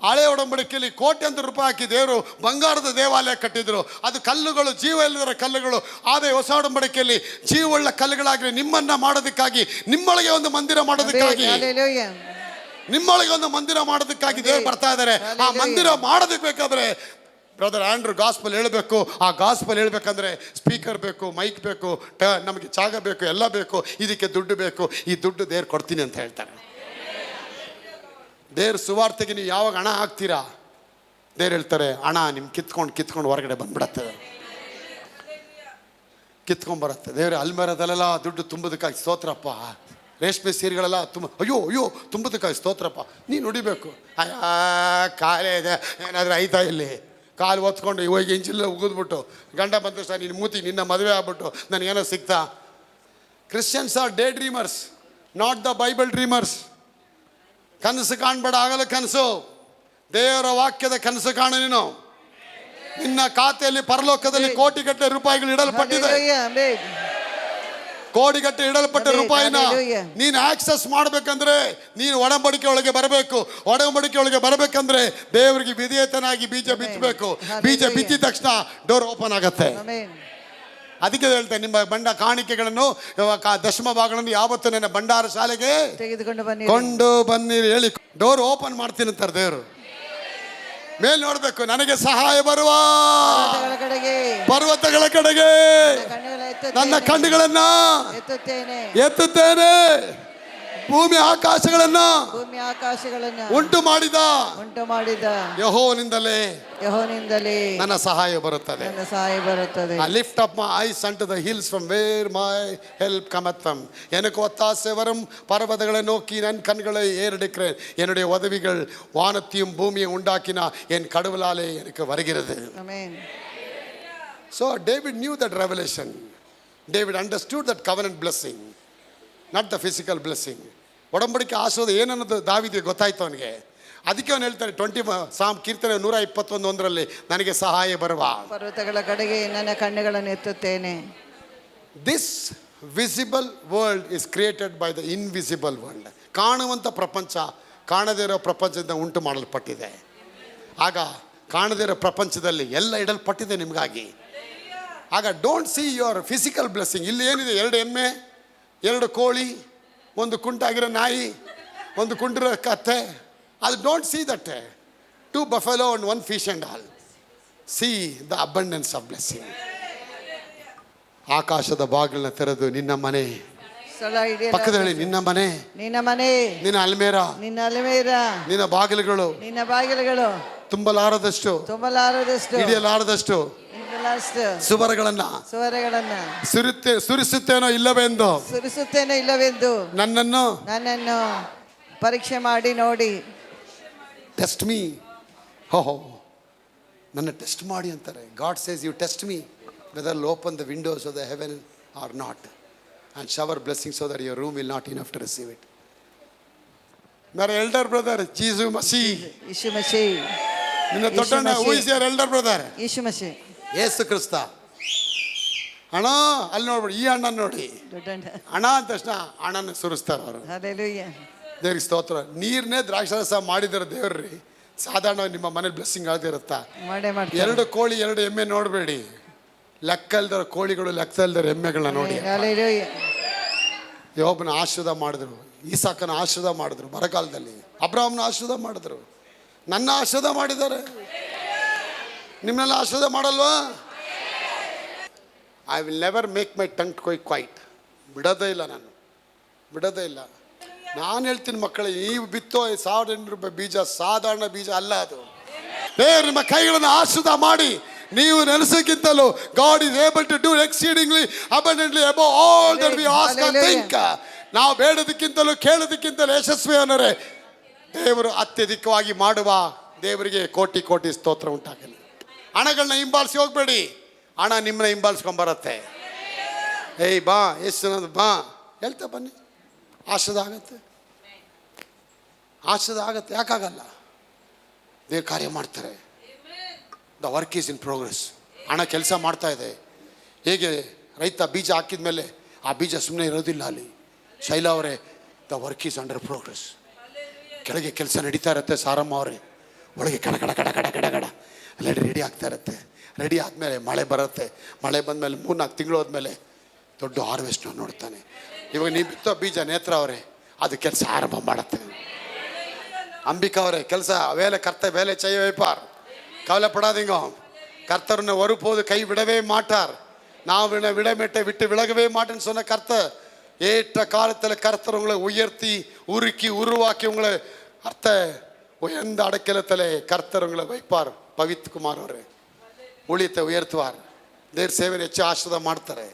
ಹಳೆ ಒಡಂಬಡಿಕೆಯಲ್ಲಿ ಕೋಟ್ಯಾಂತರ ರೂಪಾಯಿ ಹಾಕಿ ದೇವರು ಬಂಗಾರದ ದೇವಾಲಯ ಕಟ್ಟಿದ್ರು. ಅದು ಕಲ್ಲುಗಳು, ಜೀವ ಇಲ್ಲದರ ಕಲ್ಲುಗಳು. ಆದರೆ ಹೊಸ ಒಡಂಬಡಿಕೆಯಲ್ಲಿ ಜೀವವುಳ್ಳ ಕಲ್ಲುಗಳಾಗಿ ನಿಮ್ಮನ್ನ ಮಾಡೋದಕ್ಕಾಗಿ, ನಿಮ್ಮೊಳಗೆ ಒಂದು ಮಂದಿರ ಮಾಡೋದಕ್ಕಾಗಿ, Hallelujah. ನಿಮ್ಮೊಳಗೆ ಒಂದು ಮಂದಿರ ಮಾಡೋದಕ್ಕಾಗಿ ದೇವರು ಬರ್ತಾ ಇದ್ದಾರೆ. ಆ ಮಂದಿರ ಮಾಡೋದಕ್ಕೆ ಬೇಕಾದ್ರೆ ಬ್ರದರ್ ಆಂಡ್ರೂ ಗಾಸ್ಪಲ್ ಹೇಳಬೇಕು. ಆ ಗಾಸ್ಪಲ್ ಹೇಳ್ಬೇಕಂದ್ರೆ ಸ್ಪೀಕರ್ ಬೇಕು, ಮೈಕ್ ಬೇಕು, ನಮಗೆ ಜಾಗ ಬೇಕು, ಎಲ್ಲ ಬೇಕು. ಇದಕ್ಕೆ ದುಡ್ಡು ಬೇಕು. ಈ ದುಡ್ಡು ದೇವ್ರು ಕೊಡ್ತೀನಿ ಅಂತ ಹೇಳ್ತಾರೆ. ದೇವ್ರ ಸುವಾರ್ತೆಗೆ ನೀವು ಯಾವಾಗ ಹಣ ಹಾಕ್ತೀರಾ, ದೇವ್ರು ಹೇಳ್ತಾರೆ ಹಣ ನಿಮ್ಗೆ ಕಿತ್ಕೊಂಡು ಹೊರಗಡೆ ಬಂದ್ಬಿಡತ್ತದೆ, ಕಿತ್ಕೊಂಡ್ಬರುತ್ತೆ. ದೇವ್ರ ಅಲ್ಮೇರದಲ್ಲೆಲ್ಲ ದುಡ್ಡು ತುಂಬದಕ್ಕಾಗಿ ಸ್ತೋತ್ರಪ್ಪ. ರೇಷ್ಮೆ ಸೀರೆಗಳೆಲ್ಲ ಅಯ್ಯೋ ತುಂಬದಕ್ಕಾಗಿ ಸ್ತೋತ್ರಪ್ಪ. ನೀನು ನುಡಿಬೇಕು. ಕಾಲೇ ಇದೆ ಏನಾದರೂ ಆಯ್ತಾ ಇಲ್ಲಿ, ಕಾಲು ಒತ್ಕೊಂಡು ಇವಾಗ ಇಂಚಿಲ್ಲ ಉಗಿದ್ಬಿಟ್ಟು ಗಂಡ ಬಂದ ತಕ್ಷಣ ನಿನ್ನ ಮೂತಿ, ನಿನ್ನ ಮದುವೆ ಆಗ್ಬಿಟ್ಟು ನನಗೇನೋ ಸಿಗ್ತಾ. Christians R day dreamers, not the Bible dreamers. ಕನಸು ಕಾಣಬೇಡ, ಆಗಲ್ಲ ಕನಸು. ದೇವರ ವಾಕ್ಯದ ಕನಸು ಕಾಣು. ನೀನು ನಿನ್ನ ಖಾತೆಯಲ್ಲಿ ಪರಲೋಕದಲ್ಲಿ ಕೋಟಿಗಟ್ಟಲೆ ರೂಪಾಯಿಗಳು ಇಡಲ್ಪಟ್ಟಿದೆ. ಕೋಟಿಗಟ್ಟಲೆ ಇಡಲ್ಪಟ್ಟ ರೂಪಾಯಿನ ನೀನು ಆಕ್ಸೆಸ್ ಮಾಡಬೇಕಂದ್ರೆ ನೀನು ಒಡಂಬಡಿಕೆ ಒಳಗೆ ಬರಬೇಕು. ಒಡಂಬಡಿಕೆ ಒಳಗೆ ಬರಬೇಕಂದ್ರೆ ದೇವರಿಗೆ ವಿಧೇಯತನಾಗಿ ಬೀಜ ಬಿತ್ತಬೇಕು. ಬೀಜ ಬಿತ್ತಿದ ತಕ್ಷಣ ಡೋರ್ ಓಪನ್ ಆಗತ್ತೆ. ಅದಕ್ಕೆ ಹೇಳ್ತೇನೆ, ನಿಮ್ಮ ಬಂಡ ಕಾಣಿಕೆಗಳನ್ನು, ದಶಮ ಭಾಗಗಳನ್ನು ಯಾವತ್ತು ನನ್ನ ಭಂಡಾರ ಶಾಲೆಗೆ ಕೊಂಡು ಬನ್ನಿರಿ ಹೇಳಿ ಡೋರ್ ಓಪನ್ ಮಾಡ್ತೀನಿ ಅಂತಾರೆ ದೇವರು. ಮೇಲ್ ನೋಡ್ಬೇಕು, ನನಗೆ ಸಹಾಯ ಬರುವ ಪರ್ವತಗಳ ಕಡೆಗೆ ನನ್ನ ಕಣ್ಣುಗಳನ್ನ ಎತ್ತುತ್ತೇನೆ. ಭೂಮಿ ಆಕಾಶಗಳನ್ನ ಉಂಟು ಮಾಡಿದ ಯೆಹೋವನಿಂದಲೇ ನನ್ನ ಸಹಾಯ ಬರುತ್ತದೆ. ಲಿಫ್ಟ್ ಅಪ್ ಮೈ ಐಸ್ ಅಂಟು the hills from where my help cometh from. எனக்கு ஒத்தாசை வரும் பர்வதங்களை நோக்கி என் கண்களை ஏறெடுக்கிறேன். என்னுடைய உதவிகள் வானத்தையும் பூமியை உண்டாக்கினா என் கடவுளாலே எனக்கு வருகிறது. So David knew that revelation. David understood that covenant blessing, not the physical blessing. ಒಡಂಬಡಿಕೆ ಆಶೀರ್ವಾದ ಏನನ್ನೋದು ದಾವೀದಿಗೆ ಗೊತ್ತಾಯ್ತು ಅವನಿಗೆ. ಅದಕ್ಕೆ ಅವನು ಹೇಳ್ತಾರೆ 20 ಸಾಮ್ ಕೀರ್ತನೆ 121:1 ನನಗೆ ಸಹಾಯ ಬರುವ ಪರ್ವತಗಳ ಕಡೆಗೆ ನನ್ನ ಕಣ್ಣುಗಳನ್ನು ಎತ್ತುತ್ತೇನೆ. This visible world is created by the invisible world. ಕಾಣುವಂಥ ಪ್ರಪಂಚ ಕಾಣದೇ ಇರೋ ಪ್ರಪಂಚದಿಂದ ಉಂಟು ಮಾಡಲ್ಪಟ್ಟಿದೆ. ಆಗ ಕಾಣದೇ ಇರೋ ಪ್ರಪಂಚದಲ್ಲಿ ಎಲ್ಲ ಇಡಲ್ಪಟ್ಟಿದೆ ನಿಮಗಾಗಿ. ಆಗ don't see your physical blessing. ಇಲ್ಲಿ ಏನಿದೆ, 2 ಎಮ್ಮೆ, 2 ಕೋಳಿ, 1 ಕುಂಟಾಗಿರೋ ನಾಯಿ, 1 ಕುಂಟಿರೋ ಕತ್ತೆ, ಅದು don't see that. 2 buffalo and 1 fish and all. See the abundance of blessing. ಆಕಾಶದ ಬಾಗಿಲನ್ನ ತೆರೆದು ನಿನ್ನ ಮನೆ ಪಕ್ಕದಲ್ಲಿ, ನಿನ್ನ ಮನೆ, ನಿನ್ನ ಅಲ್ಮೇರ, ನಿನ್ನ ಬಾಗಿಲುಗಳು ತುಂಬಲಾರದಷ್ಟು ಹಿಡಿಯಲಾರದಷ್ಟು ಸುವರಗಳನ್ನ ಸುರಿಸುತ್ತೇನೋ ಇಲ್ಲವೆಂದು ನನ್ನನ್ನು ಪರೀಕ್ಷೆ ಮಾಡಿ ನೋಡಿ. Test me. ಹೋ ನನ್ನ ಟೆಸ್ಟ್ ಮಾಡಿ ಅಂತಾರೆ. God says you test me whether I open the windows of the heaven or not and shower blessings so that your room will not enough to receive it. My elder brother Jesus Masi, Yeshu Masi, ninna tottana, who is your elder brother? Yeshu Masi, Yesu Krista. ಅಣ್ಣ ಅಲ್ಲಿ ನೋಡ್ಬಿಡಿ, ಈ ಅಣ್ಣ ನೋಡಿ, ಅಣ್ಣ ಅಂದ ತಕ್ಷಣ ಅಣ್ಣನ ಸುರಿಸ್ತಾರೆ ಅವರು. Hallelujah. ದೇವ್ರಿಗೆ ಸ್ತೋತ್ರ. ನೀರನ್ನೇ ದ್ರಾಕ್ಷಾರಸ ಮಾಡಿದಾರೆ ದೇವ್ರಿ. ಸಾಧಾರಣ ನಿಮ್ಮ ಮನೇಲಿ ಬ್ಲೆಸ್ಸಿಂಗ್ ಆಗದಿರುತ್ತಾ? ಮಾಡೇ ಮಾಡ್ತಾರೆ. 2 ಕೋಳಿ 2 ಎಮ್ಮೆ ನೋಡಬೇಡಿ, ಲೆಕ್ಕ ಇಲ್ದರ ಕೋಳಿಗಳು, ಲೆಕ್ಕ ಇಲ್ದರ ಎಮ್ಮೆಗಳನ್ನ ನೋಡಿ. ಹಲ್ಲೆಲೂಯಾ. ಯೋಬನ ಆಶೀರ್ವಾದ ಮಾಡಿದ್ರು, ಈಸಾಕನ ಆಶೀರ್ವಾದ ಮಾಡಿದ್ರು, ಬರಗಾಲದಲ್ಲಿ ಅಬ್ರಾಹ್ಮನ ಆಶೀರ್ವಾದ ಮಾಡಿದ್ರು, ನನ್ನ ಆಶೀರ್ವಾದ ಮಾಡಿದ್ದಾರೆ. ನಿಮ್ಮನ್ನೆಲ್ಲ ಆಶೀರ್ವಾದ ಮಾಡಲ್ವಾ? I will never make my tongue quiet. ಬಿಡೋದೇ ಇಲ್ಲ, ನಾನು ಬಿಡೋದೇ ಇಲ್ಲ. ನಾನು ಹೇಳ್ತೀನಿ ಮಕ್ಕಳೇ, ನೀವು ಬಿತ್ತೋ 1800 ರೂಪಾಯಿ ಬೀಜ ಸಾಧಾರಣ ಬೀಜ ಅಲ್ಲ ಅದು. ನಿಮ್ಮ ಕೈಗಳನ್ನು ಆಶೀರ್ವಾದ ಮಾಡಿ, ನೀವು ನೆನೆಸಕ್ಕಿಂತಲೂ God is able to do exceedingly abundantly above all that we ask or think. ನಾವು ಬೇಡದಕ್ಕಿಂತಲೂ ಕೇಳೋದಕ್ಕಿಂತಲೂ ಯಶಸ್ವಿ ಅನ್ನೋರೆ ದೇವರು ಅತ್ಯಧಿಕವಾಗಿ ಮಾಡುವ ದೇವರಿಗೆ ಕೋಟಿ ಕೋಟಿ ಸ್ತೋತ್ರ ಉಂಟಾಗಲಿ. ಹಣಗಳನ್ನ ಹಿಂಬಾಲಿಸಿ ಹೋಗ್ಬೇಡಿ, ಹಣ ನಿಮ್ಮನ್ನ ಹಿಂಬಾಲಿಸ್ಕೊಂಬರತ್ತೆ. ಏಯ್ ಬಾ, ಎಷ್ಟು ಬಾ ಹೇಳ್ತಾ ಬನ್ನಿ, ಆಶೀರ್ವಾದ ಆಗತ್ತೆ, ಆಶೀರ್ವಾದ ಆಗತ್ತೆ. ಯಾಕಾಗಲ್ಲ? ದೇವ್ರ ಕಾರ್ಯ ಮಾಡ್ತಾರೆ. The work is in progress. ಹಣ ಕೆಲಸ ಮಾಡ್ತಾ ಇದೆ. ಹೇಗೆ ರೈತ ಬೀಜ ಹಾಕಿದ ಮೇಲೆ ಆ ಬೀಜ ಸುಮ್ಮನೆ ಇರೋದಿಲ್ಲ ಅಲ್ಲಿ. ಶೈಲಾ ಅವರೇ, the work is under progress. ಕೆಳಗೆ ಕೆಲಸ ನಡೀತಾ ಇರುತ್ತೆ. ಸಾರಮ್ಮ ಅವರೇ, ಒಳಗೆ ಕಡ ಕಡ ಕಡ ಕಡ ಕಡ ಕಡ ಎಲ್ಲ ರೆಡಿ ಆಗ್ತಾ ಇರುತ್ತೆ. ರೆಡಿ ಆದಮೇಲೆ ಮಳೆ ಬರುತ್ತೆ. ಮಳೆ ಬಂದಮೇಲೆ 3-4 ತಿಂಗಳು ಹೋದ್ಮೇಲೆ ದೊಡ್ಡ ಹಾರ್ವೆಸ್ಟ್ನ ನೋಡ್ತಾನೆ. ಇವಾಗ ನೀವು ಬಿತ್ತೋ ಬೀಜ ನೇತ್ರ ಅವರೇ, ಅದು ಕೆಲಸ ಆರಂಭ ಮಾಡುತ್ತೆ. ಅಂಬಿಕಾ ಅವರೇ, ಕೆಲಸ வேலை கர்த்தர் வேலை செய்ய வைப்பார், கவலைப்படாதீங்க. கர்த்தர் உன்னை ஒருபோது கை விடவே மாட்டார். நான் விடமேட்டை விட்டு விலகவே மாட்டேன்னு சொன்ன கர்த்தர் ஏற்ற காலத்தில் கர்த்தர் உங்களை உயர்த்தி உருக்கி உருவாக்கி உங்களை உயர்ந்த அடைக்கலத்தில் கர்த்தர் உங்களை வைப்பார். ಪವಿತ್ ಕುಮಾರ್ ಅವರೇ, ಉಳಿತೆ ಉಯರ್ത്തുವಾರ್. ದೇವ್ರ ಸೇವೆನ ಹೆಚ್ಚು ಆಶೀರ್ವಾದ ಮಾಡ್ತಾರೆ.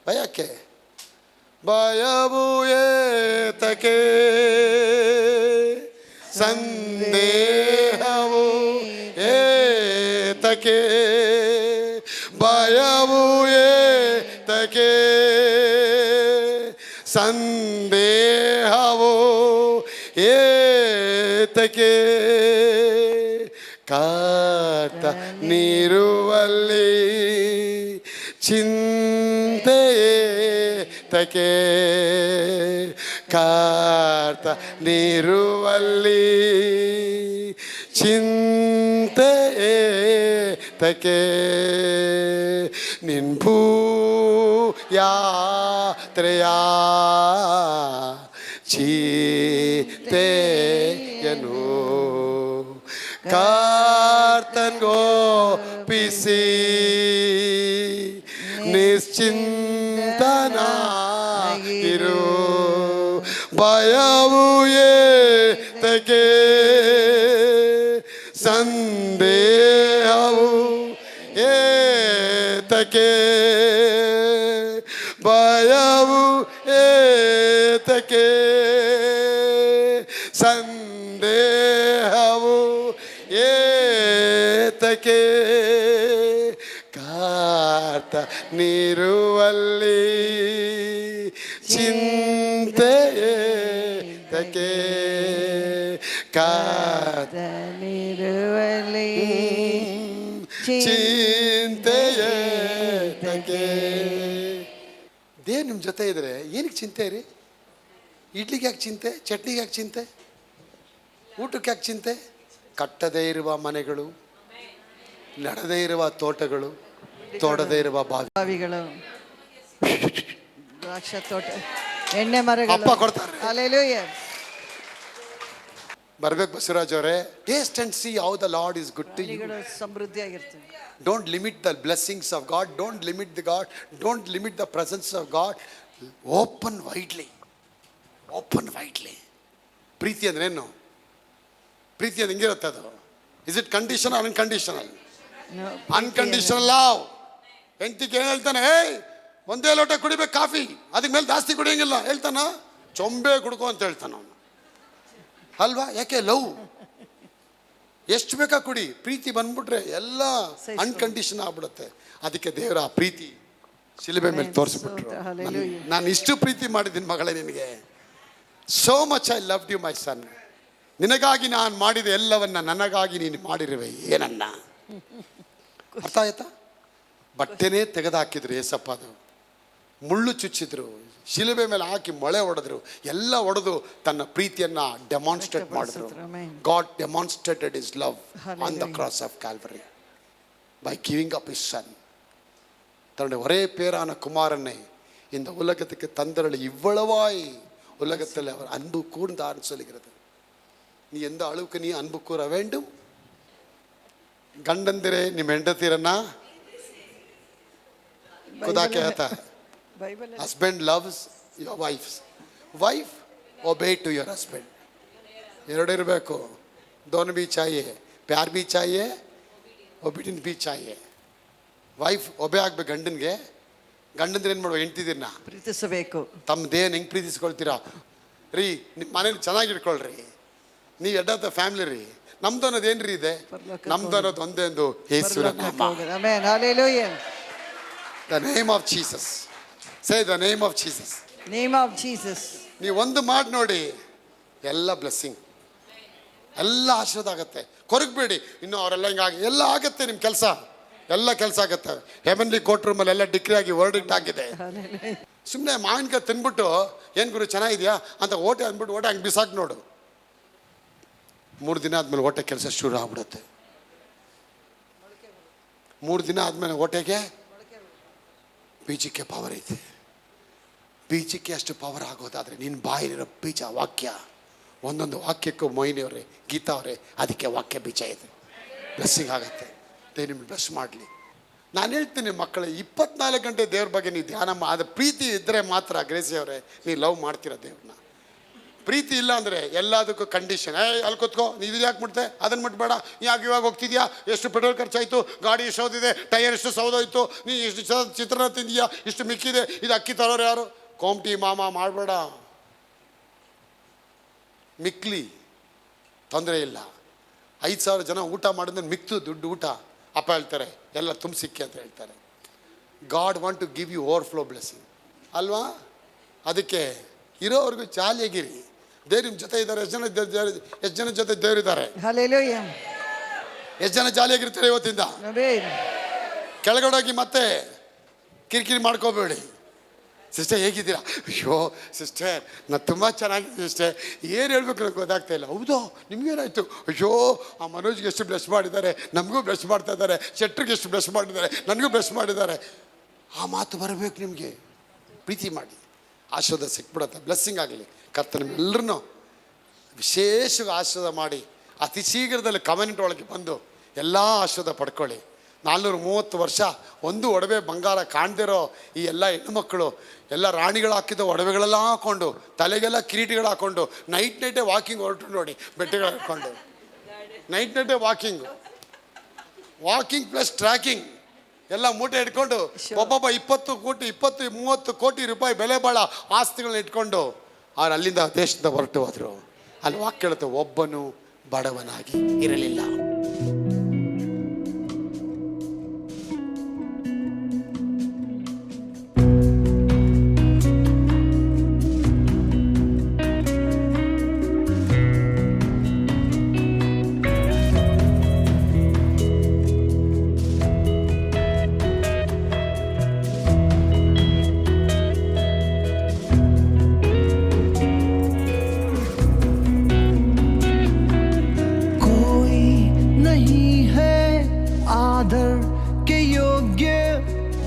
ಭಯಕ್ಕೆ ಭಯವು ಏತಕೆ, ಸಂದೇಹವು ಏತಕೆ, ಭಯವು ಏತಕೆ, ಸಂದೇಹವು ಏತಕೆ, ಕಾತ ನೀರುವಲ್ಲಿ ಚಿಂತೆ ಏತಕೆ, ಕಾರ್ತ ನೀರುವಲ್ಲಿ ಚಿಂತೆ ಏತಕೆ, ನಿನ್ ಭೂ ಯಾತ್ರೆಯ ಚೀತೆಯನು ಕರ್ತನ್ಗೋಪಿಸಿ ನಿಶ್ಚಿಂತನಾಗಿರು. ಭಯವು ಏತಕೆ, ಸಂದೇಹವು ಏತಕೆ, ಭಯವು ಏತಕೆ, ಸಂದೇಹವು ಏತಕೆ, ಕಾತ ನೀರುವಲ್ಲಿ ಚಿಂತೆ ಏತಕೆ, ಕಾತ ನೀರುವಲ್ಲಿ ಚಿಂತೆ ಏತಕೆ. ದೇವ್ರು ನಿಮ್ಮ ಜೊತೆ ಇದ್ರೆ ಏನಕ್ಕೆ ಚಿಂತೆ ರೀ? ಇಡ್ಲಿಗೆ ಯಾಕೆ ಚಿಂತೆ? ಚಟ್ನಿಗೆ ಯಾಕೆ ಚಿಂತೆ? ಊಟಕ್ಕೆ ಯಾಕೆ ಚಿಂತೆ? ಕಟ್ಟದೇ ಇರುವ ಮನೆಗಳು, ನಡೆದೇ ಇರುವ ತೋಟಗಳು, ತೋಡದೇ ಇರುವ ಬಾವಿಗಳು, ದ್ರಾಕ್ಷ ತೋಟ, ಎಣ್ಣೆ ಮರಗಳು ಅಪ್ಪ ಕೊಡ್ತಾರೆ. ಹಲ್ಲೆಲೂಯಾ. ಬರ್ಬೇಕು ಬಸವರಾಜ್ ಅವರೇ. Taste and see how the Lord is good to you. ಸಮೃದ್ಧಿಯಾಗಿರ್ತದೆ. Don't limit the blessings of God. Don't limit the God. Don't limit the presence of God. Open widely. Open widely. ಪ್ರೀತಿ ಅಂದ್ರೆ ಏನು? ಪ್ರೀತಿ ಅಂದ್ರೆ ಹೆಂಗಿರುತ್ತೆ ಅದು? Is it conditional or unconditional? Unconditional love. ಹೆಂಡತಿಗೆ ಏನು ಹೇಳ್ತಾನೆ? ಒಂದೇ ಲೋಟ ಕುಡಿಬೇಕು ಕಾಫಿ, ಅದಕ್ಕೆ ಮೇಲೆ ಜಾಸ್ತಿ ಕುಡಿಯಂಗಿಲ್ಲ ಹೇಳ್ತಾನ? ಚೊಂಬೆ ಕುಡ್ಕೊ ಅಂತ ಹೇಳ್ತಾನ ಅವನು ಅಲ್ವಾ? ಯಾಕೆ? ಲವ್. ಎಷ್ಟು ಬೇಕಾ ಕುಡಿ. ಪ್ರೀತಿ ಬಂದ್ಬಿಟ್ರೆ ಎಲ್ಲ ಅನ್ಕಂಡೀಷನ್ ಆಗ್ಬಿಡುತ್ತೆ. ಅದಕ್ಕೆ ದೇವರ ಆ ಪ್ರೀತಿ ಶಿಲುಬೆ ಮೇಲೆ ತೋರಿಸ್ಬಿಟ್ರು. ನಾನು ಇಷ್ಟು ಪ್ರೀತಿ ಮಾಡಿದ್ದೀನಿ ಮಗಳೇ ನಿನಗೆ. So much I loved you my son. ನಿನಗಾಗಿ ನಾನು ಮಾಡಿದ ಎಲ್ಲವನ್ನ ನನಗಾಗಿ ನೀನು ಮಾಡಿರುವೆ ಏನನ್ನ. ಅರ್ಥ ಆಯ್ತಾ? ಬಟ್ಟೆನೇ ತೆಗೆದು ಹಾಕಿದ್ರು ಏಸಪ್ಪ, ಅದು ಮುಳ್ಳು ಚುಚ್ಚಿದ್ರು, ಶಿಲುಬೆ ಮೇಲೆ ಹಾಕಿ ಮೊಳೆ ಹೊಡೆದ್ರು, ಎಲ್ಲ ಹೊಡೆದು ತನ್ನ ಪ್ರೀತಿಯನ್ನ ಡೆಮಾನ್ಸ್ಟ್ರೇಟ್ ಮಾಡಿದ್ರು. God demonstrated his love on the cross of Calvary by giving up his son. தன்னுடைய ஒரே பேரான குமாரனை இந்த உலகத்துக்கு தந்தரளி இவ்வளவாய் உலகத்தில் அவர் அன்பு கூர்ந்தார்னு சொல்லுகிறது. நீ எந்த அளவுக்கு நீ அன்பு கூற வேண்டும்? ಗಂಡಂದಿರೇ ನಿಮ್ಮ ಹೆಂಡತಿರನ್ನ ಖುದಾ कहता है husband loves your wife obey to your husband. ಎರಡು ಇರಬೇಕು, दोनों भी चाहिए, प्यार भी चाहिए, ಒಬಿಡಿಯನ್ಸ್ ಬಿ ಚಾಹಿಯೆ. ವೈಫ್ ಒಬೆ ಆಗ್ಬೇಕು ಗಂಡನ್ಗೆ. ಗಂಡಂದ್ರೆ ಏನು ಮಾಡುವ, ಹೆಂಡ್ತಿದ್ದೀರನ್ನ ಪ್ರೀತಿಸಬೇಕು. ತಮ್ಮ ದೇಹನ ಹೆಂಗೆ ಪ್ರೀತಿಸ್ಕೊಳ್ತೀರಾ ರೀ? ನಿಮ್ಮ ಮನೇಲಿ ಚೆನ್ನಾಗಿ ಇಟ್ಕೊಳ್ರಿ. ನೀವು ಎಡ್ಡದ ಫ್ಯಾಮಿಲಿ ರೀ. ನಮ್ದು ಅನ್ನೋದು ಏನ್ರಿ ಇದೆ? ನಮ್ದು ಅನ್ನೋದು ಒಂದೇ ಒಂದು ಯೇಸುವಿನ ನಾಮ. Amen, hallelujah. The name of Jesus. Say the name of Jesus. Name of Jesus. ನೀವು ಒಂದು ಮಾಡಿ ನೋಡಿ, ಎಲ್ಲ ಬ್ಲೆಸ್ಸಿಂಗ್, ಎಲ್ಲ ಆಶೀರ್ವಾದ ಆಗುತ್ತೆ. ಕೊರಗಬೇಡಿ. ಇನ್ನು ಅವರೆಲ್ಲ ಹಿಂಗಾಗಿ ಎಲ್ಲ ಆಗುತ್ತೆ. ನಿಮ್ಮ ಕೆಲಸ ಎಲ್ಲ ಕೆಲಸ ಆಗುತ್ತೆ. ಹೆವನ್ಲಿ ಕೋರ್ಟ್ ರೂಮಲ್ಲಿ ಎಲ್ಲ ಡಿಗ್ರಿ ಆಗಿ ವರ್ಡಿಕ್ಟ್ ಆಗಿದೆ. ಸುಮ್ಮನೆ ಮಾವಿನಕಾಯಿ ತಿನ್ಬಿಟ್ಟು ಏನು ಗುರು ಚೆನ್ನಾಗಿದೆಯಾ ಅಂತ ಓಟೆ ಅಂದ್ಬಿಟ್ಟು ಓಟೆ ಹಂಗೆ ಬಿಸಾಕಿ ನೋಡು. 3 ದಿನ ಆದಮೇಲೆ ಹೊಟ್ಟೆ ಕೆಲಸ ಶುರು ಆಗ್ಬಿಡುತ್ತೆ. 3 ದಿನ ಆದಮೇಲೆ ಹೊಟ್ಟೆಗೆ ಬೀಜಕ್ಕೆ ಪವರ್ ಐತೆ. ಬೀಜಕ್ಕೆ ಅಷ್ಟು ಪವರ್ ಆಗೋದಾದರೆ ನಿನ್ನ ಬಾಯಿಲಿರೋ ಬೀಜ ವಾಕ್ಯ, ಒಂದೊಂದು ವಾಕ್ಯಕ್ಕೂ ಮೊಯ್ನಿಯವರೇ, ಗೀತಾ ಅವರೇ, ಅದಕ್ಕೆ ವಾಕ್ಯ ಬೀಜ ಇದೆ. ಬ್ಲೆಸ್ಸಿಂಗ್ ಆಗುತ್ತೆ. ದೇವ್ರು ನಿಮ್ಗೆ ಬ್ಲೆಸ್ ಮಾಡಲಿ. ನಾನು ಹೇಳ್ತೀನಿ ಮಕ್ಕಳೇ, 24 ಗಂಟೆ ದೇವ್ರ ಬಗ್ಗೆ ನೀವು ಧ್ಯಾನ ಅದು ಪ್ರೀತಿ ಇದ್ದರೆ ಮಾತ್ರ ಗ್ರೇಸಿ ಅವರೇ ನೀವು ಲವ್ ಮಾಡ್ತೀರ ದೇವ್ರನ್ನ. ಪ್ರೀತಿ ಇಲ್ಲ ಅಂದರೆ ಎಲ್ಲದಕ್ಕೂ ಕಂಡೀಷನ್. ಅಲ್ಲಿ ಕೂತ್ಕೋ, ನೀವು ಯಾಕೆ ಮುಟ್ತೆ, ಅದನ್ನು ಮುಟ್ಬೇಡ, ಯಾಕೆ ಇವಾಗ ಹೋಗ್ತಿದ್ಯಾ, ಎಷ್ಟು ಪೆಟ್ರೋಲ್ ಖರ್ಚಾಯಿತು, ಗಾಡಿ ಎಷ್ಟು ಸೌದಿದೆ, ಟೈರ್ ಎಷ್ಟು ಸೌದೋಯ್ತು, ನೀ ಎಷ್ಟು ಚಿತ್ರಾನ್ನ ತಿಂದೀಯಾ, ಇಷ್ಟು ಮಿಕ್ಕಿದೆ, ಇದು ಅಕ್ಕಿ ತರೋರು ಯಾರು, ಕೋಮ್ಟಿ ಮಾಮ ಮಾಡಬೇಡ. ಮಿಕ್ಲಿ ತೊಂದರೆ ಇಲ್ಲ. 5,000 ಜನ ಊಟ ಮಾಡಿದ್ರೆ ಮಿಕ್ತು ದುಡ್ಡು ಊಟ ಅಪ್ಪ ಹೇಳ್ತಾರೆ, ಎಲ್ಲ ತುಂಬಿಸಿಕ್ಕೆ ಅಂತ ಹೇಳ್ತಾರೆ. God want to give you overflow blessing ಅಲ್ವಾ? ಅದಕ್ಕೆ ಇರೋವರೆಗೂ ಜಾಲಿಯಾಗಿರಿ. ದೇವ್ರ ನಿಮ್ಮ ಜೊತೆ ಇದ್ದಾರೆ. ಎಷ್ಟು ಜನ ಜೊತೆ ದೇವರಿದ್ದಾರೆ? ಹಲ್ಲೆಲೂಯಾ. ಎಷ್ಟು ಜನ ಜಾಲಿಯಾಗಿರ್ತಾರೆ ಇವತ್ತಿಂದ? ಕೆಳಗಡೋಗಿ ಮತ್ತೆ ಕಿರಿಕಿರಿ ಮಾಡ್ಕೋಬೇಡಿ. ಸಿಸ್ಟರ್ ಹೇಗಿದ್ದೀರಾ? ಅಯ್ಯೋ ಸಿಸ್ಟರ್ ನಾನು ತುಂಬ ಚೆನ್ನಾಗಿದ್ದೀನಿ ಸಿಸ್ಟರ್, ಏನು ಹೇಳ್ಬೇಕು ನನಗೆ ಗೊತ್ತಾಗ್ತಾ ಇಲ್ಲ. ಹೌದಾ, ನಿಮಗೇನಾಯಿತು? ಅಯ್ಯೋ ಆ ಮನೋಜ್ಗೆ ಎಷ್ಟು ಬ್ಲೆಸ್ ಮಾಡಿದ್ದಾರೆ, ನಮಗೂ ಬ್ಲೆಸ್ ಮಾಡ್ತಾ ಇದ್ದಾರೆ, ಶೆಟ್ರಿಗೆ ಎಷ್ಟು ಬ್ಲೆಸ್ ಮಾಡಿದ್ದಾರೆ, ನನಗೂ ಬ್ಲೆಸ್ ಮಾಡಿದ್ದಾರೆ. ಆ ಮಾತು ಬರಬೇಕು ನಿಮಗೆ. ಪ್ರೀತಿ ಮಾಡಿ, ಆಶೀರ್ವಾದ ಸಿಕ್ಬಿಡುತ್ತೆ. ಬ್ಲೆಸ್ಸಿಂಗ್ ಆಗಲಿ. ಕರ್ತನ ನಿಮ್ಮೆಲ್ಲರನ್ನೂ ವಿಶೇಷವಾಗಿ ಆಶೀರ್ವಾದ ಮಾಡಿ ಅತಿ ಶೀಘ್ರದಲ್ಲಿ ಕಮೆಂಟ್ ಒಳಗೆ ಬಂದು ಎಲ್ಲ ಆಶೀರ್ವಾದ ಪಡ್ಕೊಳ್ಳಿ. 430 ವರ್ಷ ಒಂದು ಒಡವೆ ಬಂಗಾರ ಕಾಣ್ದಿರೋ ಈ ಎಲ್ಲ ಹೆಣ್ಣುಮಕ್ಕಳು ಎಲ್ಲ ರಾಣಿಗಳು ಹಾಕಿದ ಒಡವೆಗಳೆಲ್ಲ ಹಾಕ್ಕೊಂಡು, ತಲೆಗೆಲ್ಲ ಕಿರೀಟಿಗಳು ಹಾಕ್ಕೊಂಡು ನೈಟೇ ವಾಕಿಂಗ್ ಹೊರಟು ನೋಡಿ. ಬೆಟ್ಟಗಳು ಹಾಕ್ಕೊಂಡು ನೈಟೇ ವಾಕಿಂಗ್ ಪ್ಲಸ್ ಟ್ರ್ಯಾಕಿಂಗ್ ಎಲ್ಲ ಮೂಟೆ ಇಟ್ಕೊಂಡು ಒಬ್ಬೊಬ್ಬ 20-30 ಕೋಟಿ ರೂಪಾಯಿ ಬೆಲೆ ಬಾಳ ಆಸ್ತಿಗಳನ್ನ ಇಟ್ಕೊಂಡು ಅವ್ರು ಅಲ್ಲಿಂದ ದೇಶದಿಂದ ಹೊರಟು ಹೋದರು. ಅಲ್ಲಿ ವಾಕ್ಯ ಹೇಳುತ್ತೆ, ಒಬ್ಬನು ಬಡವನಾಗಿ ಇರಲಿಲ್ಲ.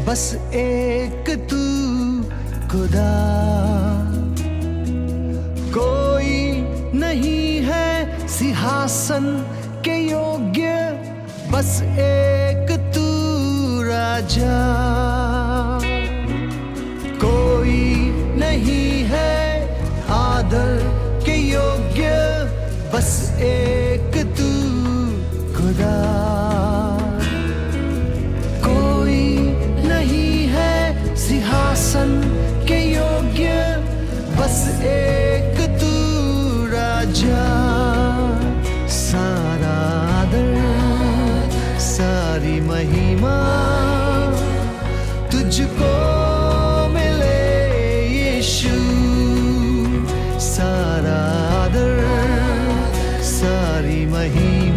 बस एक तू खुदा, कोई नहीं है सिंहासन के योग्य, बस एक तू राजा, कोई नहीं है आदर के योग्य, बस एक तू खुदा, सिंहासन के योग्य, बस एक तू राजा, सारा आदर सारी महिमा तुझको मिले यीशु, सारा आदर सारी महिमा